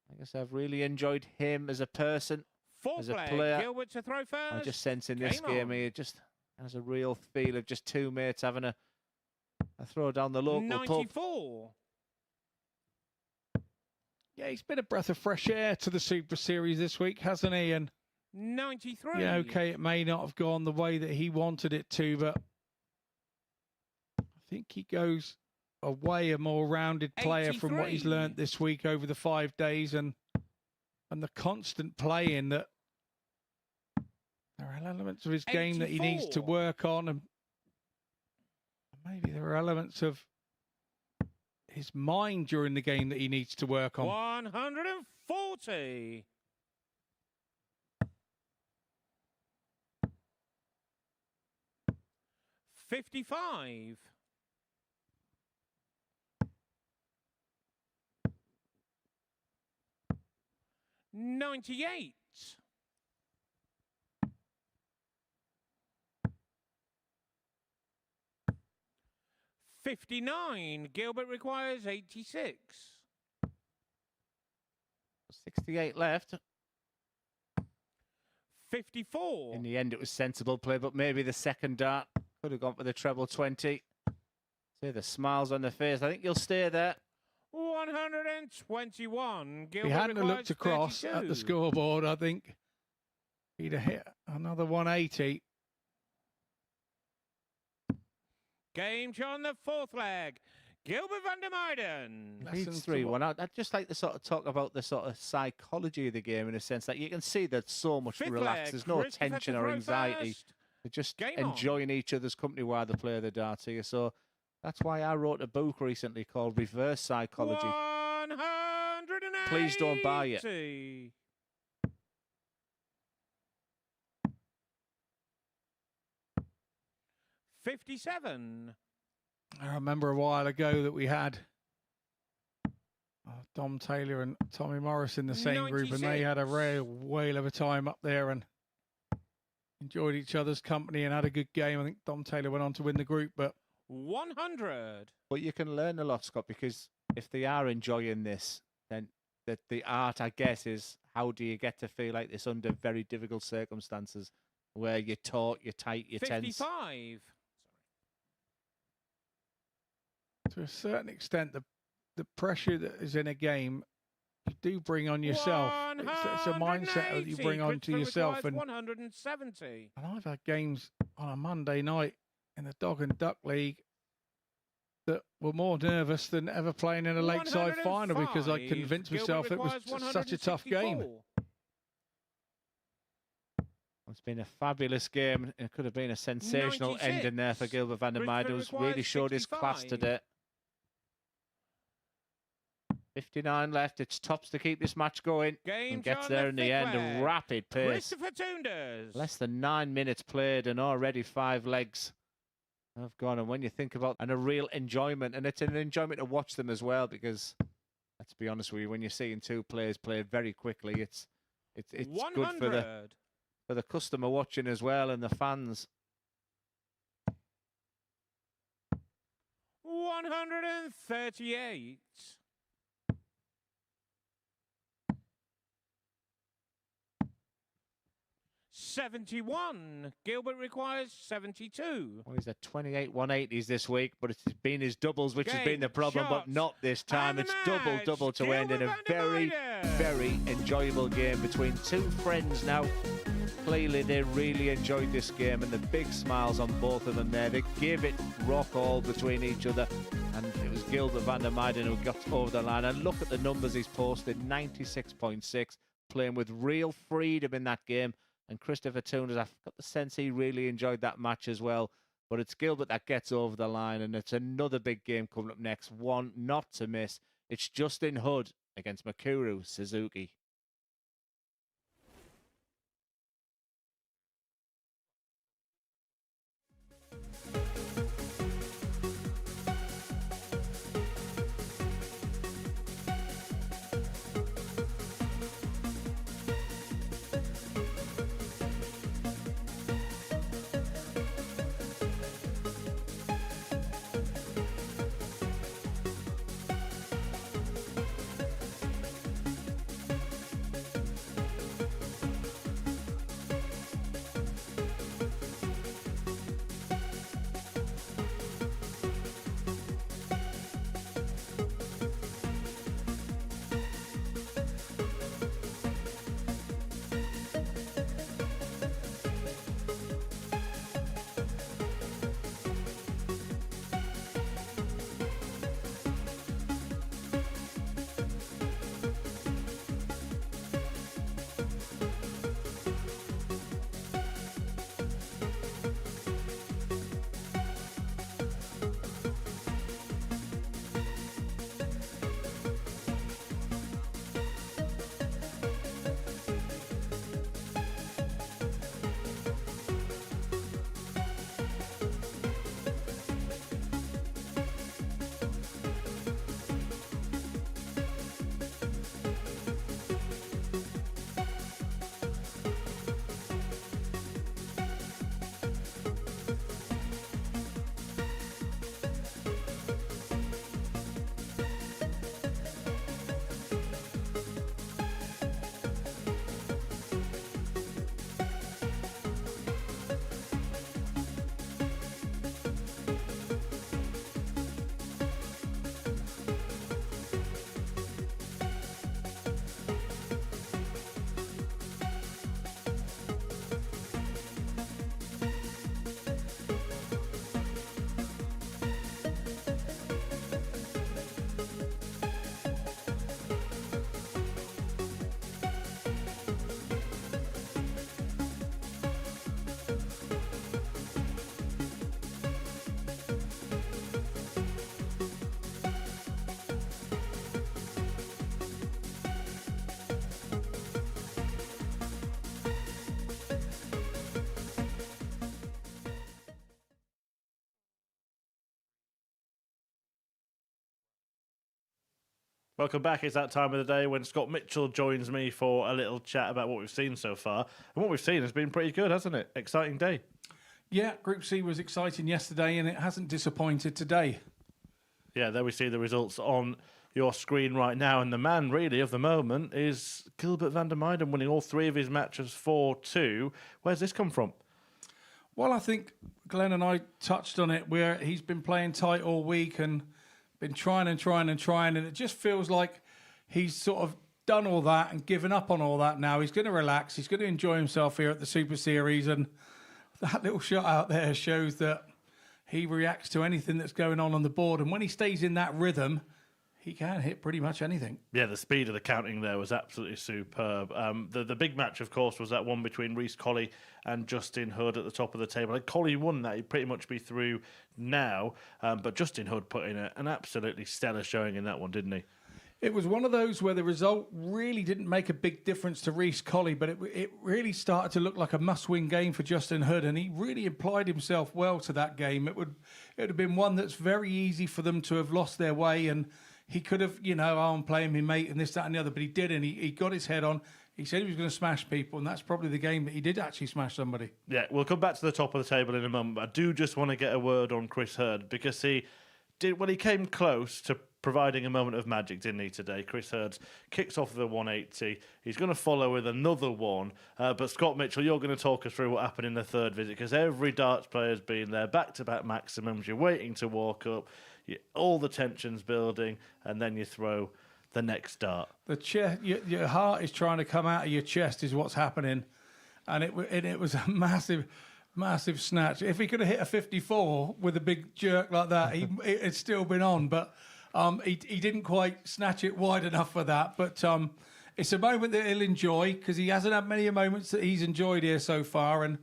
I guess I've really enjoyed him as a person, Fourth as a leg. player. Gilbert to throw first. I just sense in this game on. here, just has a real feel of just two mates having a throw down the local pub. 94. Yeah, he's been a breath of fresh air to the Super Series this week, hasn't he? And 93. yeah, okay, it may not have gone the way that he wanted it to, but I think he goes away a more rounded player from what he's 83. learnt this week over the 5 days, and the constant playing that there are elements of his game that he needs to 84. work on, and maybe there are elements of his mind during the game that he needs to work on. 140. $55. $98. $59. Gilbert requires 86. 68 left. 54. In the end, it was sensible play, but maybe the second dart could have gone for the treble 20. See the smiles on the face. I think you'll stay there. 121. If Gilbert he hadn't have requires looked across at 32. the scoreboard, I think he'd have hit another 180. Game shot on the fourth leg. Gilbert van der Meijden. Lessons to 3-1. I'd just like to sort of talk about the sort of psychology of the game in a sense that you can see that so much Fifth relaxed. leg, There's no Christopher tension to or throw anxiety. first. They're just Game on. enjoying each other's company while they play the darts here. So that's why I wrote a book recently called Reverse Psychology. 180. Please don't buy it. 57. I remember a while ago that we had Dom Taylor and Tommy Morris in the same group, and they had a 96. real whale of a time up there and enjoyed each other's company and had a good game. I think Dom Taylor went on to win the group, but 100. But you can learn a lot, Scott, because if they are enjoying this, then the art, I guess, is how do you get to feel like this under very difficult circumstances where you're taut, you're tight, you're tense. 55. to a certain extent, the pressure that is in a game, you do bring on yourself. It's a mindset that you bring on to yourself. And 170. And I've had games on a Monday night in the Dog and Duck League that were more nervous than ever playing in a Lakeside final because I convinced myself it was such a tough game. It's been a fabulous game. It could have been a sensational 96. ending there for Gilbert van der Meijden, who's really showed his class 65. today. 59 left. It's tops to keep this match going. Game And gets shot there in the fifth end. A leg. rapid pace. Christopher Tunders. Less than 9 minutes played and already 5 legs have gone. And when you think about and a real enjoyment, and it's an enjoyment to watch them as well, because let's be honest with you, when you're seeing two players play very quickly, it's good 100. for the customer watching as well and the fans. 138. 71. Gilbert requires 72. Well, he's at 28 180s this week, but it's been his doubles which has Game, been the problem, but shots, not this time. and the It's match. double to end in a Gilbert very, Vandermeiden. very enjoyable game between two friends now. Clearly, they really enjoyed this game, and the big smiles on both of them there. They gave it rock all between each other, and it was Gilbert Vandermeiden who got over the line. And look at the numbers he's posted, 96.6, playing with real freedom in that game. And Christopher Tunders, I've got the sense he really enjoyed that match as well. But it's Gilbert that gets over the line, and it's another big game coming up next, one not to miss. It's Justin Hood against Mikuru Suzuki. Welcome back. It's that time of the day when Scott Mitchell joins me for a little chat about what we've seen so far. And what we've seen has been pretty good, hasn't it? Exciting day. Yeah, Group C was exciting yesterday, and it hasn't disappointed today. Yeah, there we see the results on your screen right now. And the man, really, of the moment is Gilbert Vandermeiden, winning all three of his matches 4-2. Where's this come from? Well, I think Glenn and I touched on it, where he's been playing tight all week and been trying, and it just feels like he's sort of done all that and given up on all that now. He's going to relax. He's going to enjoy himself here at the Super Series, and that little shot out there shows that he reacts to anything that's going on the board, and when he stays in that rhythm, he can hit pretty much anything. Yeah, the speed of the counting there was absolutely superb. The big match, of course, was that one between Reece, Colley and Justin Hood at the top of the table. And Colley won that. He'd pretty much be through now. But Justin Hood put in an absolutely stellar showing in that one, didn't he? It was one of those where the result really didn't make a big difference to Reece, Colley, but it really started to look like a must-win game for Justin Hood, and he really applied himself well to that game. It would have been one that's very easy for them to have lost their way, and he could have, I'm playing my mate and this, that, and the other, but he didn't. He got his head on. He said he was going to smash people, and that's probably the game that he did actually smash somebody. Yeah, we'll come back to the top of the table in a moment. I do just want to get a word on Chris Hurd, because he came close to providing a moment of magic, didn't he, today? Chris Hurds kicks off with a 180. He's going to follow with another one. But Scott Mitchell, you're going to talk us through what happened in the third visit, because every darts player's been there, back-to-back maximums. You're waiting to walk up. All the tension's building, and then you throw the next dart. Your heart is trying to come out of your chest is what's happening. And it was a massive snatch. If he could have hit a 54 with a big jerk like that, it'd still been on. But he didn't quite snatch it wide enough for that. But it's a moment that he'll enjoy, because he hasn't had many moments that he's enjoyed here so far. And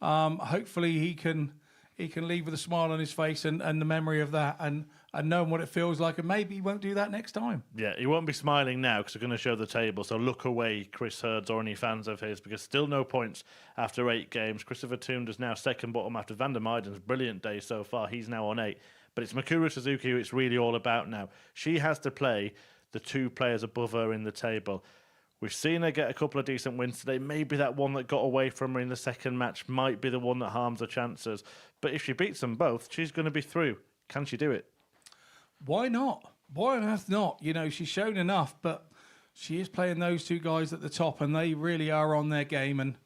hopefully he can leave with a smile on his face and the memory of that and knowing what it feels like. And maybe he won't do that next time. Yeah, he won't be smiling now because we're going to show the table. So look away, Chris Hurds, or any fans of his, because still no points after 8 games. Christopher Tunders now second bottom after Van der Meiden's brilliant day so far. He's now on 8. But it's Mikuru Suzuki who it's really all about now. She has to play the 2 players above her in the table. We've seen her get a couple of decent wins today. Maybe that one that got away from her in the second match might be the one that harms her chances. But if she beats them both, she's going to be through. Can she do it? Why not? Why on earth not? You know, she's shown enough, but she is playing those 2 guys at the top, and they really are on their game. And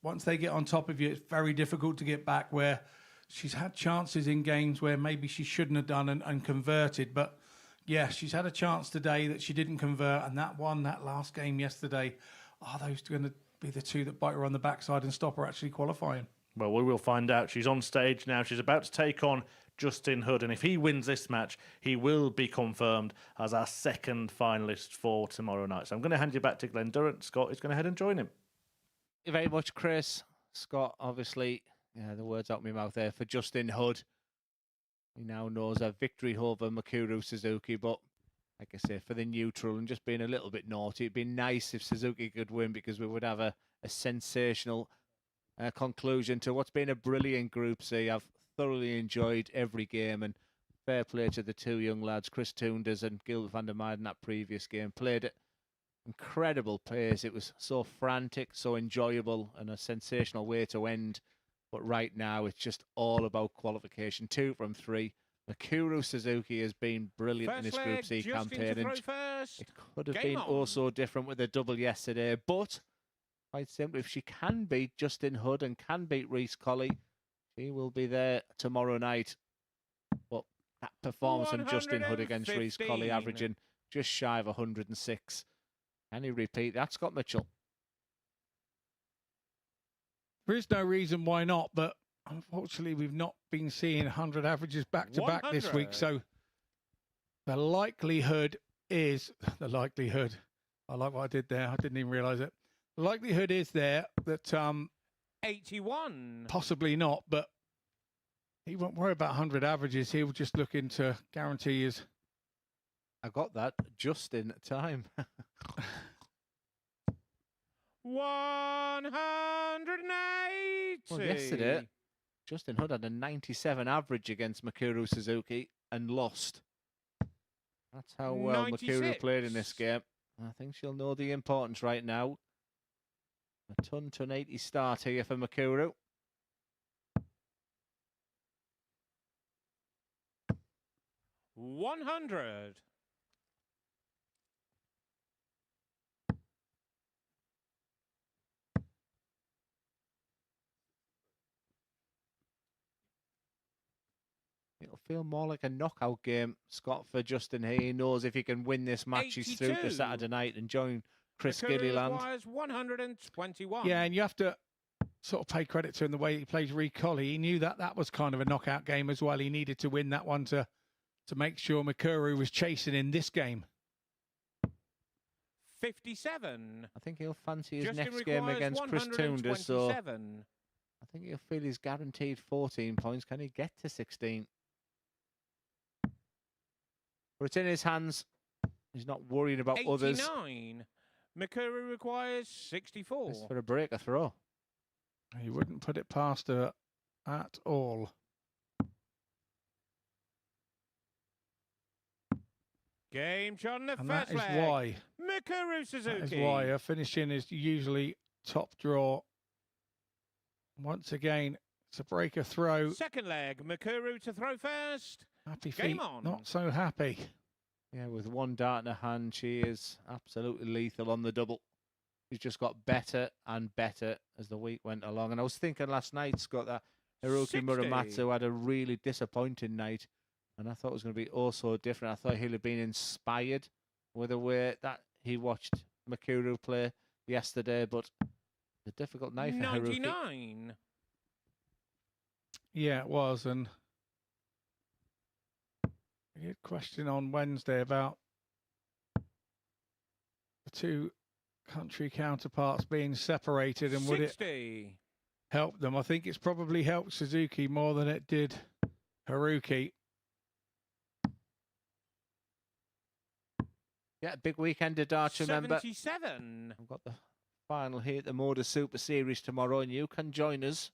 once they get on top of you, it's very difficult to get back, where she's had chances in games where maybe she shouldn't have done and converted. But yeah, she's had a chance today that she didn't convert, and that last game yesterday, are those going to be the 2 that bite her on the backside and stop her actually qualifying? Well, we will find out. She's on stage now. She's about to take on Justin Hood, and if he wins this match, he will be confirmed as our second finalist for tomorrow night. So I'm going to hand you back to Glenn Durrant. Scott is going to head and join him. Thank you very much, Chris. Scott, obviously, the words out of my mouth there for Justin Hood. He now knows a victory over Mikuru Suzuki, but like I say, for the neutral and just being a little bit naughty, it'd be nice if Suzuki could win, because we would have a sensational conclusion to what's been a brilliant Group C. I've thoroughly enjoyed every game, and fair play to the 2 young lads, Chris Tunders and Gilbert Van der Meyden. That previous game played at incredible pace. It was so frantic, so enjoyable, and a sensational way to end. But right now, it's just all about qualification. 2 from 3. Mikuru Suzuki has been brilliant in this Group C campaign, and it could have been also different with a double yesterday. But quite simply, if she can beat Justin Hood and can beat Reece Colley, she will be there tomorrow night. But that performance from Justin Hood against Reece Colley, averaging just shy of 106. Can he repeat that, Scott Mitchell? There is no reason why not, but unfortunately we've not been seeing 100 averages back-to-back this week. So the likelihood is, I like what I did there, I didn't even realise it. The likelihood is there that 81. Possibly not, but he won't worry about 100 averages. He'll just look into guarantee his. I got that just in time. 180. Well, yesterday, Justin Hood had a 97 average against Mikuru Suzuki and lost. That's how well 96. Mikuru played in this game. I think she'll know the importance right now. A ton 80 start here for Mikuru. $100. It'll feel more like a knockout game, Scott, for Justin here. He knows if he can win this match, he's through to Saturday night and join Chris Gilliland. 121. Yeah, and you have to sort of pay credit to him the way he plays Reece Colley. He knew that was kind of a knockout game as well. He needed to win that one to make sure Mikuru was chasing in this game. 57. I think he'll fancy his next game against Chris Tunders, so I think he'll feel he's guaranteed 14 points. Can he get to 16? But it's in his hands. He's not worrying about 89. others. Mikuru requires 64. Just for a breaker throw. He wouldn't put it past her at all. Game shot on the And first that is leg. why. Mikuru Suzuki. That is why her finishing is usually top draw. Once again, it's a breaker throw. Second leg, Mikuru to throw first. Happy Game feet, on. not so happy. Yeah, with one dart in her hand, she is absolutely lethal on the double. She's just got better and better as the week went along. And I was thinking last night, Scott, that Hiroki 60. Muramatsu had a really disappointing night. And I thought it was going to be also different. I thought he'd have been inspired with the way that he watched Mikuru play yesterday. But a difficult night for Hiroki. 99. Yeah, it was. And we had a question on Wednesday about the two country counterparts being separated and would it 60. help them. I think it's probably helped Suzuki more than it did Haruki. Yeah, big weekend of darts, remember. 77. I've got the final here at the MODUS Super Series tomorrow, and you can join us.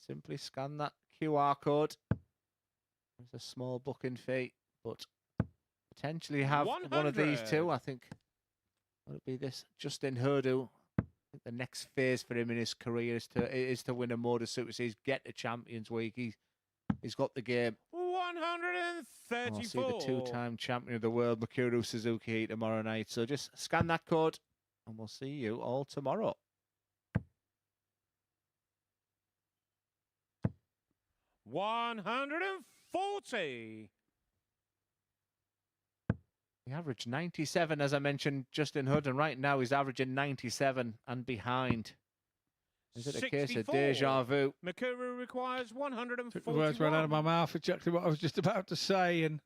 Simply scan that QR code. There's a small booking fee, but potentially have one of these 100. two. I think will it be this Justin Hurdu. I think the next phase for him in his career is to win a MODUS Super Series, get to Champions Week. He's got the game. 134. I'll see the two-time champion of the world, Mikuru Suzuki, tomorrow night. So just scan that code, and we'll see you all tomorrow. $140. He averaged 97, as I mentioned, Justin Hood, and right now he's averaging 97 and behind. Is it a case of 64. deja vu? Mikuru requires 141. Took the words right out of my mouth, exactly what I was just about to say. And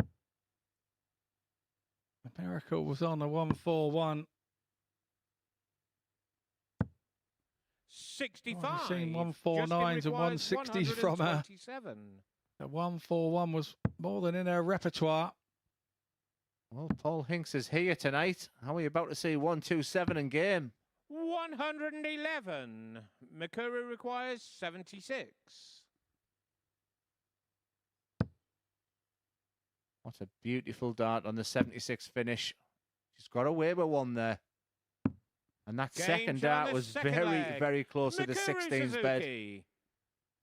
the miracle was on a 141. 65. I've seen 149s and 160s from her. The 141 was more than in her repertoire. Well, Paul Hinks is here tonight. How are you about to see 127 in game? 111. Mikuru requires 76. What a beautiful dart on the 76 finish. She's got away with one there. And that second dart was very close to the 16's bed.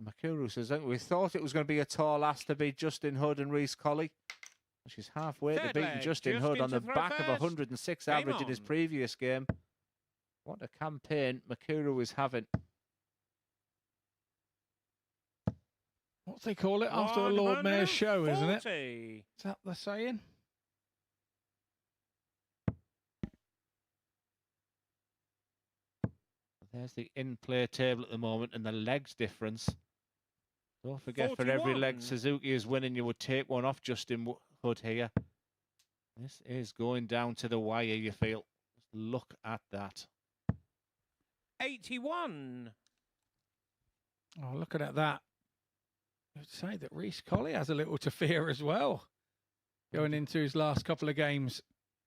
Mikuru Suzuki. We thought it was going to be a tall ask to beat Justin Hood and Reece Colley. She's halfway to beating Justin Hood on the back of 106 average in his previous game. What a campaign Mikuru is having. What do they call it? After a Lord Mayor's show, isn't it? Is that the saying? There's the in-play table at the moment and the legs difference. Don't forget, 41. For every leg Suzuki is winning, you would take one off Justin Hood here. This is going down to the wire, you feel. Just look at that. 81. Oh, looking at that. I'd say that Reece Colley has a little to fear as well, going into his last couple of games.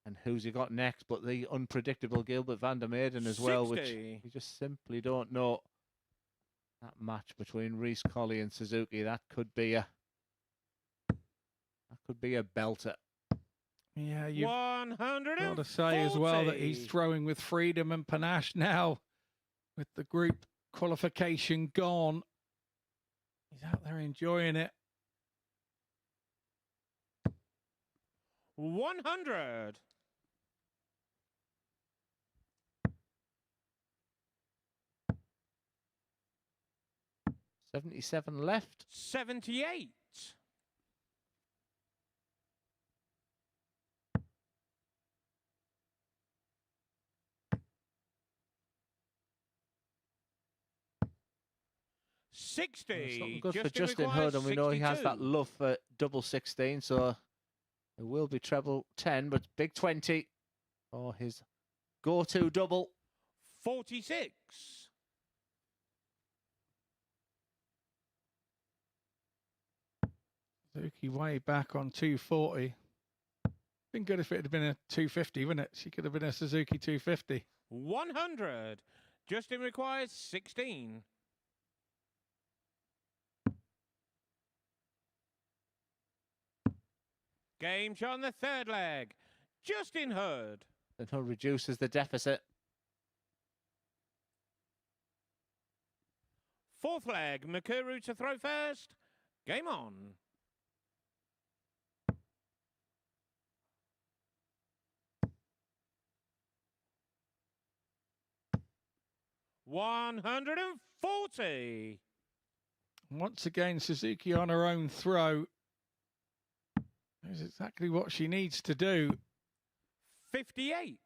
And who's he got next but the unpredictable Gilbert VDM as well, which you just simply don't know. That match between Reece Colley and Suzuki, that could be a belter. Yeah, you've got to say as well that he's throwing with freedom and panache now, with the group qualification gone. He's out there enjoying it. 100. 77 left. 78. It's looking good for Justin Hood, and we know he has that love for double 16, so it will be treble 10, but big 20 for his go-to double. 46. Suzuki way back on 240. Been good if it had been a 250, wouldn't it? She could have been a Suzuki 250. 100. Justin requires 16. Game shot on the third leg. Justin Hood. And Hood reduces the deficit. Fourth leg. Mikuru to throw first. Game on. 140. Once again, Suzuki on her own throw. That's exactly what she needs to do. 58.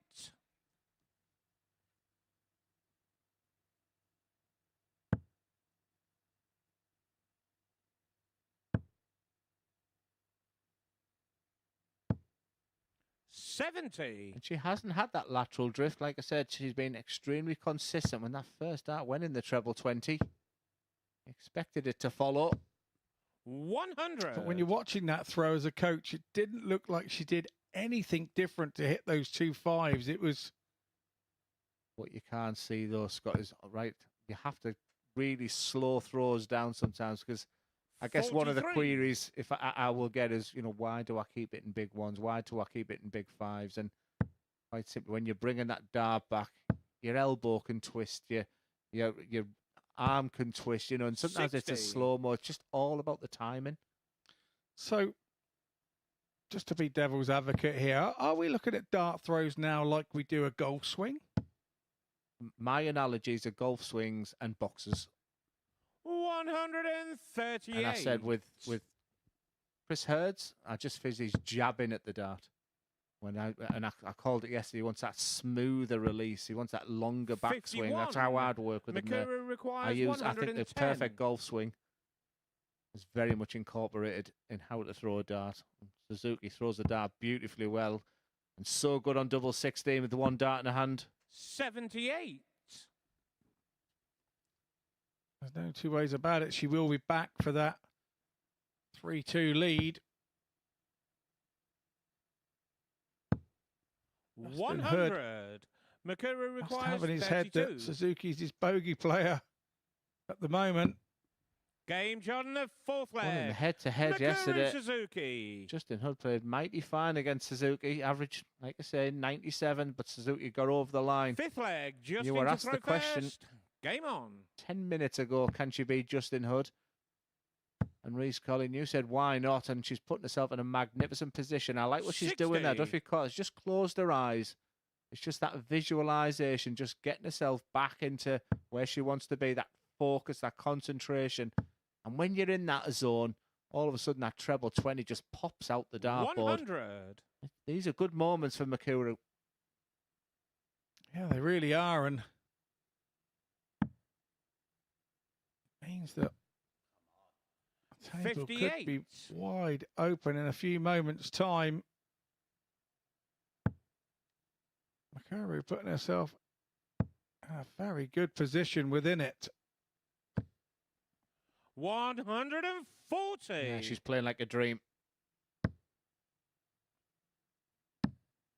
$70. And she hasn't had that lateral drift. Like I said, she's been extremely consistent. When that first dart went in the treble 20, expected it to follow. 100. But when you're watching that throw as a coach, it didn't look like she did anything different to hit those 2 5s. It was... What you can't see though, Scott, is right. You have to really slow throws down sometimes, because I guess one of the 43. queries if I will get is, you know, why do I keep it in big ones? Why do I keep it in big 5s? And quite simply, when you're bringing that dart back, your elbow can twist, your arm can twist, you know, and sometimes 60. it's a slow-mo. It's just all about the timing. So, just to be devil's advocate here, are we looking at dart throws now like we do a golf swing? My analogies are golf swings and boxes. 138. And I said with Chris Hurds, I just feel he's jabbing at the dart. I called it yesterday. He wants that smoother release. He wants that longer backswing. That's how I'd work with him there. Mikuru requires I think the 110. perfect golf swing is very much incorporated in how to throw a dart. Suzuki throws the dart beautifully well, and so good on double 16 with the one dart in her hand. 78. There's no two ways about it. She will be back for that 3-2 lead. 100. Mikuru Must requires have in his 32. head that Suzuki's his bogey player at the moment. Game shot in the fourth Well, in leg. the head-to-head Mikuru yesterday, Suzuki. Justin Hood played mighty fine against Suzuki. Average, like I say, 97, but Suzuki got over the line. Fifth leg. Justin You were to asked throw the question first. Game on. 10 minutes ago, can she beat Justin Hood? And Reece, Colley, you said, why not? And she's putting herself in a magnificent position. I like what she's doing there. 60. Don't because just closed her eyes. It's just that visualization, just getting herself back into where she wants to be, that focus, that concentration. And when you're in that zone, all of a sudden that treble 20 just pops out the dartboard. 100. These are good moments for Mikuru. Yeah, they really are, and means that the table could be 58. wide open in a few moments' time. Mikuru putting herself in a very good position within it. 140. Yeah, she's playing like a dream.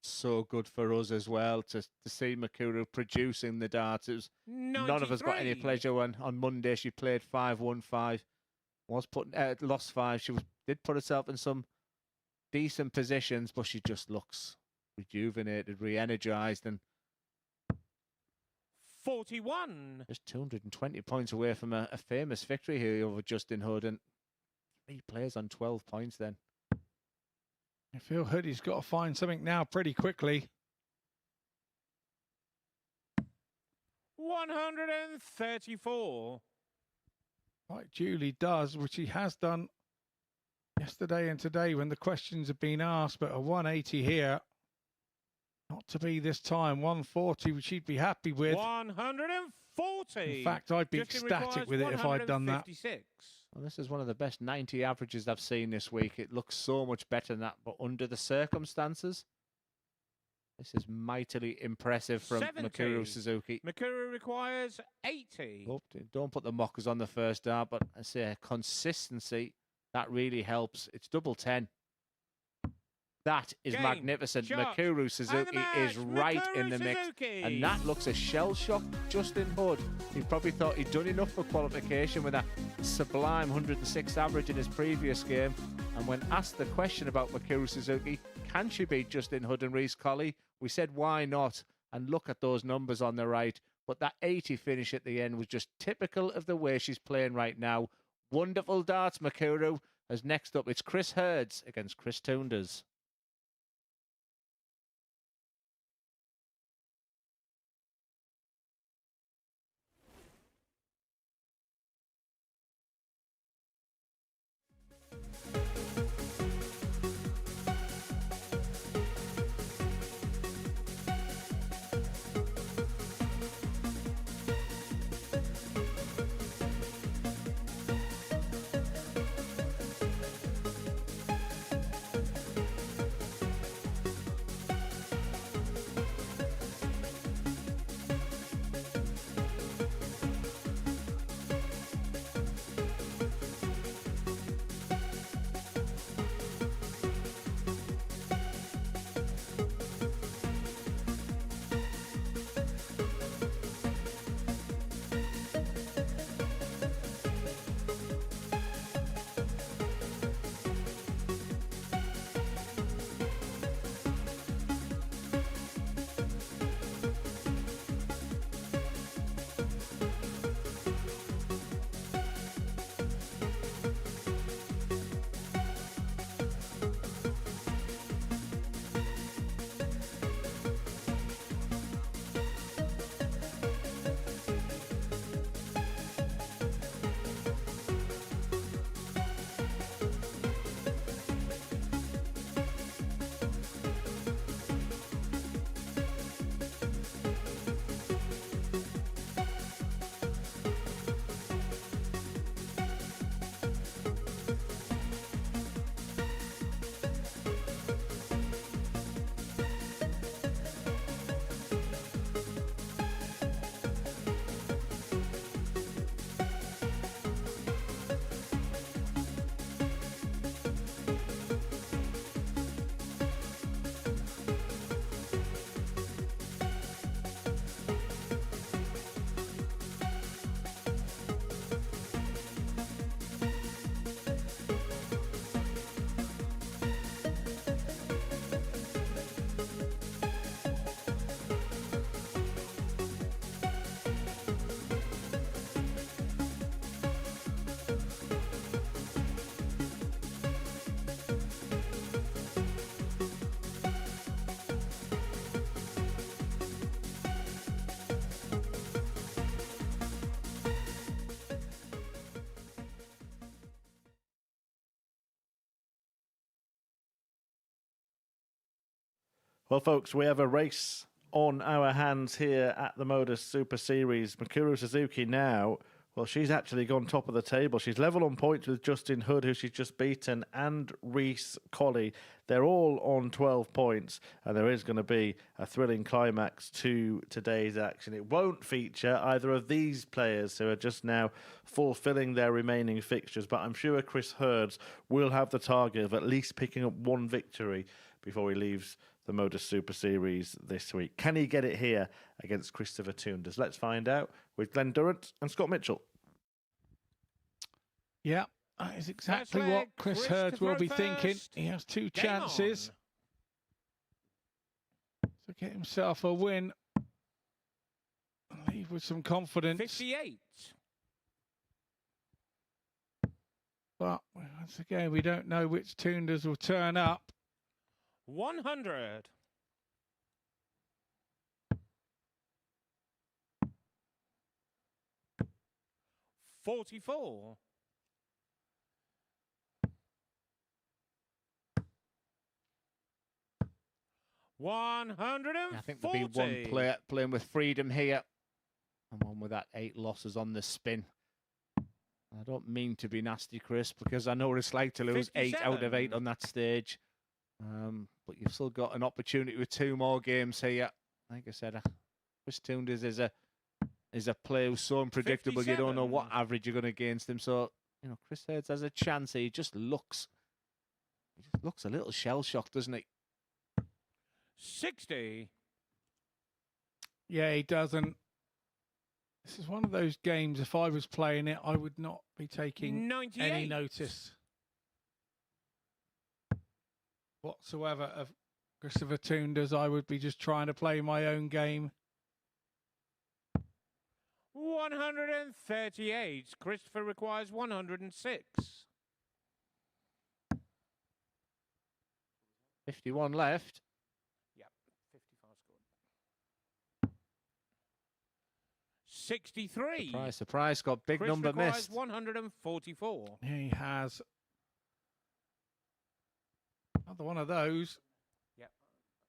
So good for us as well to see Mikuru producing the darts. It was, none of us got any 93. pleasure when on Monday she played 5-1-5. Was putting lost 5. She did put herself in some decent positions, but she just looks rejuvenated, re-energized, and 41. just 220 points away from a famous victory here over Justin Hood, and 3 players on 12 points then. I feel Hoodie's got to find something now pretty quickly. 134. Like Julie does, which he has done yesterday and today when the questions have been asked, but a 180 here. Not to be this time. 140, which she'd be happy with. 140. In fact, I'd be Justin ecstatic with it if I'd done that. 156. Well, this is one of the best 90 averages I've seen this week. It looks so much better than that, but under the circumstances, this is mightily impressive from 70. Mikuru Suzuki. Mikuru requires 80. Oh, don't put the mockers on the first dart, but I say consistency, that really helps. It's double 10. That is Game, magnificent. shot, Mikuru and the Suzuki match, is right Mikuru in the mix. Suzuki. And that looks a shell-shocked Justin Hood. He probably thought he'd done enough for qualification with a sublime 106 average in his previous game. And when asked the question about Mikuru Suzuki, can she beat Justin Hood and Reece Colley? We said, why not? And look at those numbers on the right. But that 80 finish at the end was just typical of the way she's playing right now. Wonderful darts, Mikuru. As next up, it's Chris Hurds against Chris Tunders. Well, folks, we have a race on our hands here at the MODUS Super Series. Mikuru Suzuki now, well, she's actually gone top of the table. She's level on points with Justin Hood, who she's just beaten, and Reece, Colley. They're all on 12 points, and there is going to be a thrilling climax to today's action. It won't feature either of these players who are just now fulfilling their remaining fixtures, but I'm sure Chris Hurds will have the target of at least picking up one victory before he leaves the MODUS Super Series this week. Can he get it here against Christopher Tunders? Let's find out with Glenn Durrant and Scott Mitchell. Yeah, that is exactly what Chris Hurds will be thinking. He has two chances to get himself a win. Leave with some confidence. 58. But once again, we don't know which Tunders will turn up. 100. 44. 140. I think there'll be one player playing with freedom here, and one with that 8 losses on the spin. I don't mean to be nasty, Chris, because I know what it's like to lose 8 out of 8 on that stage. But you've still got an opportunity with 2 more games here. Like I said, Chris Tunders is a player who's so unpredictable. 57. You don't know what average you're going against him. So, you know, Chris Hurds has a chance here. He just looks a little shell-shocked, doesn't he? 60. Yeah, he doesn't. This is one of those games, if I was playing it, I would not be taking 98. any notice whatsoever of Christopher Tunders. I would be just trying to play my own game. 138. Christopher requires 106. 51 left. Yep, 55 scored. 63. Surprise, surprise, got big Chris number missed. 144. He has another one of those. Yep.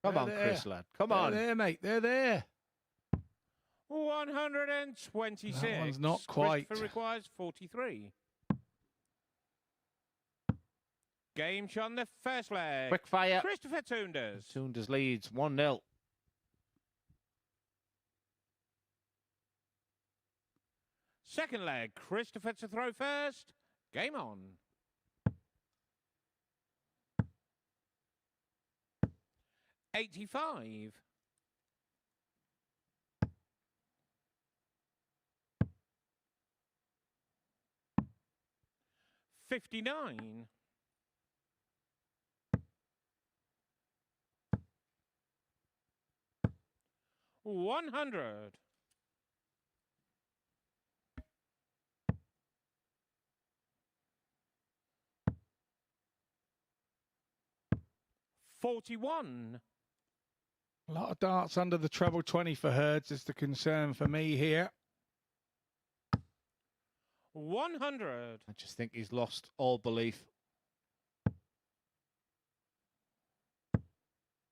Come on, Chris, lad. Come on. They're there, mate. They're there. 126. That one's not quite. Christopher requires 43. Game shot on the first leg. Quick fire. Christopher Tunders. Tunders leads 1-0. Second leg. Christopher to throw first. Game on. $85. 59. 100. 41. A lot of darts under the treble 20 for Hurds is the concern for me here. 100. I just think he's lost all belief.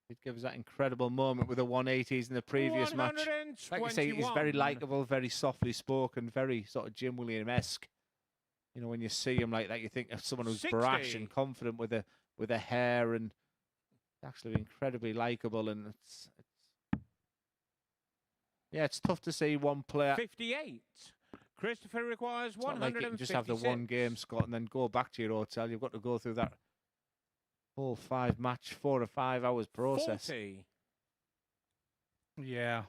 It gives that incredible moment with the 180s in the previous match. Like I say, he's very likeable, very softly spoken, very sort of Jim William-esque. You know, when you see him like that, you think of someone who's 60. brash and confident with a hair, and actually incredibly likeable. And it's tough to see one player. 58. Christopher requires 156. Like you can just have the one game, Scott, and then go back to your hotel. You've got to go through that whole 5-match, 4 or 5 hours process. 40. Yeah.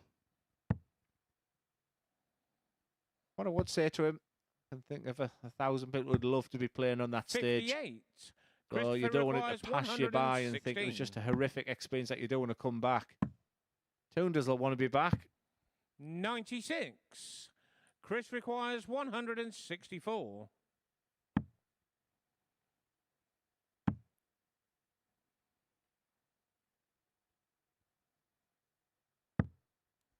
What I would say to him, I can think of 1,000 people who'd love to be playing on that stage. 58. So you don't want it to pass you by and think it was just a horrific experience that you don't want to come back. Tunders will want to be back. 96. Chris requires 164.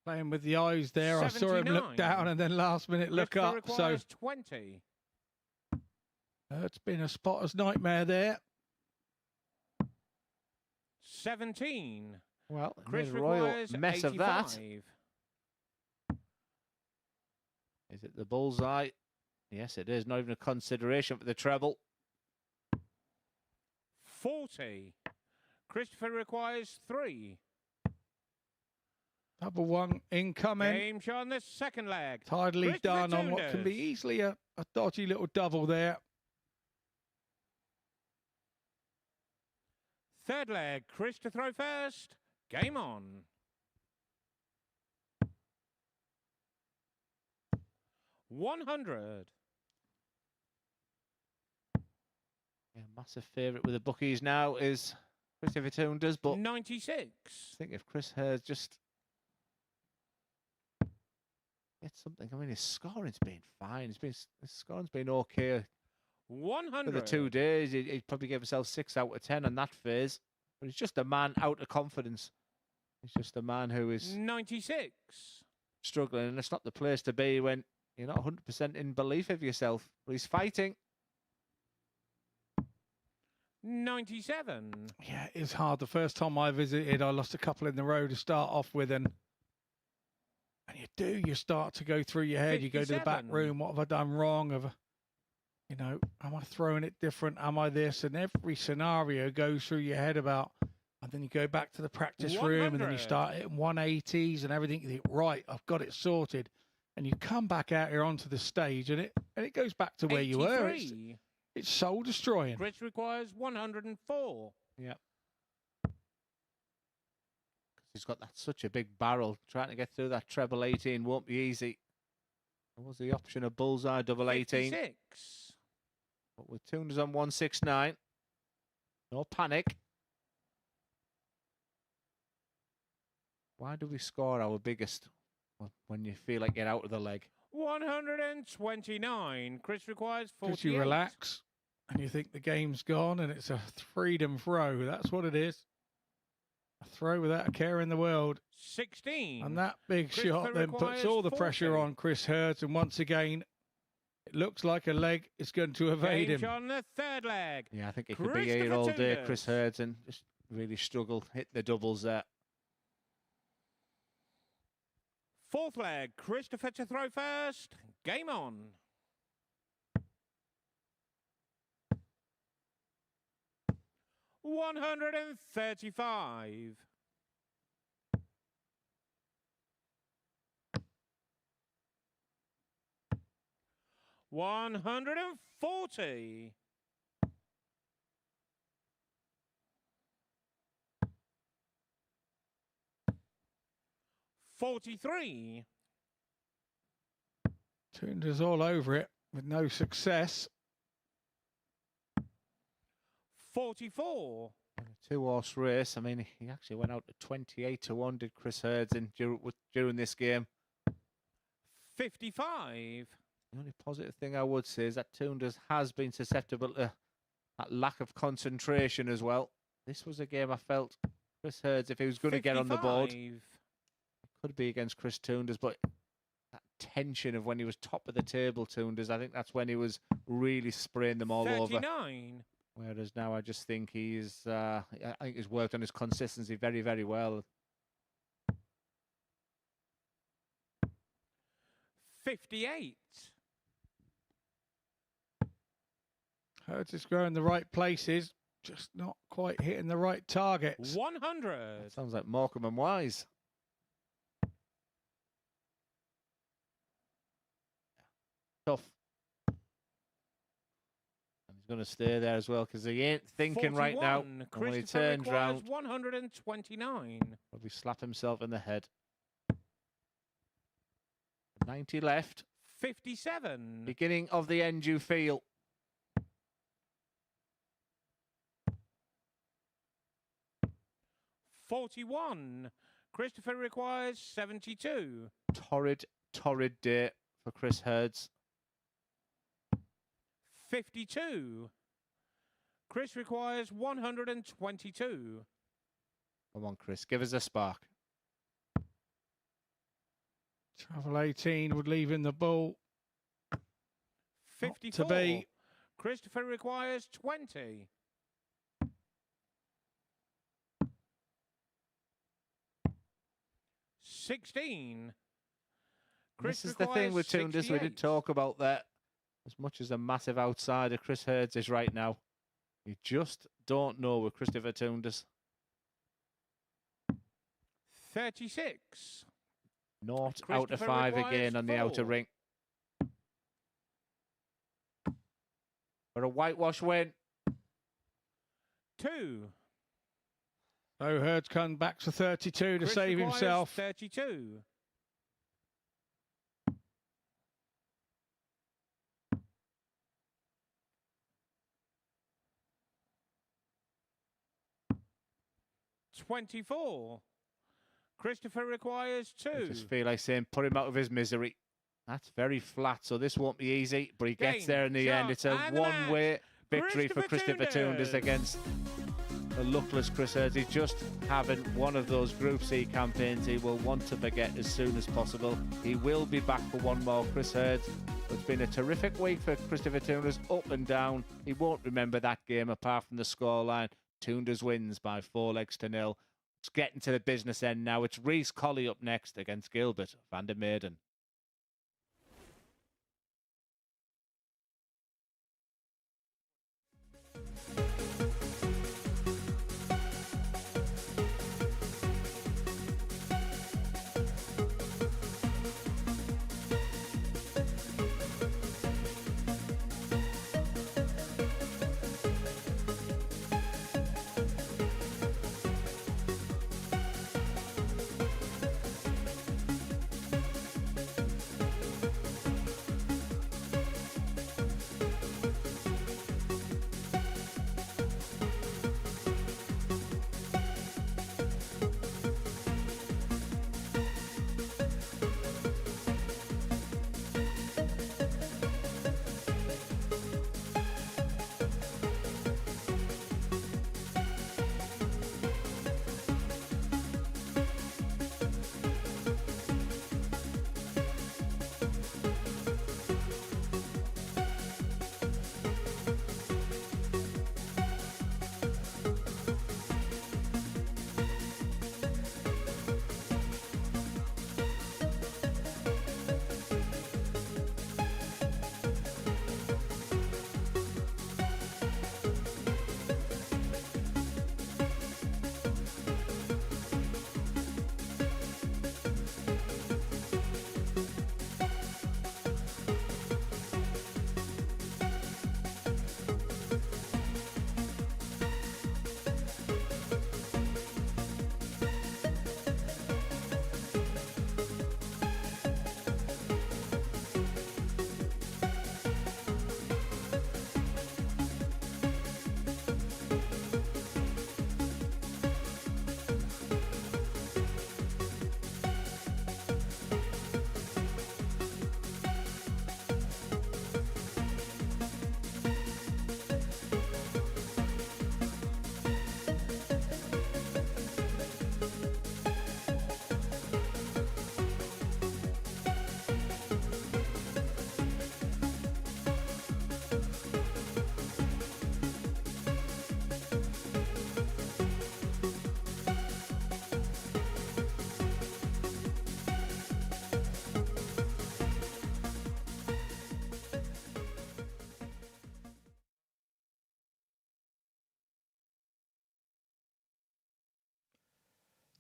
Playing with the eyes there. 79. I saw him look down and then last minute look up. So 20. It's been a spotter's nightmare there. 17. Well, Chris made a royal requires mess 85. of that. Is it the bullseye? Yes, it is. Not even a consideration for the treble. 40. Christopher requires 3. Double one incoming. Game shot on the second leg. Tidily Christopher done on what can be Tunders. easily a dodgy little double there. Third leg, Chris to throw first. Game on. 100. Yeah, massive favourite with the bookies now is Christopher Tunders, but 96. I think if Chris Hurds just gets something, I mean, his scoring's been fine. His scoring's been okay 100. for the 2 days. He'd probably give himself 6 out of 10 on that phase, but he's just a man out of confidence. He's just a man who is 96. struggling, and it's not the place to be when you're not 100% in belief of yourself. But he's fighting. 97. Yeah, it's hard. The first time I visited, I lost a couple in the row to start off with, and you start to go through your head. You go to the back 57. room. What have I done wrong? Am I throwing it different? Am I this? And every scenario goes through your head about, and then you go back to the practice room, and then you 100. start hitting 180s and everything. You think, right, I've got it sorted. And you come back out here onto the stage, and it goes back to where you were. 83. It's soul destroying. Chris requires 104. Yeah. He's got such a big barrel. Trying to get through that treble 18 won't be easy. There was the option of bullseye double 18. 56. But with Tunders on 169, no panic. Why do we score our biggest when you feel like you're out of the leg? 129. Chris requires 48. Because you relax and you think the game's gone and it's a freedom throw. That's what it is. A throw without a care in the world. 16. And that big shot Christopher then puts requires all the pressure 40. on Chris Hurds. And once again, it looks like a leg is going to evade Game him. shot on the third leg. Yeah, I think he could be here Christopher all day, Tunders. Chris Hurds, and just really struggled, hit the doubles there. Fourth leg, Christopher to throw first. Game on. 135. $140. 43. Tunders all over it with no success. 44. A 2-horse race. I mean, he actually went out to 28-1, did Chris Hurds during this game. 55. The only positive thing I would say is that Tunders has been susceptible to that lack of concentration as well. This was a game I felt Chris Hurds, if he was going to get on the board, 55. could be against Chris Tunders, but that tension of when he was top of the table, Tunders, I think that's when he was really spraying them all over. 39. Whereas now I just think I think he's worked on his consistency very, very well. 58. Hurds is going the right places, just not quite hitting the right targets. 100. Sounds like Morecambe and Wise. Tough. And he's going to stay there as well because he ain't thinking right now. 41. And when he Christopher turns requires round, 129. probably slap himself in the head. 90 left. 57. Beginning of the end, you feel. $41. Christopher requires 72. Torrid day for Chris Hurds. 52. Chris requires 122. Come on, Chris, give us a spark. Travel 18 would leave in the ball. 54. To be. Christopher requires 20. 16. This is the thing with Tunders we didn't talk about that. As much as a massive outsider Chris Hurds is right now, you just don't know with Christopher Tunders. 36. Not out of 5 again on the outer ring. For a whitewash win. 2. So Hurds come back to 32 to Chris save requires himself. 32. $24. Christopher requires 2. I just feel like saying put him out of his misery. That's very flat, so this won't be easy, but he gets Game, there in the end. It's a shot, and the one-way victory for Christopher Tunders against the luckless Chris Hurds. He's just having one of those Group C campaigns he will want to forget as soon as possible. He will be back for one more, Chris Hurds. It's been a terrific week for Christopher Tunders, up and down. He won't remember that game apart from the scoreline. Tunders wins by 4-0. It's getting to the business end now. It's Reece Colley up next against Gilbert VDM.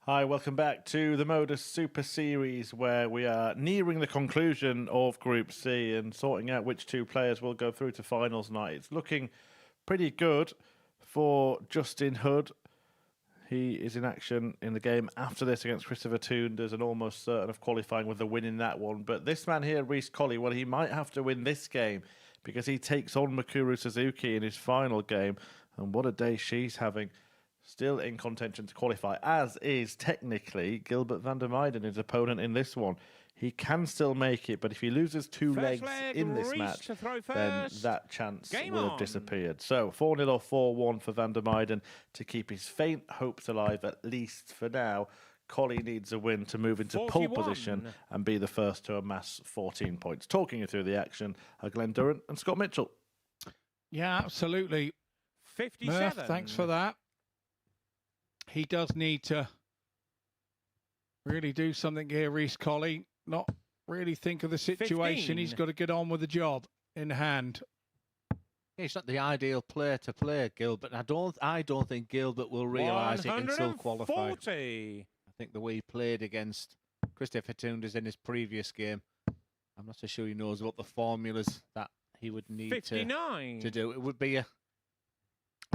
Hi, welcome back to the MODUS Super Series, where we are nearing the conclusion of Group C and sorting out which 2 players will go through to finals night. It's looking pretty good for Justin Hood. He is in action in the game after this against Christopher Tunders and almost certain of qualifying with a win in that one. But this man here, Reece Colley, well, he might have to win this game because he takes on Mikuru Suzuki in his final game. And what a day she's having. Still in contention to qualify, as is technically Gilbert VDM, his opponent in this one. He can still make it, but if he loses 2 legs in this match, then that chance will have disappeared. So 4-0 or 4-1 for VDM to keep his faint hopes alive, at least for now. Colley needs a win to move into 41. pole position and be the first to amass 14 points. Talking you through the action are Glenn Durrant and Scott Mitchell. Yeah, absolutely. 57. Murph, thanks for that. He does need to Really do something here, Reece Colley. Not really think of the situation. 15. He's got to get on with the job in hand. He's not the ideal player to play, Gilbert. I don't think Gilbert will realise he can still qualify. 140. I think the way he played against Christopher Tunders in his previous game, I'm not so sure he knows what the formulas that he would need 59. to do. It would be a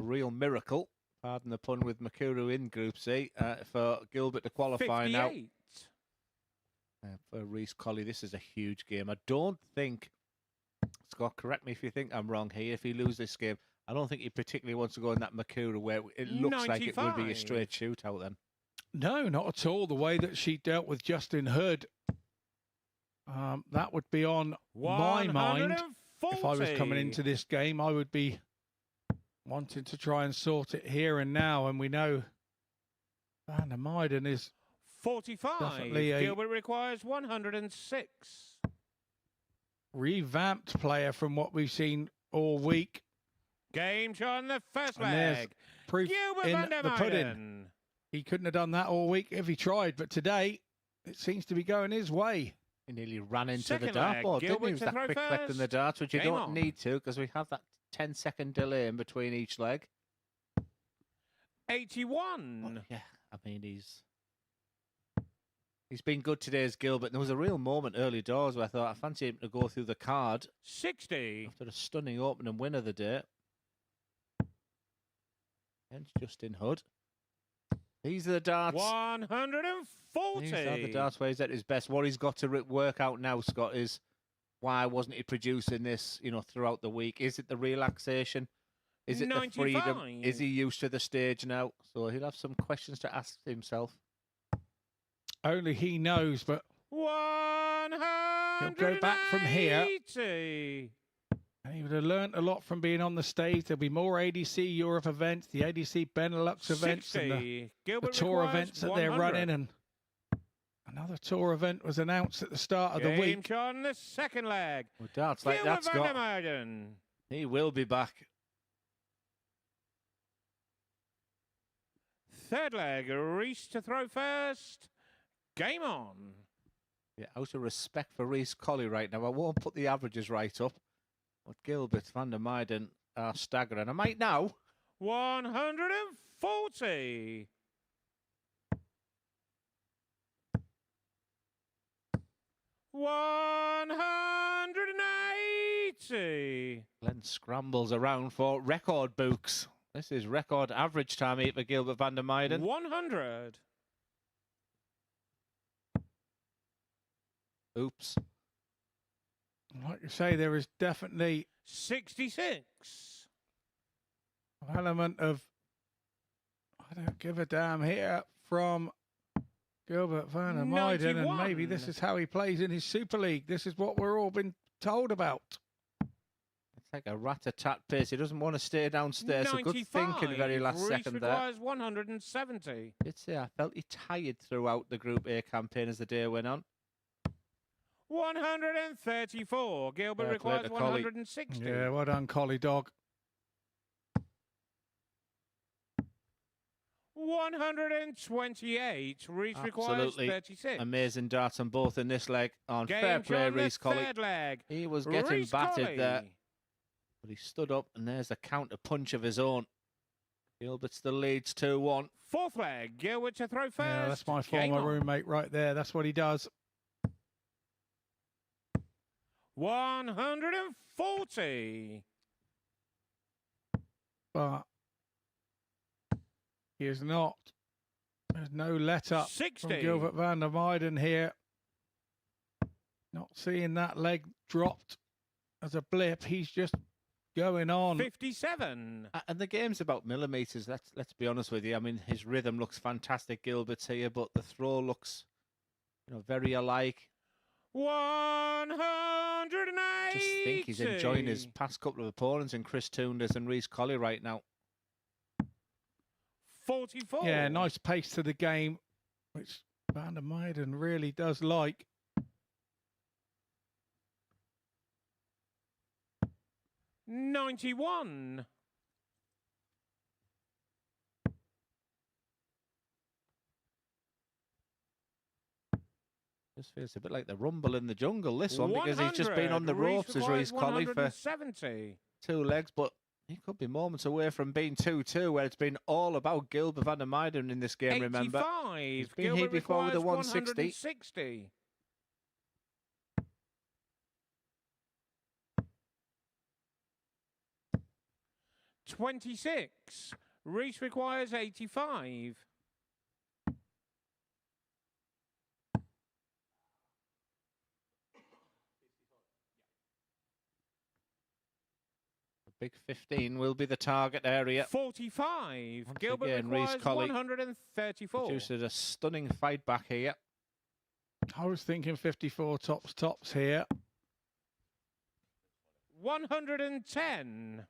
real miracle, pardon the pun, with Mikuru in Group C, for Gilbert to qualify 58. now. For Reece Colley, this is a huge game. I don't think, Scott, correct me if you think I'm wrong here, if he loses this game, I don't think he particularly wants to go in that Makura where it looks like it would be a 95. straight shootout then. No, not at all. The way that she dealt with Justin Hood, that would be on my mind. If I was coming into this game, I would be wanting to try and sort it here and now. And we know Van der Meijden is 45. definitely a Gilbert requires 106. revamped player from what we've seen all week. Game shot on the first And there's leg. proof Gilbert in Van der the pudding. Meijden. He couldn't have done that all week if he tried, but today it seems to be going his way. He nearly ran into Second the leg, dartboard, didn't he? Gilbert He was to that throw quick collecting the first. darts, which you Game don't on. need to because we have that 10-second delay in between each leg. 81. Yeah, I mean, he's been good today as Gilbert. There was a real moment early doors where I thought I fancy him to go through the card 60. after a stunning opening win of the day. And Justin Hood. These are the darts. 140. These are the darts where he's at his best. What he's got to work out now, Scott, is why wasn't he producing this, throughout the week? Is it the relaxation? Is it 95. the freedom? Is he used to the stage now? So he'll have some questions to ask himself. Only he knows, but 180. he'll go back from here. And he would have learnt a lot from being on the stage. There'll be more ADC Europe events, the ADC Benelux events, and the tour events that they're running. And another tour event was announced at the start of the week. Game on the second leg. Well, darts like Gilbert that, Van der Scott. Meijden. He will be back. Third leg, Reece to throw first. Game on. Yeah, out of respect for Reece Colley right now, I won't put the averages right up. But Gilbert Van der Meijden are staggering. I might now. 140. $180. Glenn scrambles around for record books. This is record average time here for Gilbert Van der Meijden. 100. Oops. Like you say, there is definitely 66. an element of I don't give a damn here from Gilbert Van der Meijden, and maybe this 91. is how he plays in his Super League. This is what we're all been told about. It's like a rat-a-tat pace. He doesn't want to stay downstairs. So good thinking the very last Reece second there. requires 170. Did say I felt he tired throughout the Group A campaign as the day went on. 134. Gilbert Fair play requires to Colley. 160. Yeah, well done, Colley dog. 128. Reece requires Absolutely 36. amazing darts on both in this leg. On Game fair play, on the Reece Colley. third leg. He was getting Reece battered Colley. there. But he stood up, and there's a counter punch of his own. Gilbert still leads 2-1. Fourth leg. Gilbert to throw first. Yeah, that's my Game former on. roommate right there. That's what he does. 140. But he is not. There's no let up 60. from Gilbert Van der Meijden here. Not seeing that leg dropped as a blip. He's just going on. 57. And the game's about millimetres, let's be honest with you. I mean, his rhythm looks fantastic, Gilbert's here, but the throw looks, very alike. 180. Just think he's enjoying his past couple of opponents in Chris Tunders and Reece Colley right now. 44. Yeah, nice pace to the game, which Van der Meijden really does like. 91. Just feels a bit like the rumble in the jungle, this one, because he's just been on the ropes as Reece Colley for 2 legs, but he could be moments away from being 2-2, where it's been all about Gilbert van der Meijden in this game, remember. He's been here before with a 160. 26. Reece requires 85. Big 15 will be the target area. 45. Once Gilbert again, requires Reece Colley 134. produces a stunning fight back here. I was thinking 54 tops here. 110.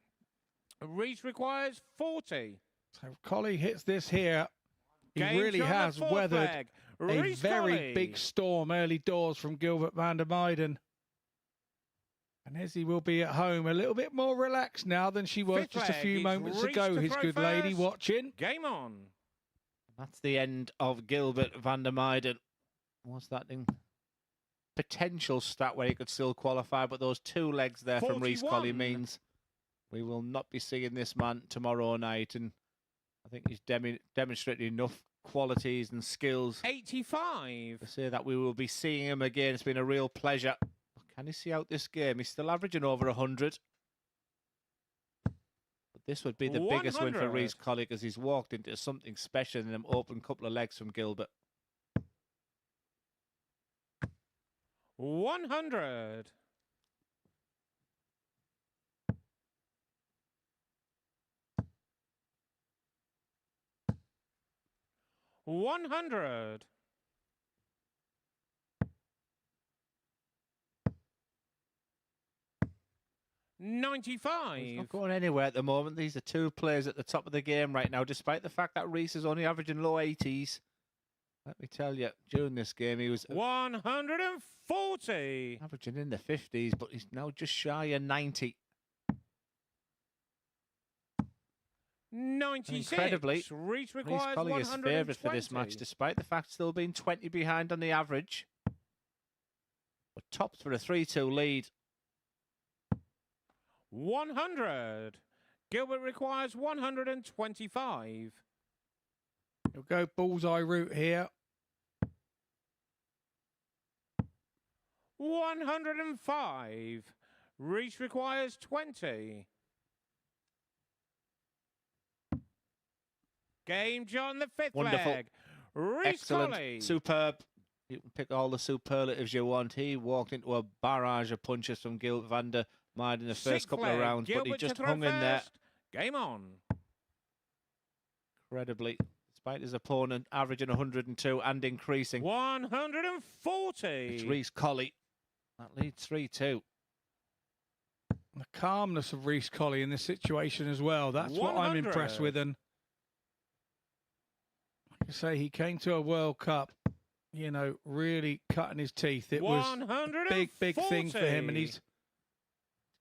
Reece requires 40. So Colley hits this here. He Game really shot on the has fourth weathered leg. a Reece very Colley. big storm early doors from Gilbert van der Meijden. And Izzy will be at home a little bit more relaxed now than she was Fifth just a leg, few it's moments Reece ago, to his throw good lady first. watching. Game on. That's the end of Gilbert van der Meijden. What's that thing? Potential stat where he could still qualify, but those 2 legs there from Reece Colley 41. means we will not be seeing this man tomorrow night. And I think he's demonstrated enough qualities and skills 85. to say that we will be seeing him again. It's been a real pleasure. Can he see out this game? He's still averaging over 100. But this would be the biggest win for 100. Reece Colley, because he's walked into something special in them open couple of legs from Gilbert. 100. 100. 95. He's not going anywhere at the moment. These are 2 players at the top of the game right now, despite the fact that Reece is only averaging low 80s. Let me tell you, during this game, he was 140. averaging in the 50s, but he's now just shy of 90. 96. Incredibly, Reece Reece requires Colley is 120. favourite for this match, despite the fact still being 20 behind on the average. But tops for a 3-2 lead. 100. Gilbert requires 125. He'll go bullseye route here. 105. Reece requires 20. Game John, the 5th Wonderful. leg. Reece Excellent. Colley. Superb. You can pick all the superlatives you want. He walked into a barrage of punches from Gilbert van der Meijden in the first Sixth couple of leg. rounds, but he Gilbert to just throw hung in there first. Game on. incredibly, despite his opponent averaging 102 and increasing. 140. It's Reece Colley. That leads 3-2. The calmness of Reece Colley in this situation as well. That's what I'm impressed 100. with. And like I say, he came to a World Cup, you know, really cutting his teeth. It was a big thing for him. And he's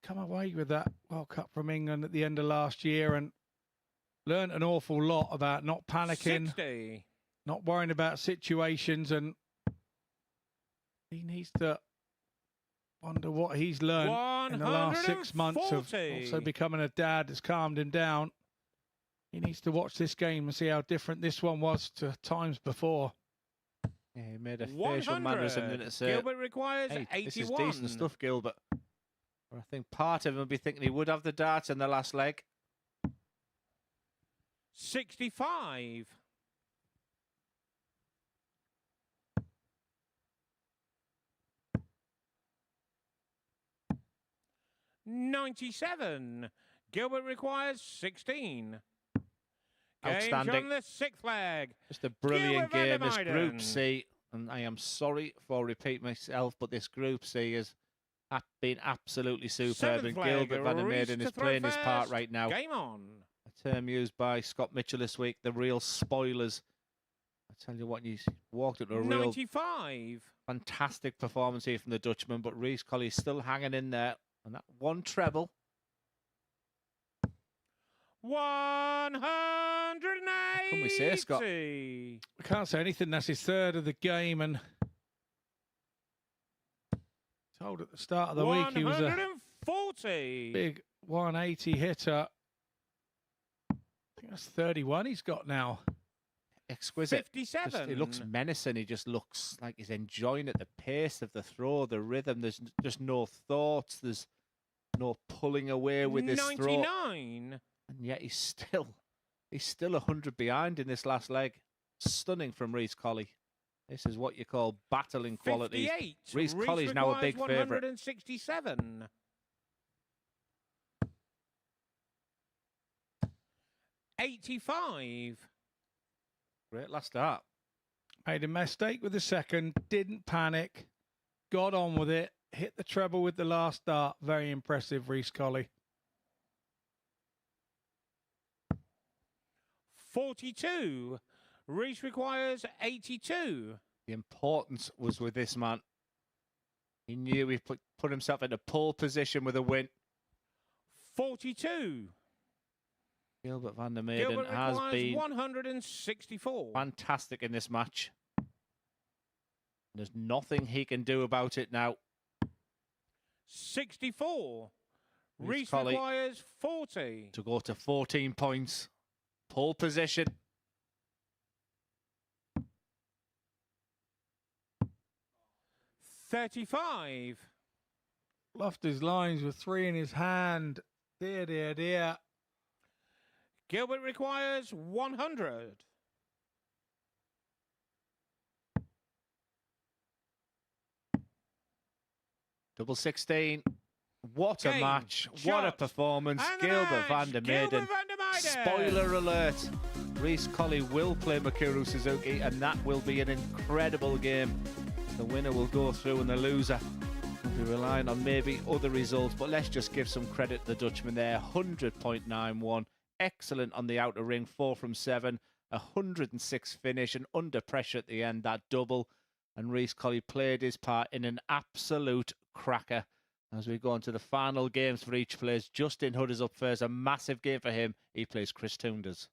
come away with that World Cup from England at the end of last year and learned an awful lot about not panicking, 60. not worrying about situations. And he needs to wonder what he's learned in the last 6 months of also becoming a dad has calmed him down. He needs to watch this game and see how different this one was to times before. Yeah, he made a facial mannerism in it. Gilbert requires Hey, 81. this is decent stuff, Gilbert. I think part of him would be thinking he would have the darts in the last leg. 65. 97. Gilbert requires 16. Outstanding. Games on the 6th leg. Just a brilliant Gilbert van game. der This Meijden. Group C, and I am sorry for repeating myself, but this Group C has been absolutely superb. Seventh And leg, Gilbert van der Reece Meijden to is throw playing his part first. right now. Game on. A term used by Scott Mitchell this week, the real spoilers. I tell you what, he's walked into a real 95. fantastic performance here from the Dutchman, but Reece Colley still hanging in there. And that one treble. 180. can we say, Scott? I can't say anything. That's his third of the game. And told at the start of the week he was a 140. big 180 hitter. I think that's 31 he's got now. Exquisite. 57. He looks menacing. He just looks like he's enjoying it. The pace of the throw, the rhythm. There's just no thoughts. There's no pulling away with this 99. throw. And yet he's still 100 behind in this last leg. Stunning from Reece Colley. This is what you call battling qualities. 58. Reece Colley's now a big favourite. 167. 85. Great last start. Made a mistake with the second, didn't panic, got on with it, hit the treble with the last dart. Very impressive, Reece Colley. 42. Reece requires 82. The importance was with this man. He knew he put himself in a pole position with a win. 42. Gilbert VDM Gilbert has requires been 164. fantastic in this match. There's nothing he can do about it now. 64. Reece Colley requires 40. to go to 14 points. Pole position. $35. Lost his lines with 3 in his hand. Dear, dear, dear. Gilbert requires 100. Double 16. What a Game, match. What a shot, performance. and the Gilbert match, VDM. Gilbert VDM. Spoiler alert. Reece Colley will play Mikuru Suzuki, and that will be an incredible game. The winner will go through and the loser will be relying on maybe other results. But let's just give some credit to the Dutchman there. 100.91. Excellent on the outer ring. 4 from 7. 106 finish and under pressure at the end. That double. And Reece Colley played his part in an absolute cracker. As we go on to the final games for each player, Justin Hood is up first. A massive game for him. He plays Chris Tunders.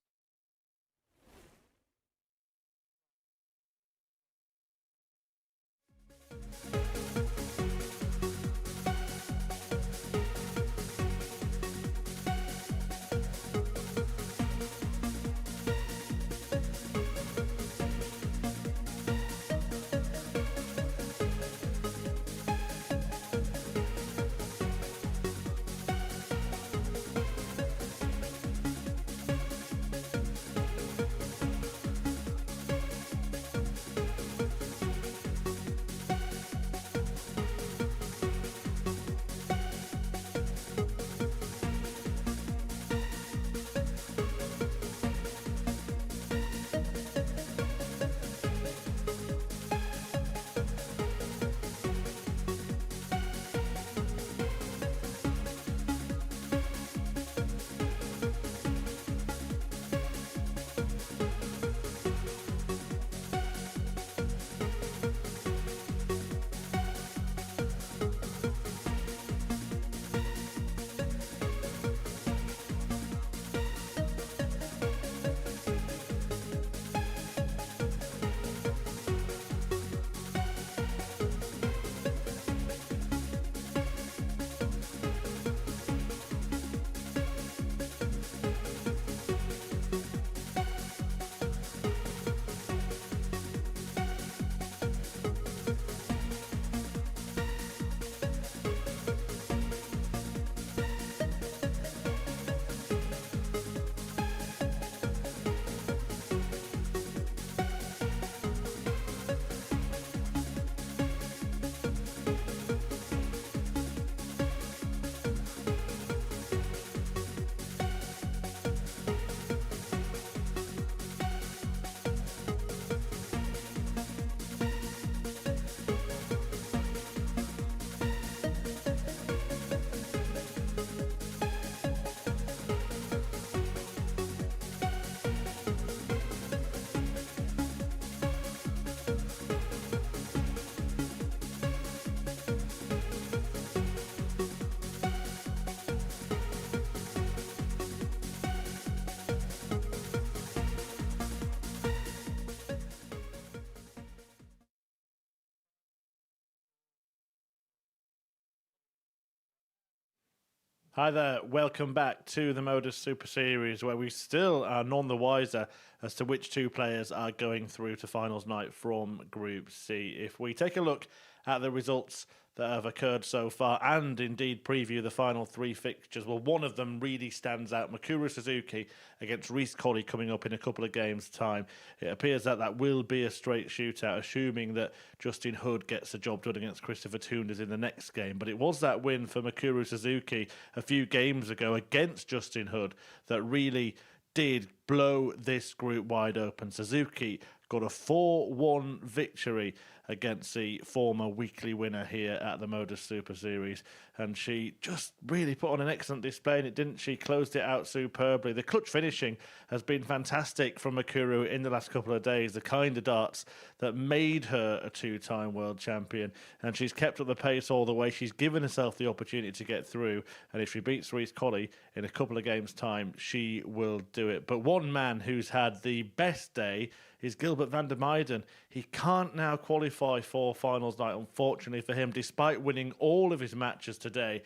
Hi there, welcome back to the MODUS Super Series, where we still are none the wiser as to which two players are going through to finals night from Group C. If we take a look at the results that have occurred so far and indeed preview the final three fixtures, well, one of them really stands out. Mikuru Suzuki against Reece Colley coming up in a couple of games' time. It appears that that will be a straight shootout, assuming that Justin Hood gets the job done against Christopher Tunders in the next game. But it was that win for Mikuru Suzuki a few games ago against Justin Hood that really did blow this group wide open. Suzuki got a 4-1 victory against the former weekly winner here at the MODUS Super Series, and she just really put on an excellent display, and didn't she? Closed it out superbly. The clutch finishing has been fantastic from Mikuru in the last couple of days, the kind of darts that made her a two-time world champion, and she's kept up the pace all the way. She's given herself the opportunity to get through, and if she beats Reece Colley in a couple of games' time, she will do it. But one man who's had the best day is Gilbert VDM. He can't now qualify for finals night, unfortunately for him, despite winning all of his matches today.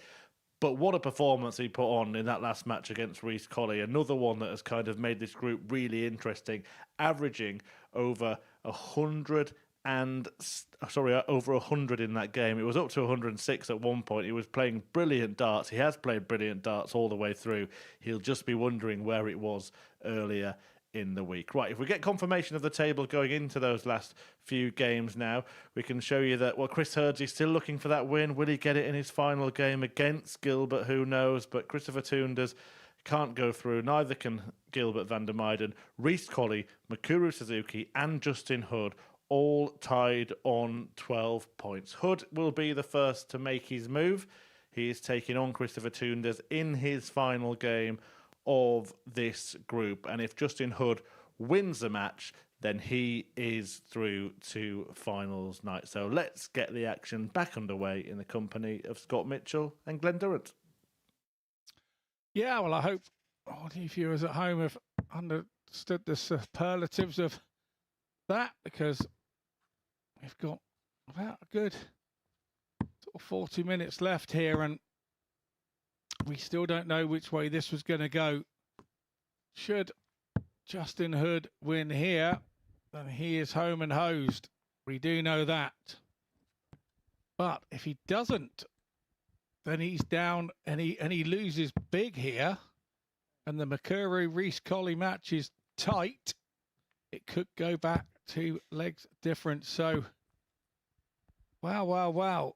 But what a performance he put on in that last match against Reece Colley. Another one that has kind of made this group really interesting, averaging over 100 in that game. It was up to 106 at one point. He was playing brilliant darts. He has played brilliant darts all the way through. He'll just be wondering where it was earlier in the week. Right, if we get confirmation of the table going into those last few games now, we can show you that, well, Chris Hurds is still looking for that win. Will he get it in his final game against Gilbert? Who knows? But Christopher Tunders can't go through. Neither can Gilbert VDM. Reece Colley, Mikuru Suzuki and Justin Hood all tied on 12 points. Hood will be the first to make his move. He is taking on Christopher Tunders in his final game of this group, and if Justin Hood wins the match, then he is through to finals night. So let's get the action back underway in the company of Scott Mitchell and Glenn Durrant. Yeah, well, I hope all the viewers at home have understood the superlatives of that, because we've got about a good sort of 40 minutes left here, and we still don't know which way this was going to go. Should Justin Hood win here, then he is home and hosed. We do know that. But if he doesn't, then he's down, and he loses big here. And the Mikuru Reece Colley match is tight. It could go back to legs difference. So, wow.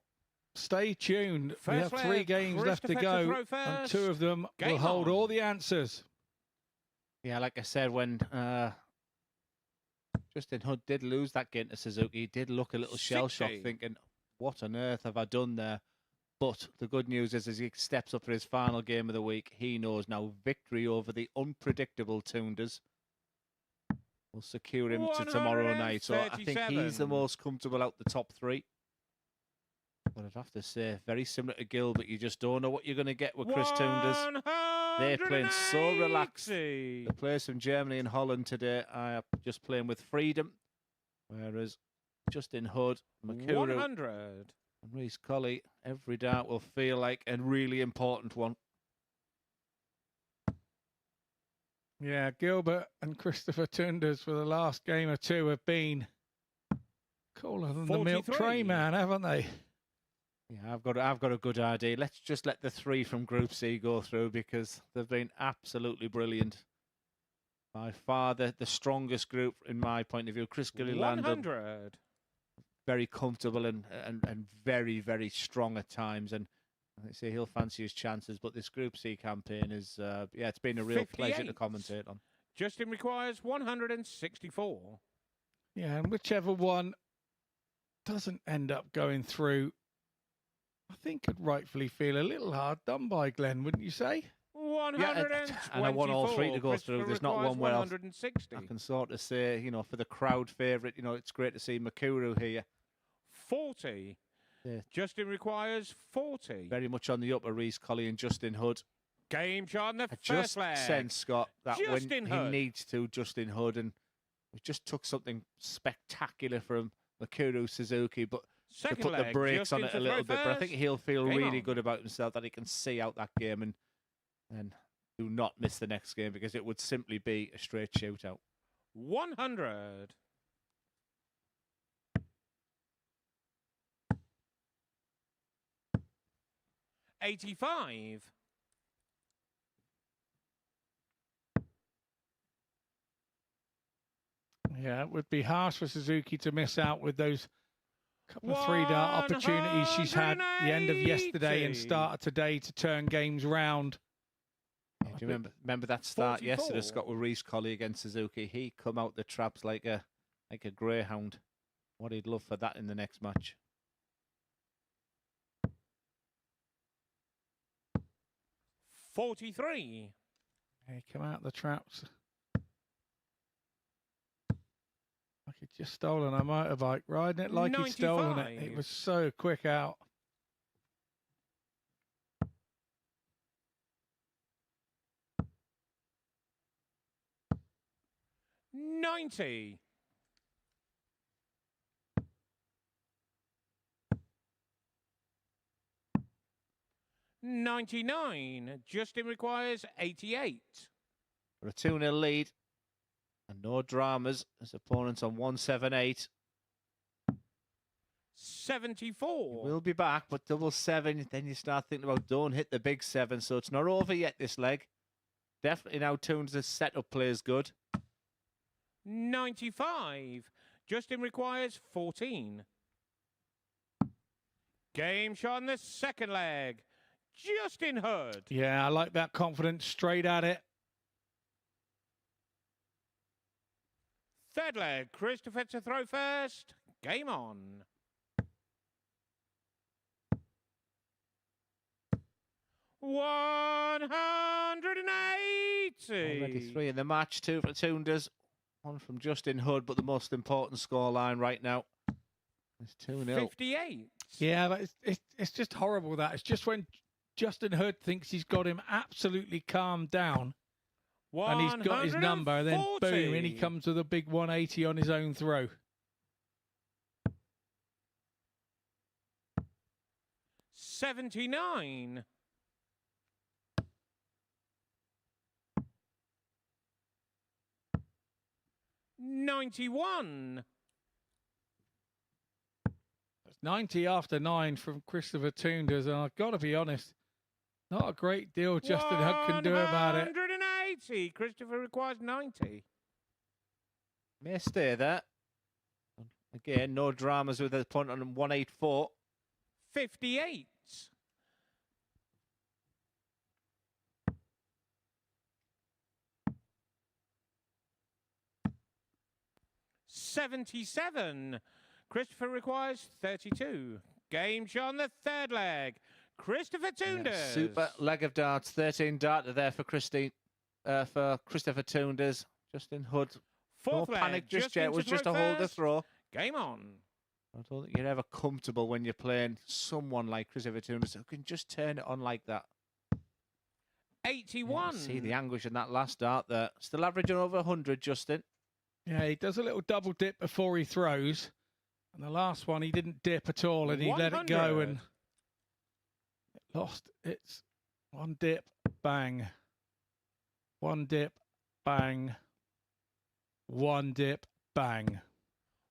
Stay tuned. We have 3 games left to go, and 2 of them will hold all the answers. Yeah, like I said, when Justin Hood did lose that game to Suzuki, he did look a little shell-shocked, thinking, what on earth have I done there? But the good news is, as he steps up for his final game of the week, he knows now victory over the unpredictable Tunders will secure him to tomorrow night. So I think he's the most comfortable out the top 3. But I'd have to say, very similar to Gilbert, you just don't know what you're going to get with Chris Tunders. They're playing so relaxed. The players from Germany and Holland today are just playing with freedom, whereas Justin Hood, Mikuru, and Reece Colley, every dart will feel like a really important one. Yeah, Gilbert and Christopher Tunders for the last game or 2 have been cooler than 43. The milk tray man, haven't they? Yeah, I've got a good idea. Let's just let the 3 from Group C go through, because they've been absolutely brilliant. By far the strongest group in my point of view. Chris Gilliland, very comfortable and very, very strong at times. And I say he'll fancy his chances. But this Group C campaign is, it's been a real 58. pleasure to commentate on. Justin requires 164. Yeah, and whichever one doesn't end up going through, I think could rightfully feel a little hard done by, Glenn, wouldn't you say? 124. And I want all 3 to go through. There's not one where I can sort of say, for the crowd favourite, it's great to see Mikuru here. 40. Yeah. Justin requires 40. Very much on the upper, Reece Colley and Justin Hood. Game shot in the I first leg. just sense, Scott, that Justin when Hood. he needs to, Justin Hood, and we just took something spectacular from Mikuru Suzuki, but to put the brakes on it a little bit. But I think he'll feel really good about himself that he can see out that game and do not miss the next game, because it would simply be a straight shootout. 100. $85. Yeah, it would be harsh for Suzuki to miss out with those couple of three-dart opportunities she's had at the end of yesterday and start of today to turn games round. Yeah, do you remember that start 44. Yesterday, Scott, with Reece Colley against Suzuki? He come out the traps like a greyhound. What he'd love for that in the next match. 43. He come out the traps like he'd just stolen a motorbike, riding it like 95. He'd stolen it. It was so quick out. $90. $99. Justin requires 88. For a 2-0 lead. And no dramas as opponents on 178. 74. We'll be back, but double 7, then you start thinking about don't hit the big 7. So it's not over yet, this leg. Definitely now Tunders' setup plays good. 95. Justin requires 14. Game shot on the second leg. Justin Hurd. Yeah, I like that confidence, straight at it. Third leg, Christopher to throw first. Game on. $180. Already 3 in the match, 2 for Tunders. 1 from Justin Hood, but the most important scoreline right now is 2-0. 58. Yeah, but it's just horrible that. It's just when Justin Hood thinks he's got him absolutely calmed down and he's got his number, and then boom, and he comes with a big 180 on his own throw. $79. $91. It's 90 after 9 from Christopher Tunders, and I've got to be honest, not a great deal Justin Hood can do about it. 180. Christopher requires 90. May stay there. Again, no dramas with the punt on 184. 58. $77. Christopher requires 32. Game shot on the third leg. Christopher Tunders. Yeah, super leg of darts. 13 darter there for Christopher Tunders. Justin Hood. Fourth no leg. Panic just Justin yet. It was just a holder throw. Game on. I don't think you're ever comfortable when you're playing someone like Christopher Tunders who can just turn it on like that. 81. See the anguish in that last dart there. Still averaging over 100, Justin. Yeah, he does a little double dip before he throws. And the last one, he didn't dip at all, and he 100. let it go and it lost. It's one dip, bang. One dip, bang. One dip, bang.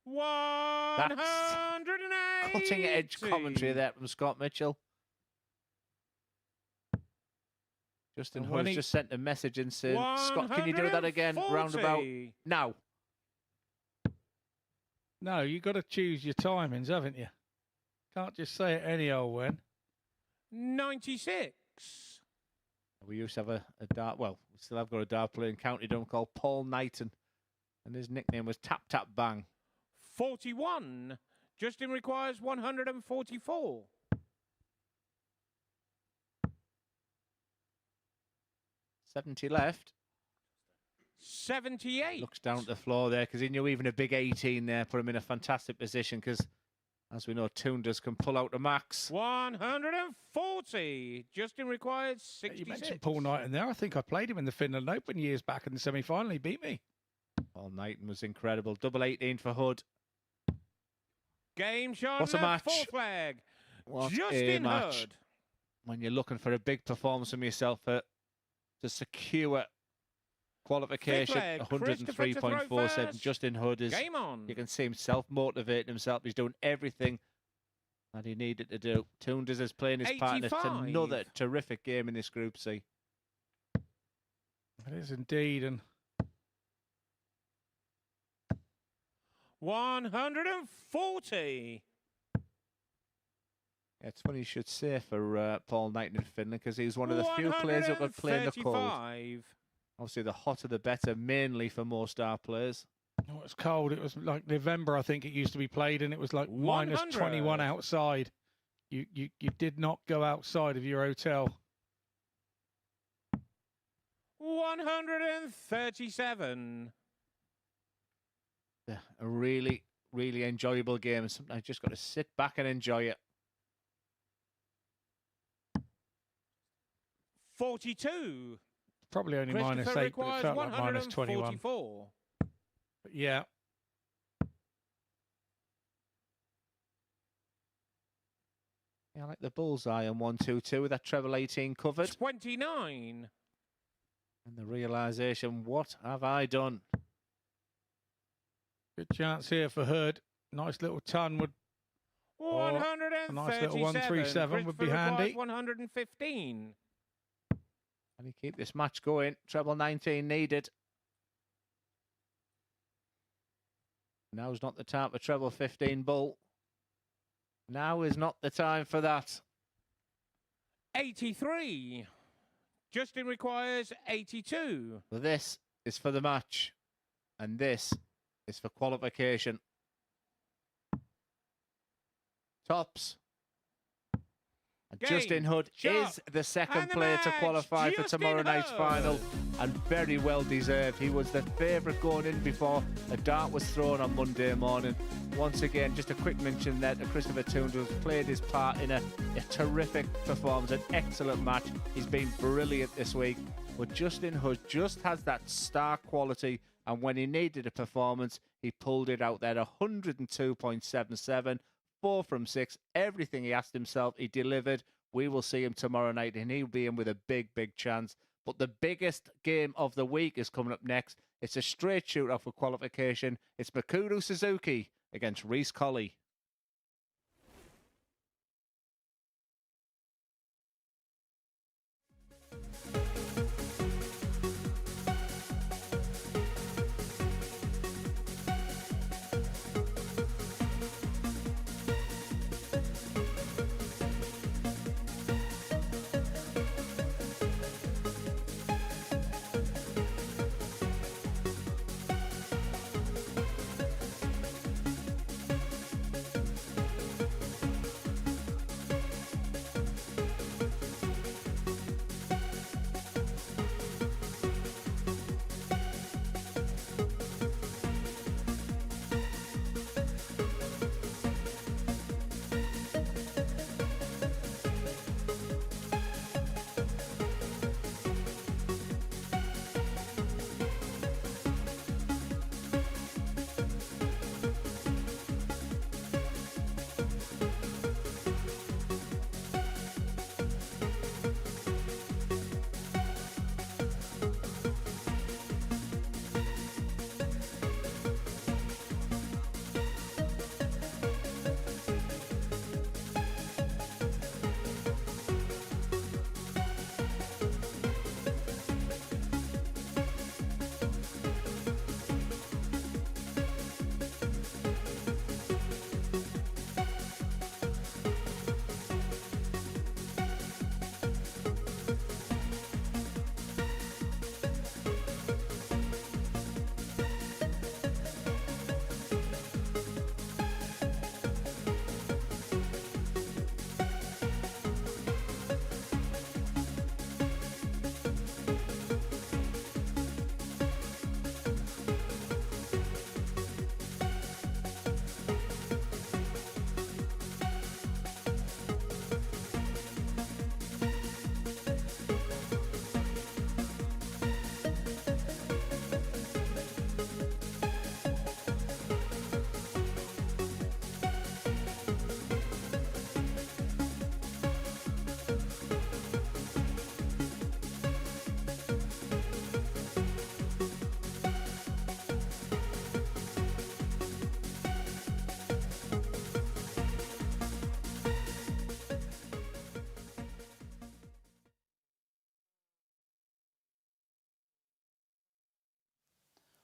180. Cutting edge commentary there from Scott Mitchell. Justin Hood has just sent a message in saying, Scott, can you do that again? Roundabout now. No, you've got to choose your timings, haven't you? Can't just say it any old when. 96. We used to have a dart, well, we still have got a dart player in County Durham called Paul Knighton, and his nickname was Tap Tap Bang. 41. Justin requires 144. 70 left. 78. Looks down at the floor there because he knew even a big 18 there put him in a fantastic position because, as we know, Tunders can pull out the max. 140. Justin requires 66. You mentioned Paul Knighton there. I think I played him in the Finland Open years back in the semi-final. He beat me. Paul Knighton was incredible. Double 18 for Hood. Game shot. What a match. Fourth flag. What Justin a match. Hurd. When you're looking for a big performance from yourself to secure qualification, Fifth flag, Christopher to throw 103.47. first. Justin Hood is, Game on. you can see him self-motivating himself. He's doing everything that he needed to do. Tunders is playing his part, and it's 85. another terrific game in this Group C. It is indeed, and 140. Yeah, it's funny you should say for Paul Knighton in Finland, because he was one of the few players who could play in the cold. 135. Obviously, the hotter the better, mainly for most our players. oh, it's cold. It was like November, I think it used to be played, and it was like minus 100. 21 outside. You did not go outside of your hotel. 137. Yeah, a really, really enjoyable game. Sometimes you just got to sit back and enjoy it. 42. Probably only minus Christopher 8, but it requires felt like minus 21. 144. But yeah, Yeah, I like the bullseye on 122 with that treble 18 covered. 29. And the realisation, what have I done? good chance here for Hurd. Nice little ton would. Or 137. a nice little 137 would be Christopher requires handy. 115. Can he keep this match going? Treble 19 needed. Now's not the time for treble 15 bull. Now is not the time for that. 83. Justin requires 82. Well, this is for the match. And this is for qualification. Tops. And Game, Justin Hood shot, is the second and the player to match, qualify for Justin tomorrow night's Hood. final, and very well deserved. He was the favourite going in before a dart was thrown on Monday morning. Once again, just a quick mention there to Christopher Tunders, played his part in a terrific performance, an excellent match. He's been brilliant this week. But Justin Hood just has that star quality, and when he needed a performance, he pulled it out there. 102.77. 4 from 6. Everything he asked himself, he delivered. We will see him tomorrow night, and he'll be in with a big, big chance. But the biggest game of the week is coming up next. It's a straight shootout for qualification. It's Mikuru Suzuki against Reece Colley.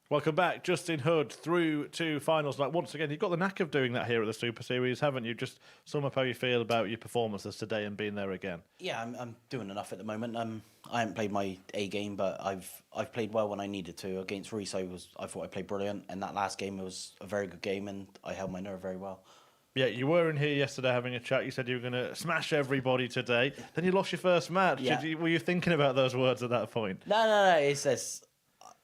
Welcome back, Justin Hood, through to finals night. Once again, you've got the knack of doing that here at the Super Series, haven't you? Just sum up how you feel about your performances today and being there again. Yeah, I'm doing enough at the moment. I haven't played my A game, but I've played well when I needed to. Against Reece, I thought I played brilliant, and that last game was a very good game, and I held my nerve very well. Yeah, you were in here yesterday having a chat. You said you were going to smash everybody today. Then you lost your first match. Yeah. Were you thinking about those words at that point? No. It's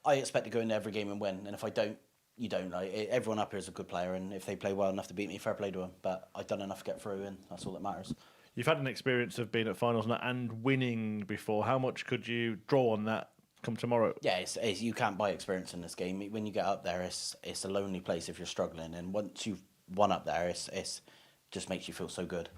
I expect to go into every game and win, and if I don't, you don't. Everyone up here is a good player, and if they play well enough to beat me, fair play to them. But I've done enough to get through, and that's all that matters. You've had an experience of being at finals and winning before. How much could you draw on that come tomorrow? Yeah, it's you can't buy experience in this game. When you get up there, it's a lonely place if you're struggling, and once you've won up there, it's just makes you feel so good.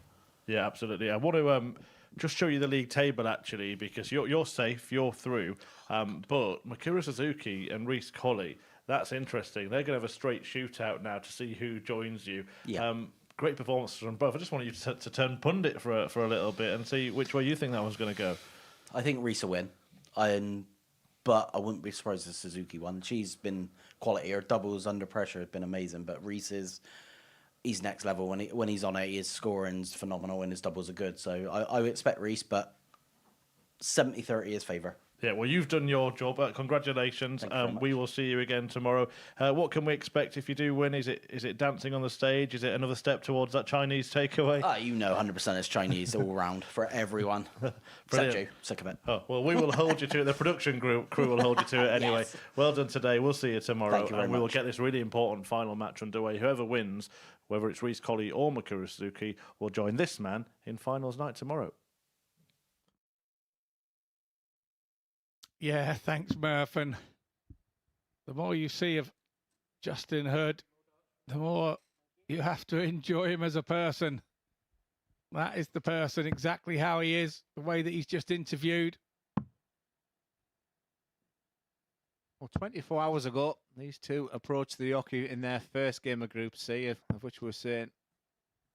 Yeah, absolutely. I want to just show you the league table, actually, because you're safe, you're through. But Mikuru, Suzuki and Reece, Colley, that's interesting. They're going to have a straight shootout now to see who joins you. Yeah. Great performances from both. I just wanted you to turn pundit for a little bit and see which way you think that one's going to go. I think Reece will win, but I wouldn't be surprised if Suzuki won. She's been quality. Her doubles under pressure have been amazing, but Reece he's next level. When he's on it, his scoring's phenomenal and his doubles are good. So I would expect Reece, but 70-30 is favour. Yeah, well, you've done your job. Congratulations. We will see you again tomorrow. What can we expect if you do win? Is it dancing on the stage? Is it another step towards that Chinese takeaway? 100% it's Chinese all round for everyone. Except you. Sick of it. Oh, well, we will hold you to it. The production crew will hold you to it anyway. Yes. Well done today. We'll see you tomorrow. Thank you very we will much. get this really important final match underway. Whoever wins, whether it's Reece, Colley or Mikuru, Suzuki, will join this man in finals night tomorrow. Yeah, thanks, Murph. And the more you see of Justin Hood, the more you have to enjoy him as a person. That is the person, exactly how he is, the way that he's just interviewed. Well, 24 hours ago, these two approached the Yoki in their first game of Group C, of which we're saying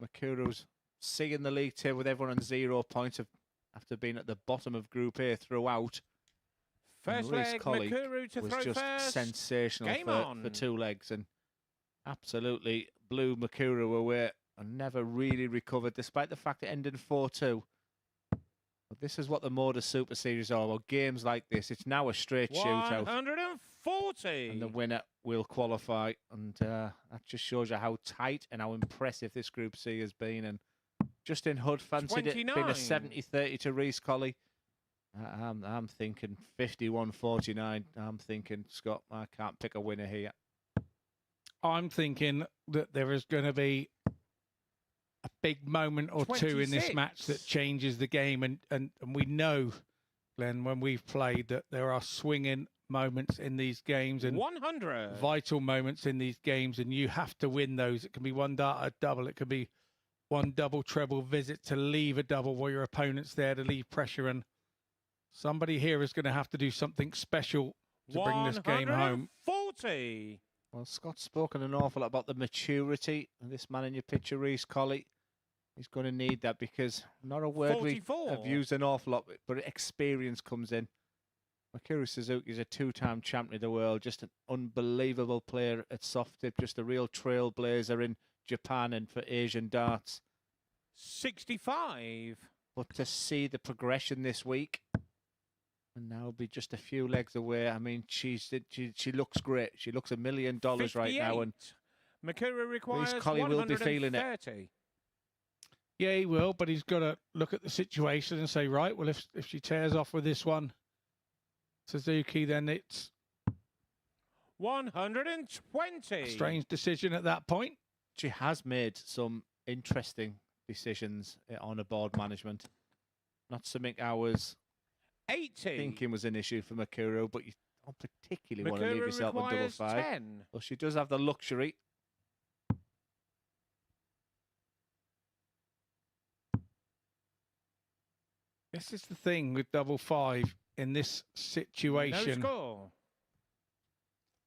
Mikuru's seeing the league table with everyone on 0 points after being at the bottom of Group A throughout. First Reece, leg, Colley Mikuru to was throw just first. sensational Game for on. 2 legs and absolutely blew Mikuru away and never really recovered, despite the fact it ended 4-2. But this is what the MODUS Super Series are about. Games like this, it's now a straight shootout. 140. And the winner will qualify. And that just shows you how tight and how impressive this Group C has been. And Justin Hood fancied it being a 70-30 to Reece, Colley. I'm thinking 51-49. I'm thinking, Scott, I can't pick a winner here. I'm thinking that there is going to be a big moment or 26. two in this match that changes the game. And we know, Glenn, when we've played, that there are swinging moments in these games and 100 vital moments in these games, and you have to win those. It can be one dart, a double. It could be one double, treble visit to leave a double while your opponent's there to leave pressure. And somebody here is going to have to do something special to bring this game home. 140. Well, Scott's spoken an awful lot about the maturity of this man in your picture, Reece, Colley. He's going to need that because not a word 44. we have used an awful lot, but experience comes in. Mikuru Suzuki is a 2-time champion of the world, just an unbelievable player at soft tip, just a real trailblazer in Japan and for Asian darts. 65. But to see the progression this week, and now be just a few legs away. I mean, she looks great. She looks $1 million right now, and Mikuru requires Reece, Colley will be feeling it. 130. Yeah, he will, but he's got to look at the situation and say, right, well, if she tears off with this one, Suzuki, then it's 120. a strange decision at that point. She has made some interesting decisions on her board management. Not something I was 80. thinking was an issue for Mikuru, but you don't particularly want to leave Mikuru yourself on double requires 5. 10. Well, she does have the luxury. This is the thing with double 5 in this situation. No score.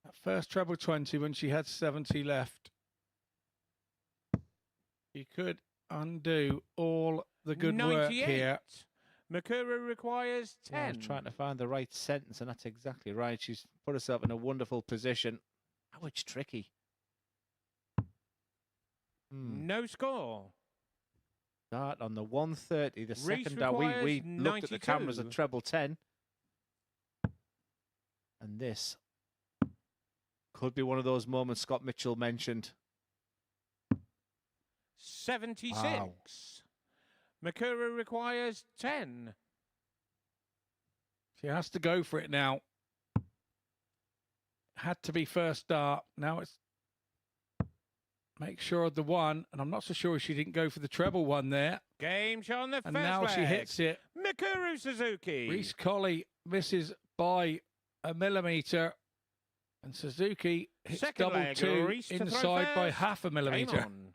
At first treble 20, when she had 70 left, you could undo all the good work 98. here. Mikuru requires 10. Yeah, I was trying to find the right sentence, and that's exactly right. She's put herself in a wonderful position. Oh, it's tricky. No score. Start on the 130. The Reece second dart, we requires looked at the cameras at 92. treble 10. And this could be one of those moments Scott Mitchell mentioned. 76. Wow. Mikuru requires 10. She has to go for it now. Had to be first dart. Now it's make sure of the one, and I'm not so sure she didn't go for the treble one there. Game shot on the And first now leg. she hits it. Mikuru Suzuki. Reece Colley misses by a millimetre, and Suzuki hits Second double leg, two Reece to throw inside by first. half a Game millimetre. on.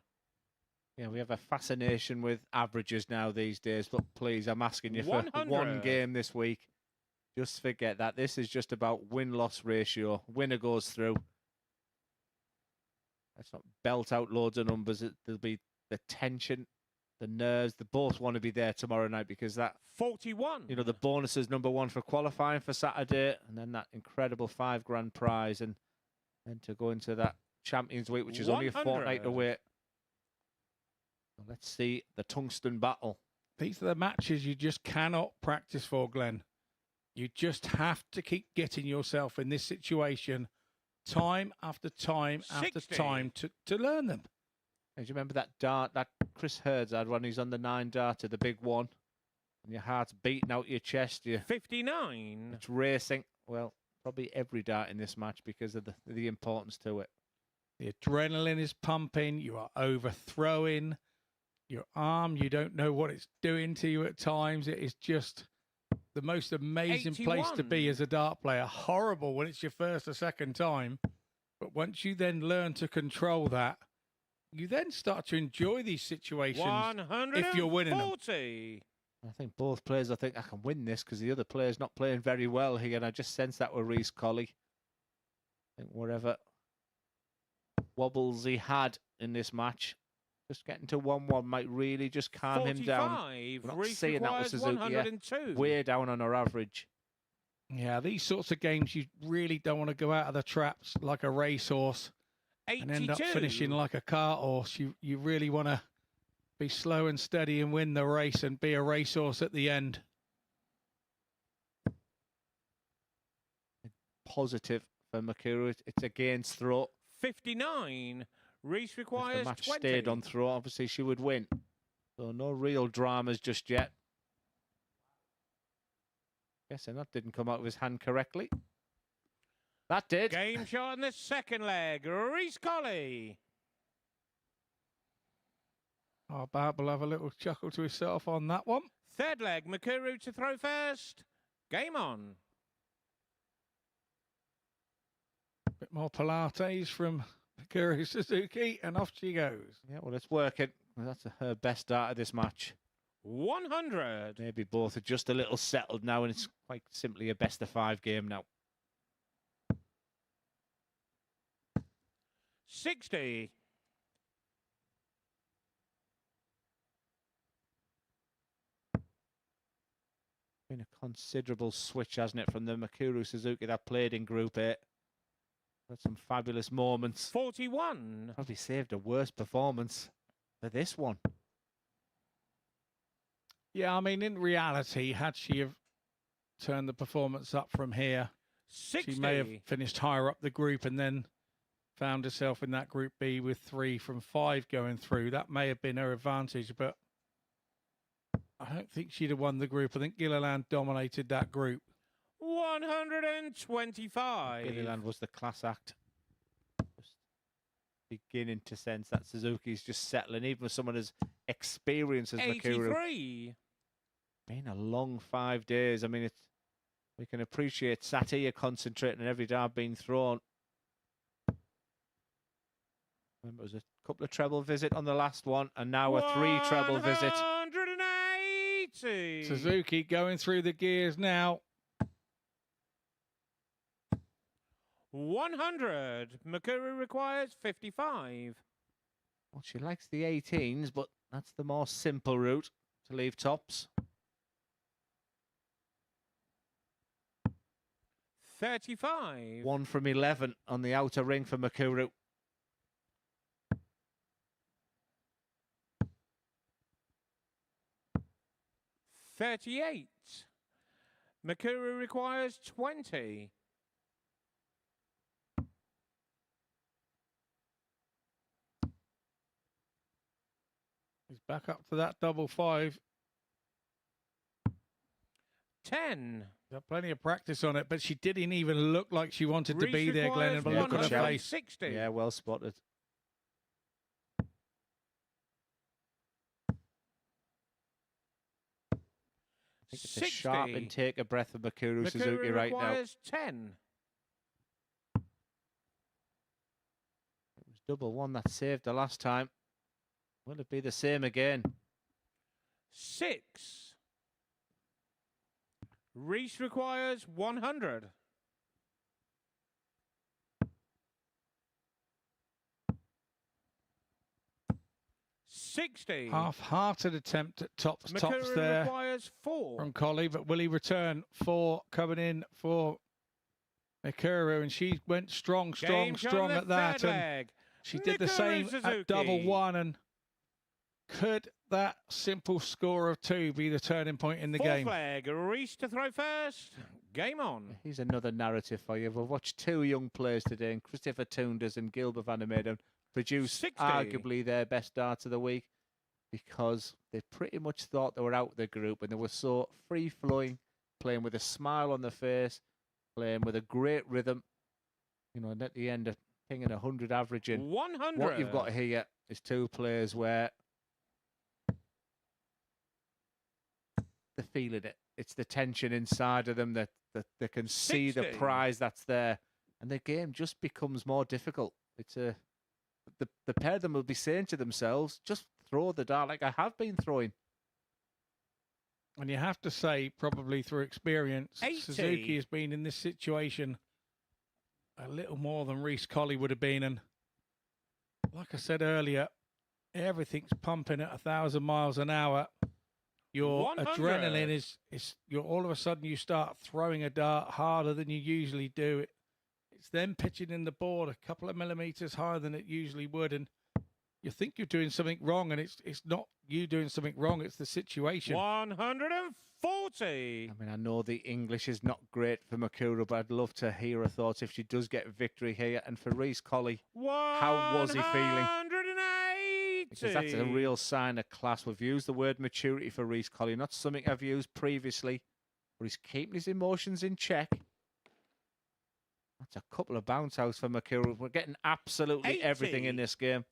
Yeah, we have a fascination with averages now these days, but please, I'm asking you for 100. one game this week. Just forget that. This is just about win-loss ratio. Winner goes through. Let's not belt out loads of numbers. There'll be the tension, the nerves. They both want to be there tomorrow night because that 41. You know, the bonus is #1 for qualifying for Saturday, and then that incredible £5,000 prize, and then to go into that Champions Week, which is only a 100. fortnight away. So let's see the tungsten battle. These are the matches you just cannot practice for, Glenn. You just have to keep getting yourself in this situation time after time after 60. time to learn them. And do you remember that dart that Chris Hurds had when he's on the 9 darter, the big one? And your heart's beating out your chest. 59. It's racing. Well, probably every dart in this match because of the importance to it. The adrenaline is pumping. You are overthrowing your arm. You don't know what it's doing to you at times. It is just the most amazing place to 81. be as a dart player. Horrible when it's your first or second time. But once you then learn to control that, you then start to enjoy these situations if you're winning them. 140. I think both players, I think I can win this because the other player's not playing very well here. And I just sense that with Reece Colley. I think whatever wobbles he had in this match, just getting to 1-1 might really just calm him down. 45. We're not Reece seeing that with requires Suzuki. 102. Way down on her average. Yeah, these sorts of games, you really don't want to go out of the traps like a racehorse 82. and end up finishing like a cart horse. You really want to be slow and steady and win the race and be a racehorse at the end. Positive for Mikuru. It's against throw. 59. Reece If the requires match 20. stayed on throw, obviously she would win. So no real dramas just yet. Guessing that didn't come out of his hand correctly. That did. Game shot in the second leg. Reece Colley. Oh, Bab will have a little chuckle to himself on that one. Third leg. Mikuru to throw first. Game on. Bit more Pilates from Mikuru Suzuki, and off she goes. Yeah, well, it's working. That's her best dart of this match. 100. Maybe both are just a little settled now, and it's quite simply a best-of-5 game now. 60. Been a considerable switch, hasn't it, from the Mikuru Suzuki that played in Group 8. Had some fabulous moments. 41. Probably saved a worse performance for this one. Yeah, I mean, in reality, had she have turned the performance up from here, 60. she may have finished higher up the group and then found herself in that Group B with 3 from 5 going through. That may have been her advantage, but I don't think she'd have won the group. I think Gilliland dominated that group. 125. Gilliland was the class act. Just beginning to sense that Suzuki's just settling, even with someone as experienced as Mikuru. 83. Been a long 5 days. I mean, we can appreciate sat here concentrating on every dart being thrown. Remember, it was a couple of treble visit on the last one, and now a 3 treble visit. 180. Suzuki going through the gears now. 100. Mikuru requires 55. Well, she likes the 18s, but that's the more simple route to leave tops. 35. 1 from 11 on the outer ring for Mikuru. $38. Mikuru requires 20. He's back up to that double 5. 10. Got plenty of practice on it, but she didn't even look like she wanted to Reece be there, Glenn. And requires look at her face. 160. Yeah, well spotted. I think it's a 60. sharp intake of breath of Mikuru Suzuki right now. requires 10. It was double one that saved the last time. Will it be the same again? 6. Reece requires 100. $60. Half-hearted attempt at tops Mikuru there requires 4. from Colley, but will he return? 4 coming in for Mikuru, and she went strong Game on at the that. third And leg. she did the Mikuru same Suzuki. at double 1. And could that simple score of 2 be the turning point in the Fourth game? leg. Reece to throw first. Game on. Here's another narrative for you. We've watched 2 young players today, and Christopher Tunders and Gilbert VDM produce 60. arguably their best darts of the week because they pretty much thought they were out of the group and they were so free-flowing, playing with a smile on their face, playing with a great rhythm. You know, and at the end of pinging 100 averaging. 100. What you've got here is 2 players where they're feeling it. It's the tension inside of them that they can see the 60. prize that's there, and the game just becomes more difficult. It's the pair of them will be saying to themselves, just throw the dart like I have been throwing. And you have to say, probably through experience, 80. Suzuki has been in this situation a little more than Reece Colley would have been. And like I said earlier, everything's pumping at 1,000 miles an hour. Your 100. adrenaline is you're all of a sudden you start throwing a dart harder than you usually do. It's then pitching in the board a couple of millimeters higher than it usually would, and you think you're doing something wrong, and it's not you doing something wrong, it's the situation. 140. I mean, I know the English is not great for Mikuru, but I'd love to hear her thoughts if she does get victory here. And for Reece Colley, how was he feeling? 180. Because that's a real sign of class. We've used the word maturity for Reece Colley, not something I've used previously, but he's keeping his emotions in check. That's a couple of bounce outs for Mikuru. We're getting absolutely 80. everything in this game.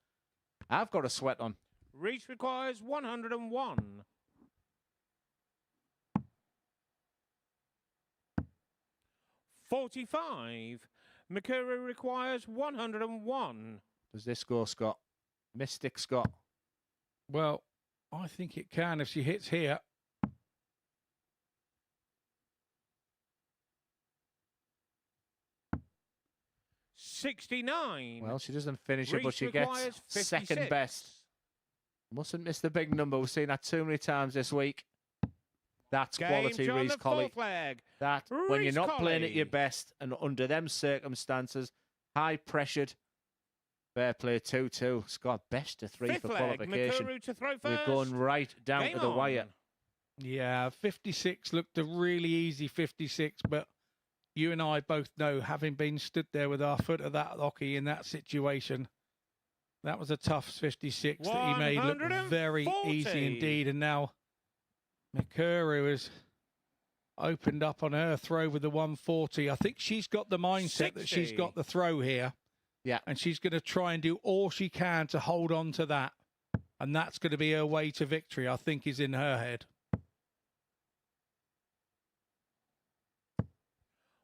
I've got a sweat on. Reece requires 101. $45. Mikuru requires 101. Does this go, Scott? Mystic Scott. Well, I think it can if she hits here. $69. Well, she doesn't finish it, but Reece she requires gets 56. second best. Mustn't miss the big number. We've seen that too many times this week. That's quality, Game on Reece the Colley. fourth leg. That, when you're Reece not playing at your Colley. best and under them circumstances, high pressured, fair play 2-2. Scott, best of 3 Fifth for leg. qualification. Mikuru to throw We're first. going right down Game to the wire. on. Yeah, 56 looked a really easy 56, but you and I both know, having been stood there with our foot at that hockey in that situation, that was a tough 56 that he made look very easy 140. indeed. And now Mikuru has opened up on her throw with the 140. I think she's got the mindset that she's 60. got the throw here. Yeah. And she's going to try and do all she can to hold on to that. And that's going to be her way to victory, I think, is in her head.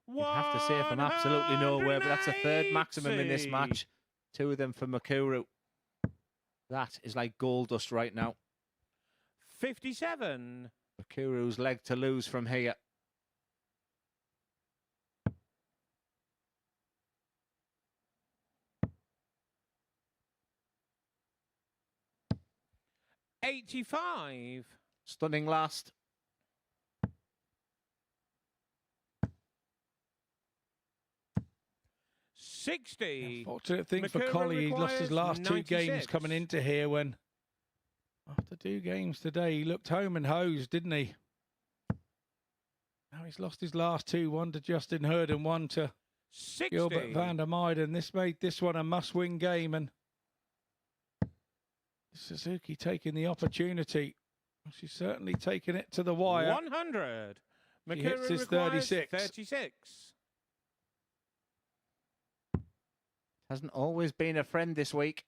You'd have to say from absolutely nowhere, but that's a third maximum in this 180. match. 2 of them for Mikuru. That is like gold dust right now. 57. Mikuru's leg to lose from here. $85. Stunning last. 60. Fortunate thing for Mikuru Colley, he lost his requires last 2 games 96. coming into here when, after 2 games today, he looked home and hosed, didn't he? Now he's lost his last 2, one to Justin Hurd and one to 60. Gilbert VDM. This made this one a must-win game, and Suzuki taking the opportunity. She's certainly taken it to the wire. 100. She hits Mikuru his requires 36. 36. Hasn't always been a friend this week.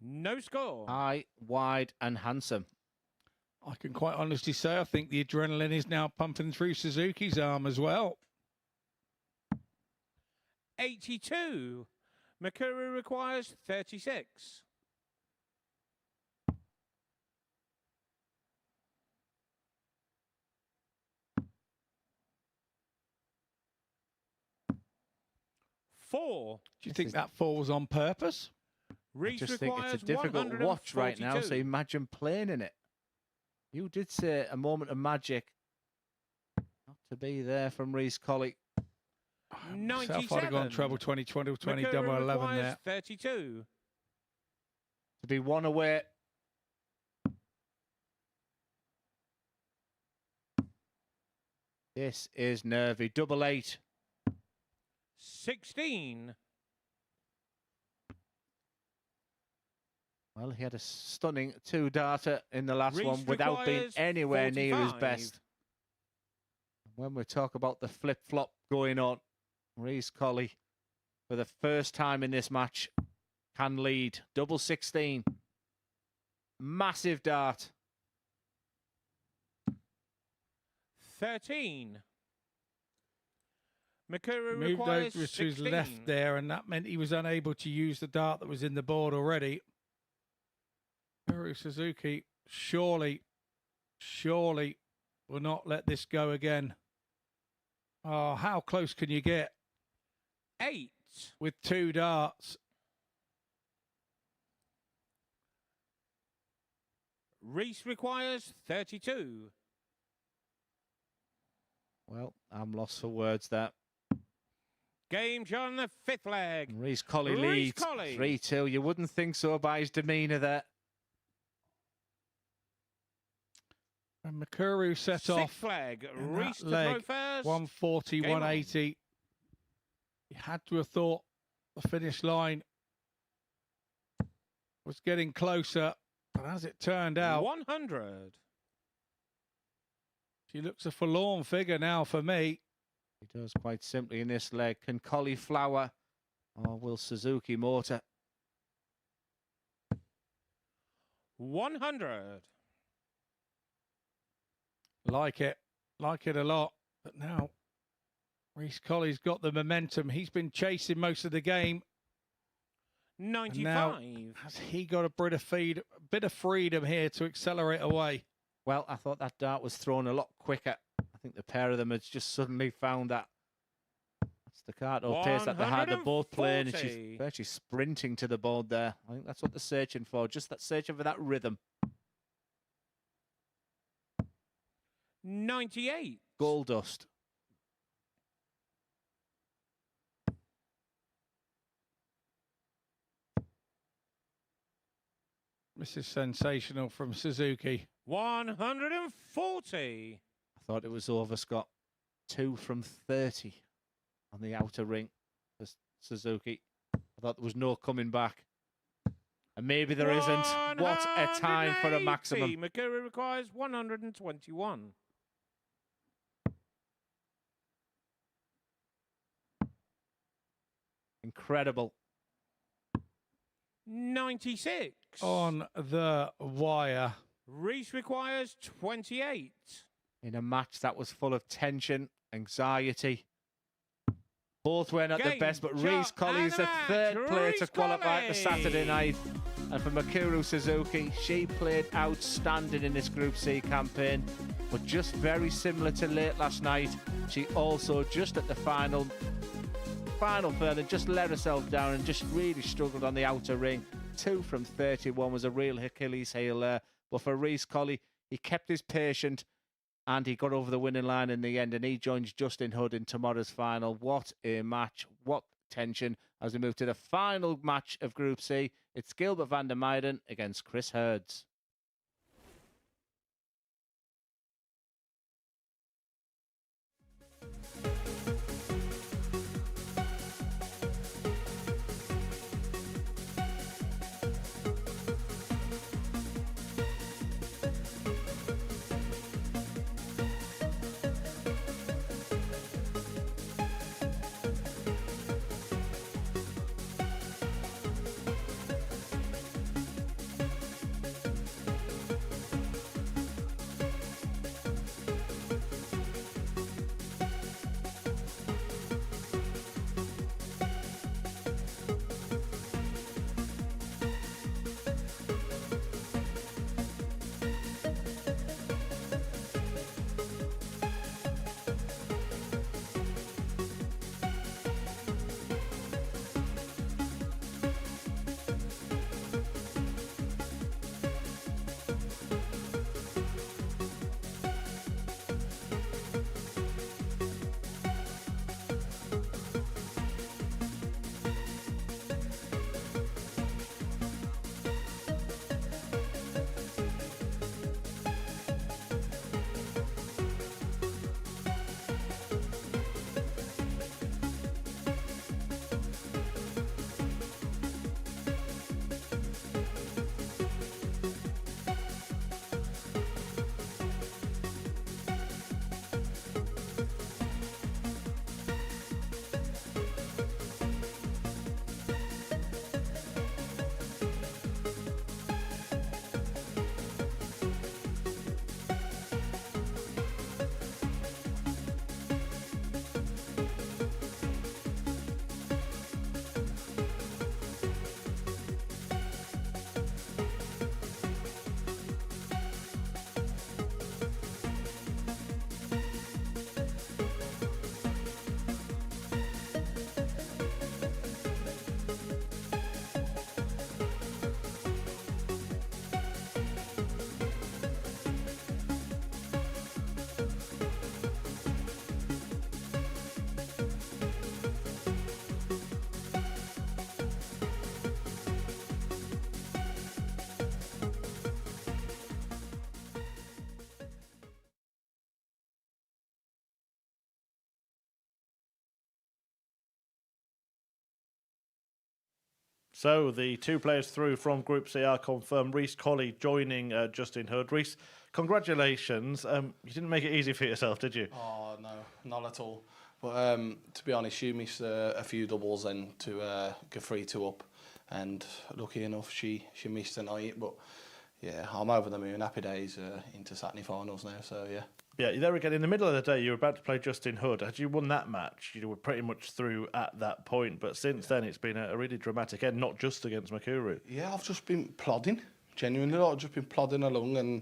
No score. High, wide, and handsome. I can quite honestly say I think the adrenaline is now pumping through Suzuki's arm as well. 82. Mikuru requires 36. Four. Do you think that falls on purpose? Reece I just think requires it's a difficult watch right now, so 142. imagine playing in it. You did say a moment of magic. Not to be there from Reece Colley. Myself, I'd have gone 97. treble 2020, 20, Mikuru double 11 requires there. 32. To be one away. This is nervy. Double 8. 16. Well, he had a stunning 2-darter in the last Reece one without being requires anywhere near his 45. best. When we talk about the flip-flop going on, Reece Colley, for the first time in this match, can lead. Double 16. Massive dart. 13. Mikuru Moved requires over to his 16. left there, and that meant he was unable to use the dart that was in the board already. Suzuki surely will not let this go again. Oh, how close can you get 8. with 2 darts? Reece requires 32. Well, I'm lost for words there. Game on the 5th leg. Reece Colley Reece leads Colley. 3-2. You wouldn't think so by his demeanour there. And Mikuru set 6th off leg. in Reece that to leg, throw first. 140, Game on. 180. You had to have thought the finish line was getting closer, but as it turned out, 100. she looks a forlorn figure now for me. He does quite simply in this leg. Can Colley flower or will Suzuki mortar? 100. Like it a lot. But now Reece Colley's got the momentum. He's been chasing most of the game. And 95. now has he got a bit of freedom here to accelerate away? Well, I thought that dart was thrown a lot quicker. I think the pair of them had just suddenly found that staccato pace that they had. They're both playing, and she's 140. virtually sprinting to the board there. I think that's what they're searching for, just that searching for that rhythm. 98. Gold dust. This is sensational from Suzuki. 140. I thought it was over, Scott. 2 from 30 on the outer ring for Suzuki. I thought there was no coming back. And maybe there isn't. What a time for a 180. maximum. Mikuru requires 121. Incredible. 96. On the wire. Reece requires 28. In a match that was full of tension, anxiety. Both were not the Game, best, but shot, Reece Colley is and the a match. third player to Reece qualify for Colley. Saturday night. And for Mikuru Suzuki, she played outstanding in this Group C campaign, but just very similar to late last night. She also, just at the final further, just let herself down and just really struggled on the outer ring. 2 from 31 was a real Achilles heel there. But for Reece Colley, he kept his patient and he got over the winning line in the end, and he joins Justin Hood in tomorrow's final. What a match. What tension as we move to the final match of Group C. It's Gilbert VDM against Chris Hurds. So the two players through from Group C are confirmed. Reece, Colley joining Justin Hood. Reece, congratulations. You didn't make it easy for yourself, did you? Oh, no, not at all. But to be honest, she missed a few doubles then to get 3-2 up. And lucky enough, she missed tonight. But yeah, I'm over the moon. Happy days into Saturday finals now, so yeah. Yeah, there again, in the middle of the day, you were about to play Justin Hood. Had you won that match, you were pretty much through at that point. But since then, it's been a really dramatic end, not just against Mikuru. Yeah, I've just been plodding, genuinely. I've just been plodding along, and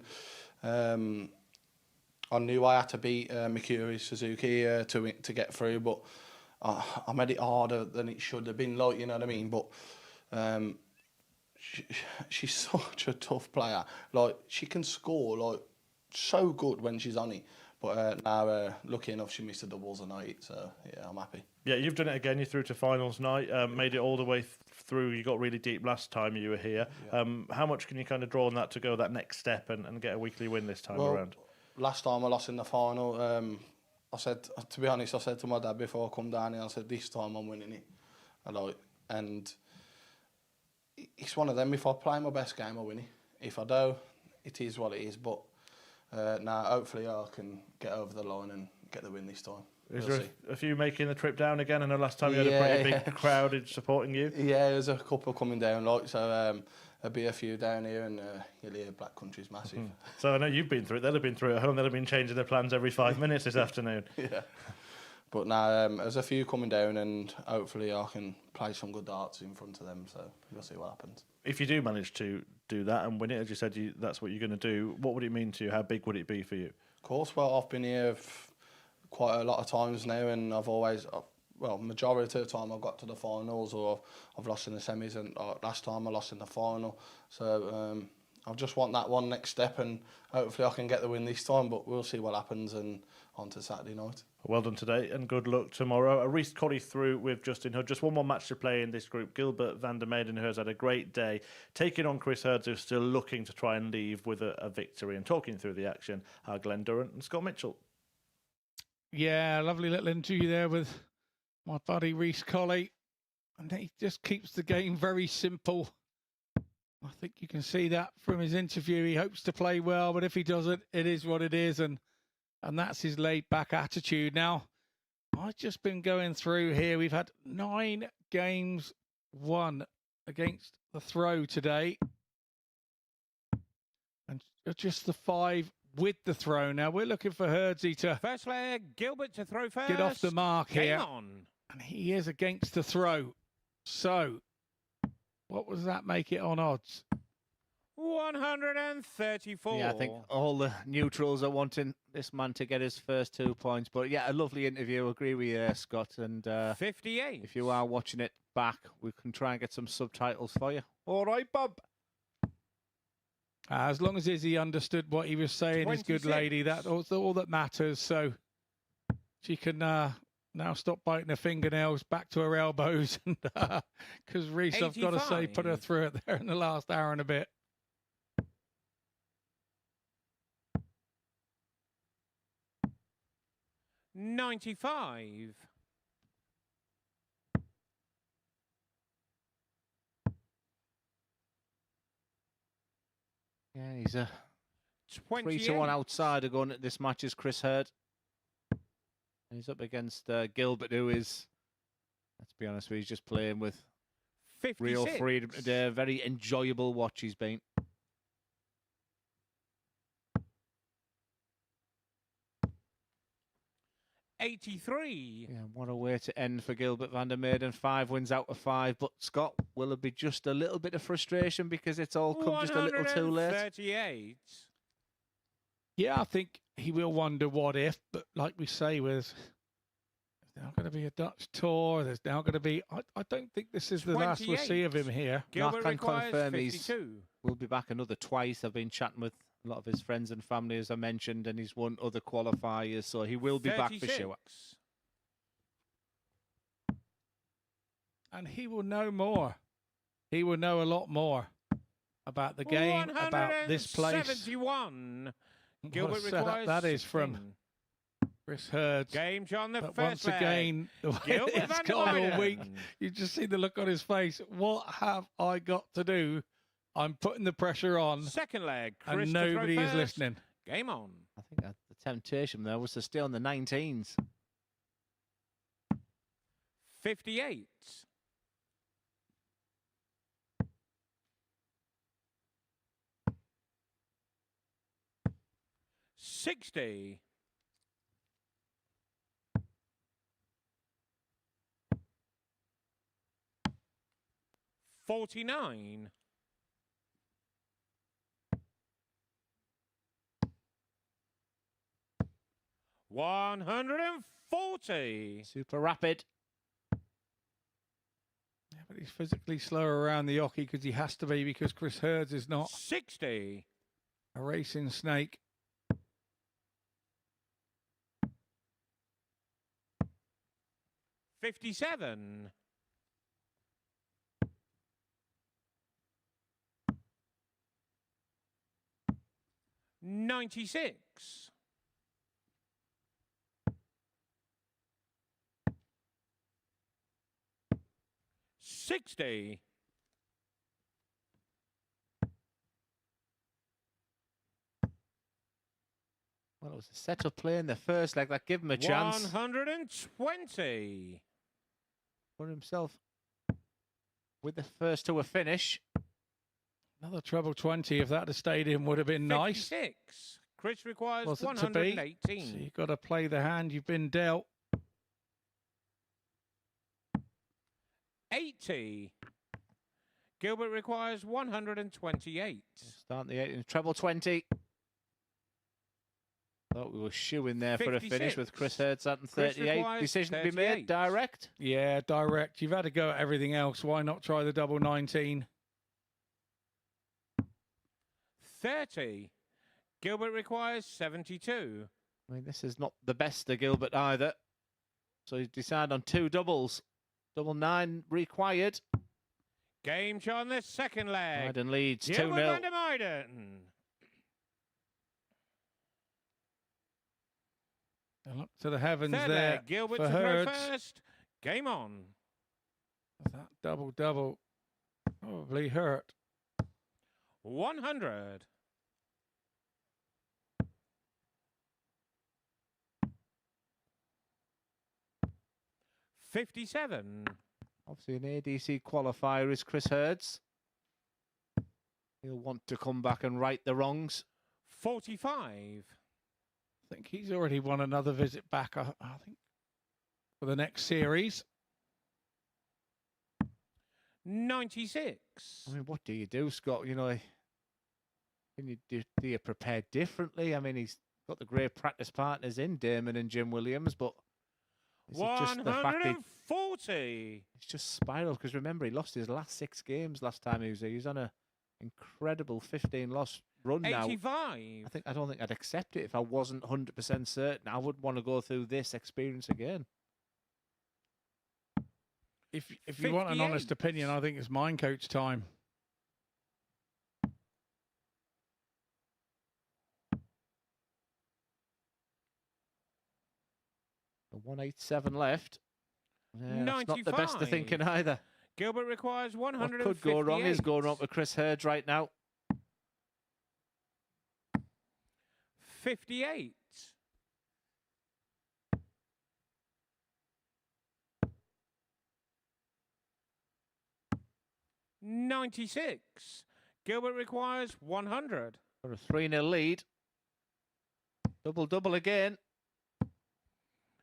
I knew I had to beat Mikuru, Suzuki to get through, but I made it harder than it should have been, like, you know what I mean? But she's such a tough player. Like, she can score, like, so good when she's on it, but now lucky enough she missed the doubles tonight, so yeah, I'm happy. Yeah, you've done it again. You're through to finals night, made it all the way through. You got really deep last time you were here. Yeah. How much can you kind of draw on that to go that next step and get a weekly win this time around? Last time I lost in the final, I said, to be honest, I said to my dad before I come down here, I said, this time I'm winning it. And it's one of them, if I play my best game, I win it. If I do, it is what it is, but now, hopefully, I can get over the line and get the win this time. Is there a few making the trip down again? I know last time you had a pretty big crowd supporting you. Yeah, there's a couple coming down, so there'll be a few down here, and you'll hear Black Country's massive. So I know you've been through it. They'll have been through it at home. They'll have been changing their plans every 5 minutes this afternoon. Yeah. But now there's a few coming down, and hopefully I can play some good darts in front of them, so we'll see what happens. If you do manage to do that and win it, as you said, that's what you're going to do, what would it mean to you? How big would it be for you? Of course, well, I've been here quite a lot of times now, and I've always, majority of the time I've got to the finals, or I've lost in the semis, and last time I lost in the final. So I just want that one next step, and hopefully I can get the win this time, but we'll see what happens, and on to Saturday night. Well done today, and good luck tomorrow. Reece, Colley through with Justin Hood. Just one more match to play in this group. Gilbert VDM, who has had a great day, taking on Chris Hurds, who's still looking to try and leave with a victory. And talking through the action are Glenn Durrant and Scott Mitchell. Yeah, lovely little interview there with my buddy Reece Colley. And he just keeps the game very simple. I think you can see that from his interview. He hopes to play well, but if he doesn't, it is what it is. And that's his laid-back attitude. Now, I've just been going through here. We've had 9 games won against the throw today. And just the 5 with the throw. Now, we're looking for Hurdsy to... First leg, Gilbert to throw first. Get off the mark here. Game on. And he is against the throw. So, what does that make it on odds? 134. Yeah, I think all the neutrals are wanting this man to get his first 2 points. But yeah, a lovely interview. Agree with you there, Scott. And 58. If you are watching it back, we can try and get some subtitles for you. All right, Bob. As long as Izzy understood what he was saying, 26. his good lady, that's all that matters. So she can now stop biting her fingernails, back to her elbows. Because Reece, I've got to say, put her through it there in the last hour and a bit. $95. Yeah, he's a 28. 3-1 outsider going at this match is Chris Hurd. And he's up against Gilbert, who is, let's be honest with you, he's just playing with 56. real freedom today. Very enjoyable watch he's been. $83. Yeah, what a way to end for Gilbert VDM. 5 wins out of 5. But Scott, will it be just a little bit of frustration because it's all come just a little too late? 138. Yeah, I think he will wonder what if. But like we say, there's now going to be a Dutch tour. There's now going to be... I don't think this is the last we'll see of him here. Gilbert I can confirm 52. We'll be back another twice. I've been chatting with a lot of his friends and family, as I mentioned, and he's won other qualifiers, so he will be 36. back for sure. And he will know more. He will know a lot more about the game, about this place. 71. Gilbert What a setup requires that is from 16. Chris Hurds. Game on the But first once again, the way Gilbert it's van gone all Weyden. week, you just see the look on his face. What have I got to do? I'm putting the pressure on, Second leg, Chris and to throw nobody is first. listening. Game on. I think that the temptation there was to stay on the 19s. 58. $60. $49. $140. Super rapid. Yeah, but he's physically slower around the hockey because he has to be, because Chris Hurds is not 60. a racing snake. $57. $96. $60. Well, it was a set-up play in the first leg that gave him a chance. 120. Put himself with the first to a finish. Another treble 20. If that had stayed in, would have been nice. 56. Chris requires Wasn't to be. 118. So you've got to play the hand you've been dealt. 80. Gilbert requires 128. Start the 8 in treble 20. Thought we were shooing there for a finish 56. with Chris Hurds at Chris 38. requires Decision to be 38. made, direct. Yeah, direct. You've had to go at everything else. Why not try the double 19? 30. Gilbert requires 72. I mean, this is not the best of Gilbert either. So he's decided on 2 doubles. Double 9 required. Game on the second leg. Meiden leads 2-0. Gilbert van der Meiden. And up to the heavens Third there leg. Gilbert for to throw Hurds. first. Game on. That double probably hurt. 100. $57. Obviously, an ADC qualifier is Chris Hurds. He'll want to come back and right the wrongs. 45. I think he's already won another visit back, I think, for the next series. 96. I mean, what do you do, Scott? You know, do you prepare differently? I mean, he's got the great practice partners in Damon and Jim Williams, but is it just the fact that 140. it's just spiraled? Because remember, he lost his last 6 games last time he was here. He's on a incredible 15-loss run now. 85. I don't think I'd accept it if I wasn't 100% certain. I would want to go through this experience again. If you want an 58. honest opinion, I think it's mine coach time. The 187 left. Yeah, that's not the best of 95. thinking either. Gilbert requires What 158. could go wrong is going wrong for Chris Hurds right now. 58. $96. Gilbert requires 100. For a 3-0 lead. Double again.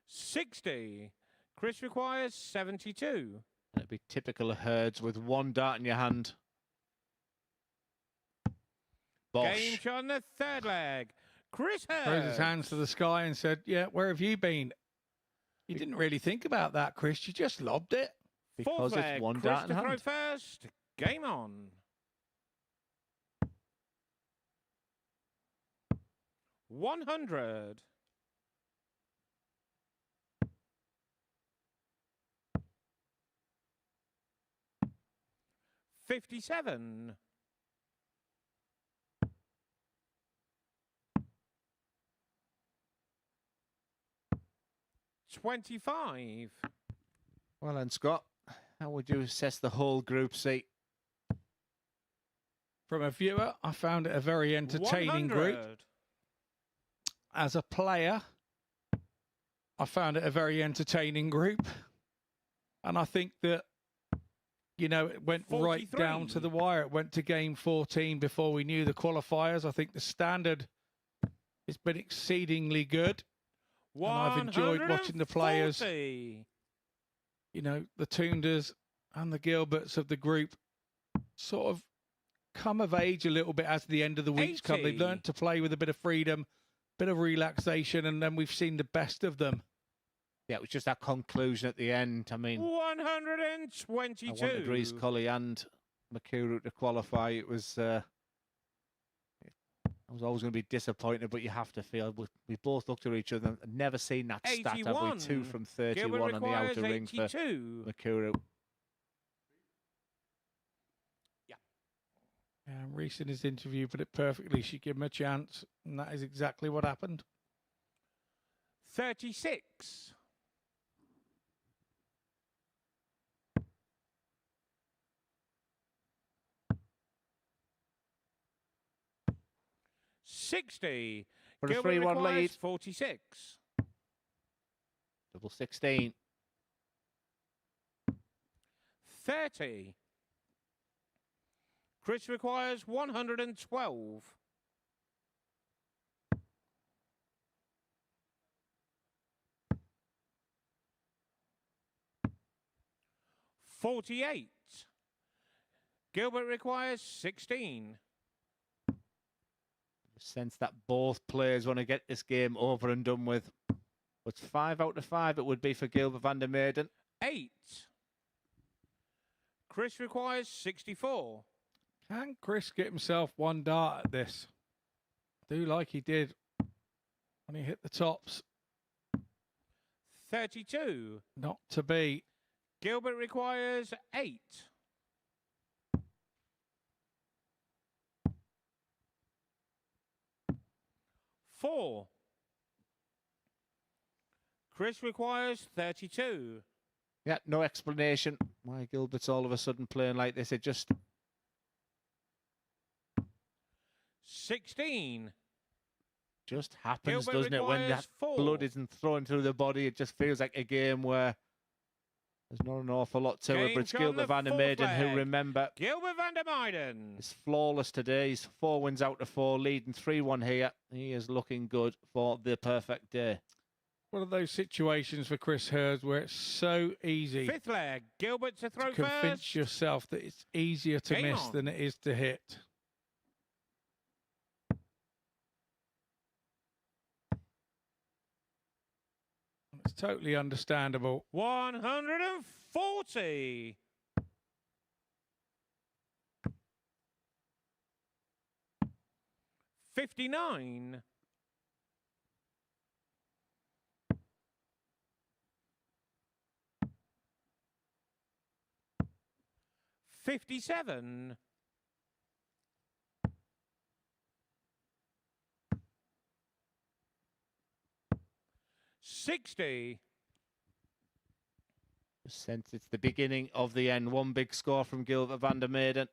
60. Chris requires 72. It'd be typical of Hurds with 1 dart in your hand. Bosh. Game on the third leg. Chris Throws Hurds. his hands to the sky and said, "Yeah, where have you been?" You didn't really think about that, Chris. You just lobbed it. Because Fourth it's leg. 1 Chris dart in to throw hand. first. Game on. 100. $57. $25. Well then, Scott, how would you assess the whole Group C? From a viewer, I found it a very entertaining group. 100. As a player, I found it a very entertaining group. And I think that, you know, it went right 43. down to the wire. It went to game 14 before we knew the qualifiers. I think the standard has been exceedingly good. And I've enjoyed watching the players, 140. you know, the Tunders and the Gilberts of the group sort of come of age a little bit as the end of the weeks come. They've 80. learned to play with a bit of freedom, bit of relaxation, and then we've seen the best of them. Yeah, it was just that conclusion at the end. I mean, 122. I wanted Reece, Colley and Mikuru to qualify. It was... I was always going to be disappointed, but you have to feel we both looked at each other and never seen that stat, have we? 81. 2 from Gilbert 31 on the requires outer ring for 82. Mikuru. Reece in his interview put it perfectly. She gave him a chance, and that is exactly what happened. 36. $60. For a Gilbert 3-1 requires lead. 46. Double 16. 30. Chris requires 112. $48. Gilbert requires 16. Sense that both players want to get this game over and done with. But 5 out of 5 it would be for Gilbert van der Meiden. 8. Chris requires 64. Can Chris get himself one dart at this? Do like he did when he hit the tops. 32. Not to be. Gilbert requires 8. Four. Chris requires 32. Yeah, no explanation why Gilbert's all of a sudden playing like this. It just 16. just happens, Gilbert doesn't it? When that requires 4. blood isn't thrown through the body, it just feels like a game where there's not an awful lot to it. Game But it's shot Gilbert on the van der fourth Meyden who, leg. remember, Gilbert van der Meyden. is flawless today. He's 4 wins out of 4, leading 3-1 here. He is looking good for the perfect day. One of those situations for Chris Hurds where it's so easy Fifth leg. Gilbert to throw to convince first. yourself that it's easier to Game miss on. than it is to hit. It's totally understandable. 140. $59. $57. $60. Just sense it's the beginning of the end. One big score from Gilbert van der Meyden.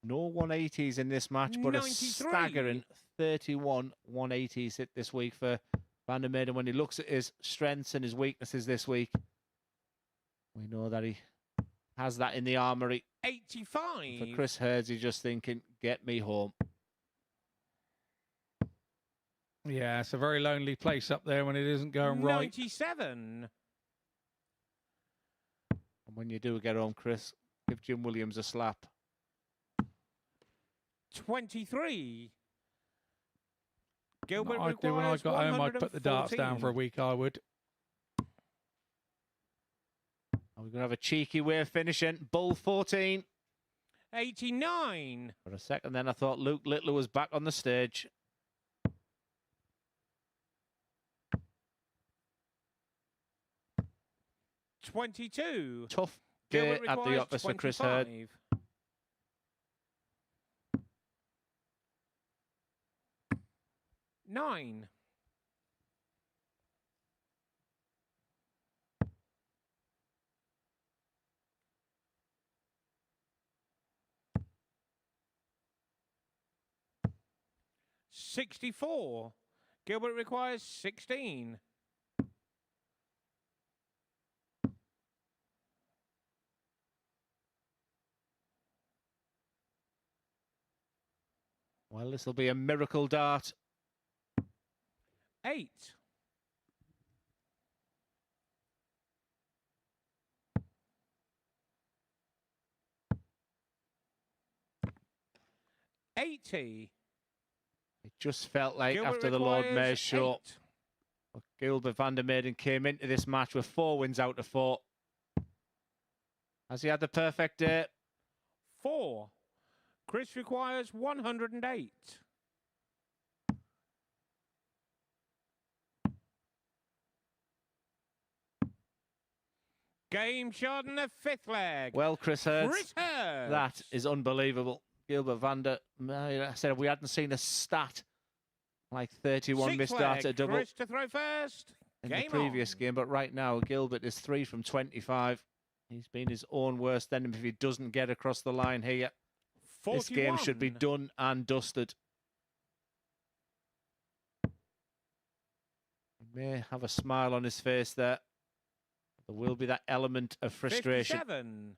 No 180s in this match, but 93. a staggering 31 180s hit this week for van der Meyden. When he looks at his strengths and his weaknesses this week, we know that he has that in the armoury. 85. For Chris Hurds, he's just thinking, get me home. Yeah, it's a very lonely place up there when it isn't going right. 97. And when you do get home, Chris, give Jim Williams a slap. 23. Gilbert I'd do when I requires got home, I'd put the darts down for a 114. week, I would. We're going to have a cheeky way of finishing. Bull 14. 89. For a second then, I thought Luke Littler was back on the stage. $22. Tough day Gilbert at the requires office for Chris 25. Hurd. $9. $64. Gilbert requires 16. Well, this will be a miracle dart. 8. $80. It just felt like Gilbert after the Lord requires Mayor's show, 8. Gilbert van der Meyden came into this match with 4 wins out of 4. Has he had the perfect day? 4. Chris requires 108. Game shot in the 5th leg. Well, Chris Hurds, Chris Hurds. that is unbelievable. Gilbert van der Meyden, I said we hadn't seen a stat like 31 6th missed darts leg. at double Chris to throw first. in Game the previous on. game, but right now Gilbert is 3 from 25. He's been his own worst enemy if he doesn't get across the line here. 41. This game should be done and dusted. He may have a smile on his face there. There will be that element of frustration. 57.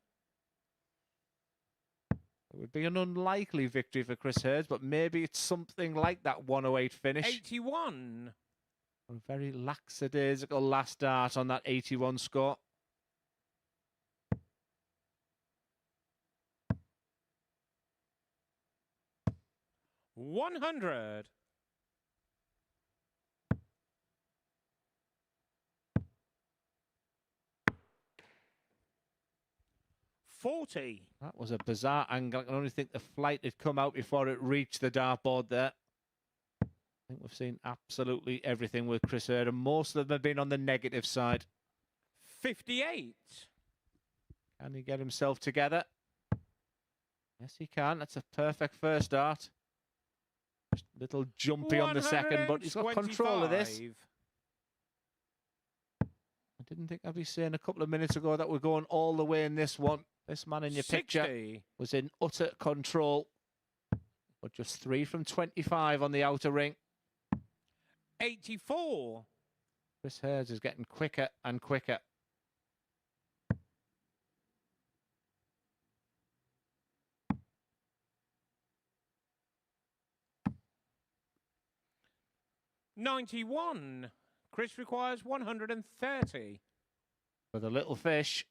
It would be an unlikely victory for Chris Hurds, but maybe it's something like that 108 finish. 81. A very lackadaisical last dart on that 81 score. $100. 40. That was a bizarre angle. I can only think the flight had come out before it reached the dartboard there. I think we've seen absolutely everything with Chris Hurd, and most of them have been on the negative side. 58. Can he get himself together? Yes, he can. That's a perfect first dart. Just a little jumpy on the second, but he's got control of this. I didn't think I'd be saying a couple of minutes ago that we're going all the way in this one. This man in your 60. picture was in utter control. But just 3 from 25 on the outer ring. 84. Chris Hurds is getting quicker and quicker. $91. Chris requires 130. For the little fish.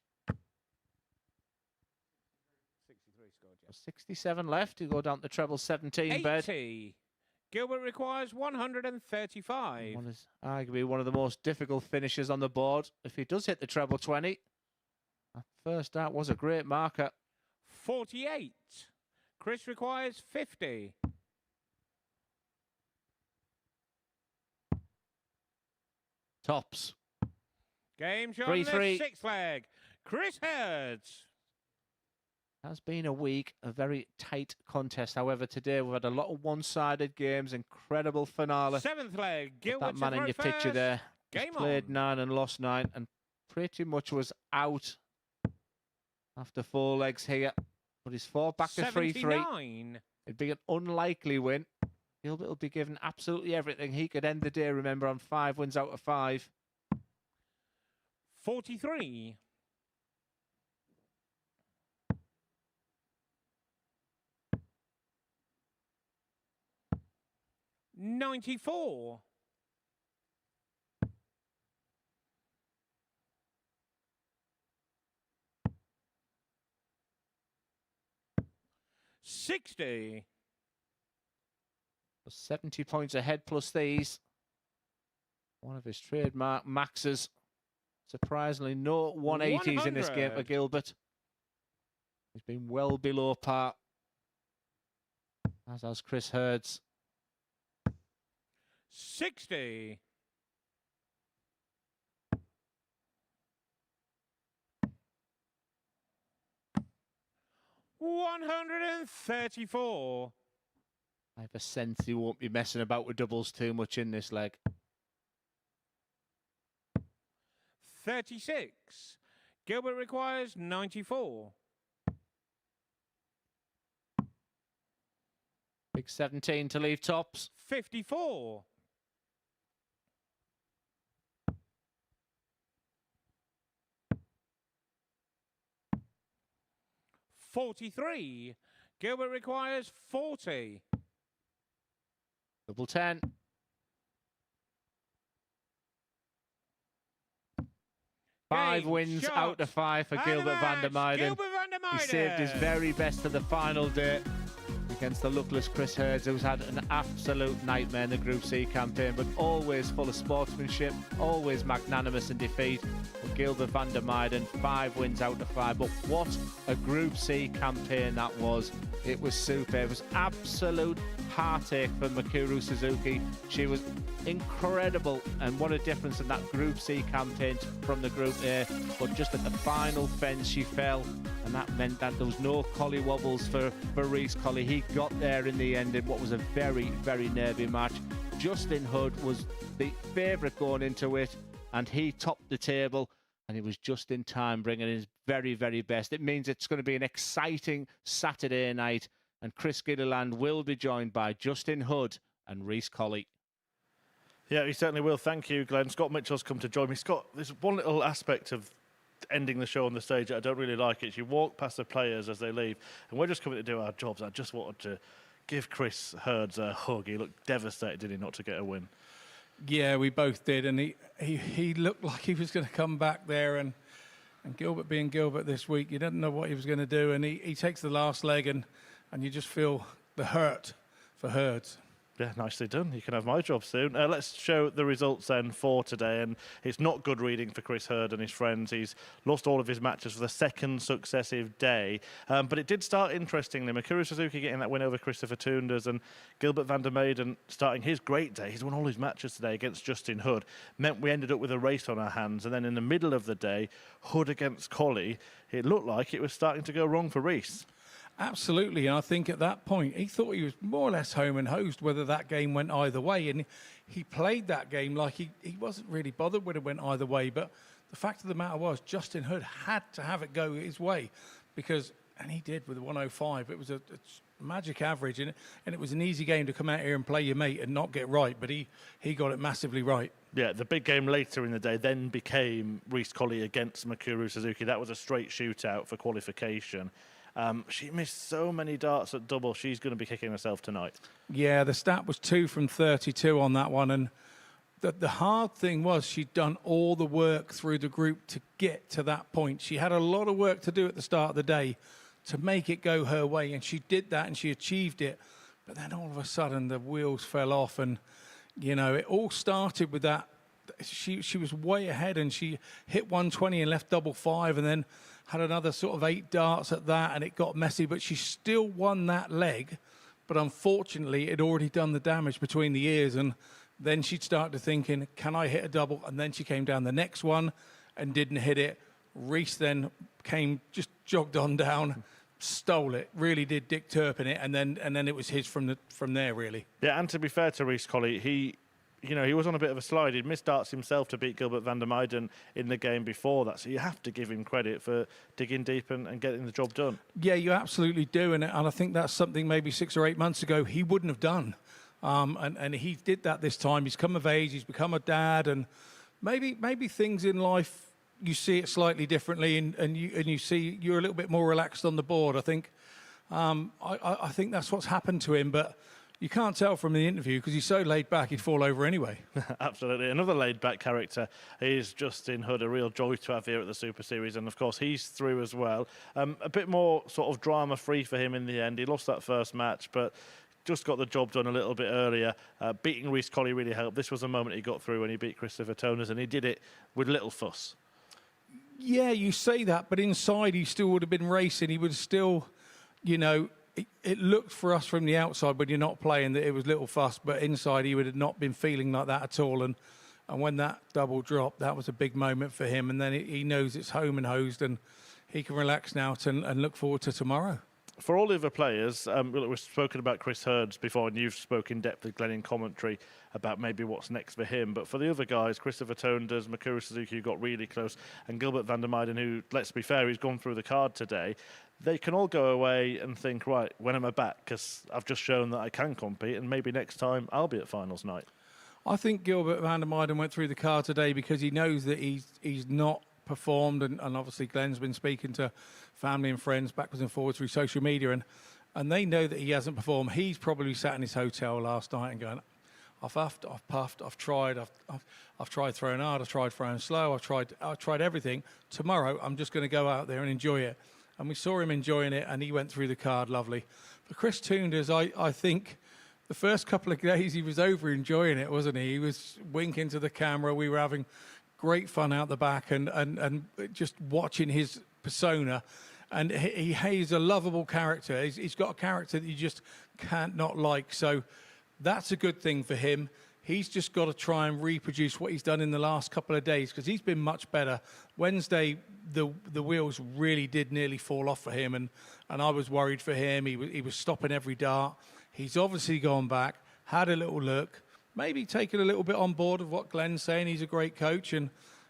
63 scored, yeah. 67 left. You go down to treble 17, bed. 80. Gilbert requires 135. One is arguably one of the most difficult finishes on the board. If he does hit the treble 20, that first dart was a great marker. 48. Chris requires 50. Tops. Game shot on the 3-3. sixth leg. Chris Hurds. Has been a week, a very tight contest. However, today we've had a lot of one-sided games, incredible finale. Seventh leg. Gilbert That man to in your throw picture first. there, Game he's played on. 9 and lost 9, and pretty much was out after 4 legs here. But he's fought back to 3-3. 79. It'd be an unlikely win. Gilbert will be given absolutely everything. He could end the day, remember, on 5 wins out of 5. 43. $94. 60. 70 points ahead plus these. One of his trademark maxes. Surprisingly, no 180s in this game for 100. Gilbert. He's been well below par. As has Chris Hurds. 60. 134. I have a sense he won't be messing about with doubles too much in this leg. 36. Gilbert requires 94. Big 17 to leave tops. 54. 43. Gilbert requires 40. Double 10. Five wins shot out of 5 for and Gilbert a van der match. Meijden. Gilbert van der He saved his Meijden. very best for the final day against the luckless Chris Hurds, who's had an absolute nightmare in the Group C campaign, but always full of sportsmanship, always magnanimous in defeat. But Gilbert van der Meijden, 5 wins out of 5. But what a Group C campaign that was. It was super. It was absolute heartache for Mikuru Suzuki. She was incredible, and what a difference in that Group C campaign from the Group A. But just at the final fence she fell, and that meant that there was no Colley wobbles for Reece Colley. He got there in the end in what was a very, very nervy match. Justin Hood was the favourite going into it, and he topped the table, and he was just in time bringing his very, very best. It means it's going to be an exciting Saturday night, and Chris Gilliland will be joined by Justin Hood and Reece Colley. Yeah, he certainly will. Thank you, Glenn. Scott Mitchell's come to join me. Scott, there's one little aspect of ending the show on the stage that I don't really like. It's you walk past the players as they leave, and we're just coming to do our jobs. I just wanted to give Chris Hurds a hug. He looked devastated, did he, not to get a win? Yeah, we both did, and he looked like he was going to come back there, and Gilbert being Gilbert this week, you didn't know what he was going to do, and he takes the last leg, and you just feel the hurt for Hurds. Yeah, nicely done. You can have my job soon. Let's show the results then for today. And it's not good reading for Chris Hurd and his friends. He's lost all of his matches for the second successive day. But it did start interestingly. Mikuru Suzuki getting that win over Christopher Tunders, and Gilbert VDM starting his great day. He's won all his matches today against Justin Hurd. Meant we ended up with a race on our hands. And then in the middle of the day, Hurd against Colley, it looked like it was starting to go wrong for Reece. Absolutely, and I think at that point he thought he was more or less home and hosed whether that game went either way, and he played that game like he wasn't really bothered whether it went either way. But the fact of the matter was Justin Hurd had to have it go his way, and he did with a 105. It was a magic average, and it was an easy game to come out here and play your mate and not get right, but he got it massively right. Yeah, the big game later in the day then became Reece Colley against Mikuru Suzuki. That was a straight shootout for qualification. She missed so many darts at double. She's going to be kicking herself tonight. Yeah, the stat was 2 from 32 on that one. And the hard thing was she'd done all the work through the group to get to that point. She had a lot of work to do at the start of the day to make it go her way. And she did that and she achieved it. But then all of a sudden the wheels fell off. And, you know, it all started with that. She was way ahead and she hit 120 and left double 5 and then had another sort of 8 darts at that, and it got messy, but she still won that leg. But unfortunately, it had already done the damage between the ears, and then she'd started thinking, can I hit a double? And then she came down the next one and didn't hit it. Reece then just jogged on down, stole it, really did Dick Turpin it, and then it was his from there, really. Yeah, and to be fair to Reece Colley, he was on a bit of a slide. He'd missed darts himself to beat Gilbert VDM in the game before that. So you have to give him credit for digging deep and getting the job done. Yeah, you absolutely do. And I think that's something maybe 6 or 8 months ago he wouldn't have done. And he did that this time. He's come of age. He's become a dad. And maybe things in life, you see it slightly differently. And you see you're a little bit more relaxed on the board. I think that's what's happened to him. But you can't tell from the interview because he's so laid back he'd fall over anyway. Absolutely. Another laid back character is Justin Hurd, a real joy to have here at the Super Series, and of course he's through as well. A bit more sort of drama free for him in the end. He lost that first match but just got the job done a little bit earlier. Beating Reece Colley really helped. This was the moment he got through when he beat Christopher Tunders, and he did it with little fuss. Yeah, you say that, but inside he still would have been racing. He would still, you know, it looked for us from the outside when you're not playing that it was little fuss, but inside he would have not been feeling like that at all. And when that double dropped, that was a big moment for him. And then he knows it's home and hosed, and he can relax now and look forward to tomorrow. For all the other players, we've spoken about Chris Hurds before, and you've spoken in depth with Glenn in commentary about maybe what's next for him. But for the other guys, Christopher Tunders, Mikuru Suzuki, who got really close, and Gilbert VDM, who, let's be fair, he's gone through the card today, they can all go away and think, right, when am I back? Because I've just shown that I can compete, and maybe next time I'll be at finals night. I think Gilbert VDM went through the card today because he knows that he's not performed, and obviously Glenn's been speaking to family and friends backwards and forwards through social media, and they know that he hasn't performed. He's probably sat in his hotel last night and going, I've huffed, I've puffed, I've tried throwing hard, I've tried throwing slow, I've tried everything. Tomorrow I'm just going to go out there and enjoy it. And we saw him enjoying it, and he went through the card lovely. For Chris Tunders, I think the first couple of days he was over enjoying it, wasn't he? He was winking to the camera. We were having great fun out the back and just watching his persona. And he's a lovable character. He's got a character that you just can't not like. So that's a good thing for him. He's just got to try and reproduce what he's done in the last couple of days, because he's been much better. Wednesday, the wheels really did nearly fall off for him, and I was worried for him. He was stopping every dart. He's obviously gone back, had a little look, maybe taken a little bit on board of what Glenn's saying. He's a great coach, and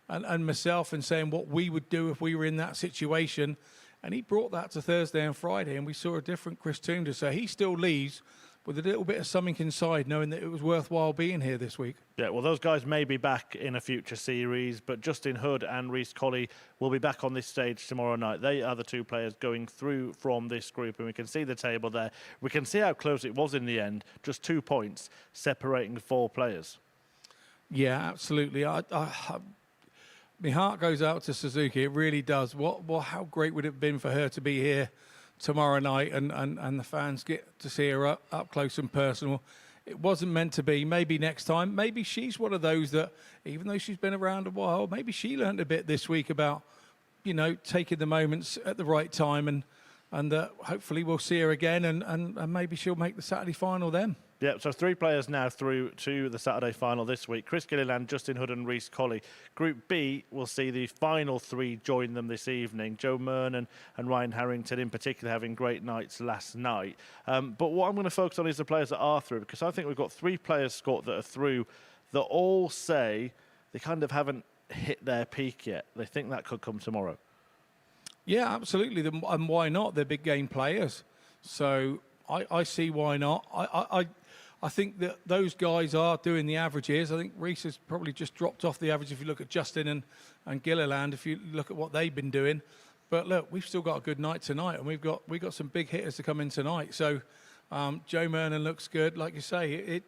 myself, and saying what we would do if we were in that situation. And he brought that to Thursday and Friday, and we saw a different Chris Tunders. So he still leaves with a little bit of something inside, knowing that it was worthwhile being here this week. Yeah, well, those guys may be back in a future series, but Justin Hurd and Reece Colley will be back on this stage tomorrow night. They are the two players going through from this group, and we can see the table there. We can see how close it was in the end, just 2 points separating 4 players. Yeah, absolutely. My heart goes out to Suzuki. It really does. How great would it have been for her to be here tomorrow night, and the fans get to see her up close and personal. it wasn't meant to be. Maybe next time. Maybe she's one of those that, even though she's been around a while, maybe she learned a bit this week about, you know, taking the moments at the right time, and hopefully we'll see her again, and maybe she'll make the Saturday final then. Yeah, so 3 players now through to the Saturday final this week. Chris Gilliland, Justin Hood and Reece Colley. Group B will see the final 3 join them this evening. Joe Myrne and Ryan Harrington in particular having great nights last night. But what I'm going to focus on is the players that are through, because I think we've got 3 players, Scott, that are through that all say they kind of haven't hit their peak yet. They think that could come tomorrow. Yeah, absolutely. And why not? They're big game players. So I see why not. I think that those guys are doing the averages. I think Reece has probably just dropped off the average if you look at Justin and Gilliland, if you look at what they've been doing. But look, we've still got a good night tonight, and we've got some big hitters to come in tonight. So Joe Mernon looks good. Like you say,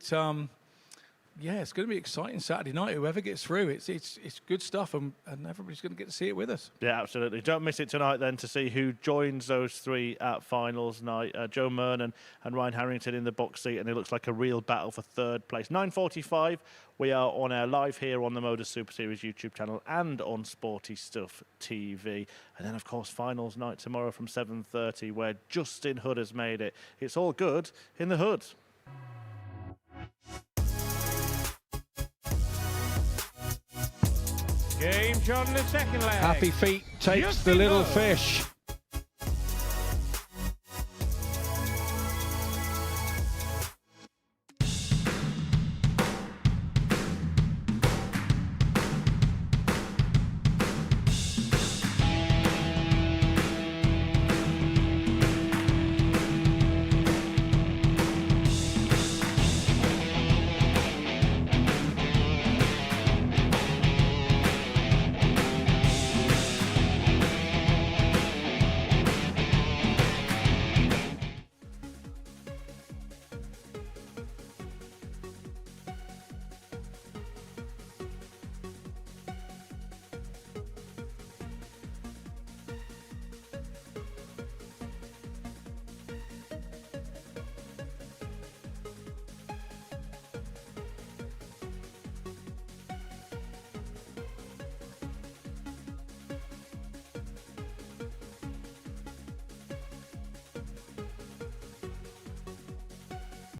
yeah, it's going to be exciting Saturday night. Whoever gets through, it's good stuff, and everybody's going to get to see it with us. Yeah, absolutely. Don't miss it tonight then to see who joins those 3 at finals night. Joe Myrne and Ryan Harrington in the box seat, and it looks like a real battle for 3rd place. 9:45, we are on air live here on the Modus Super Series YouTube channel and on Sporty Stuff TV. And then, of course, finals night tomorrow from 7:30, where Justin Hood has made it. It's all good in the hood. Game shot in the second leg. Happy Feet takes the little fish.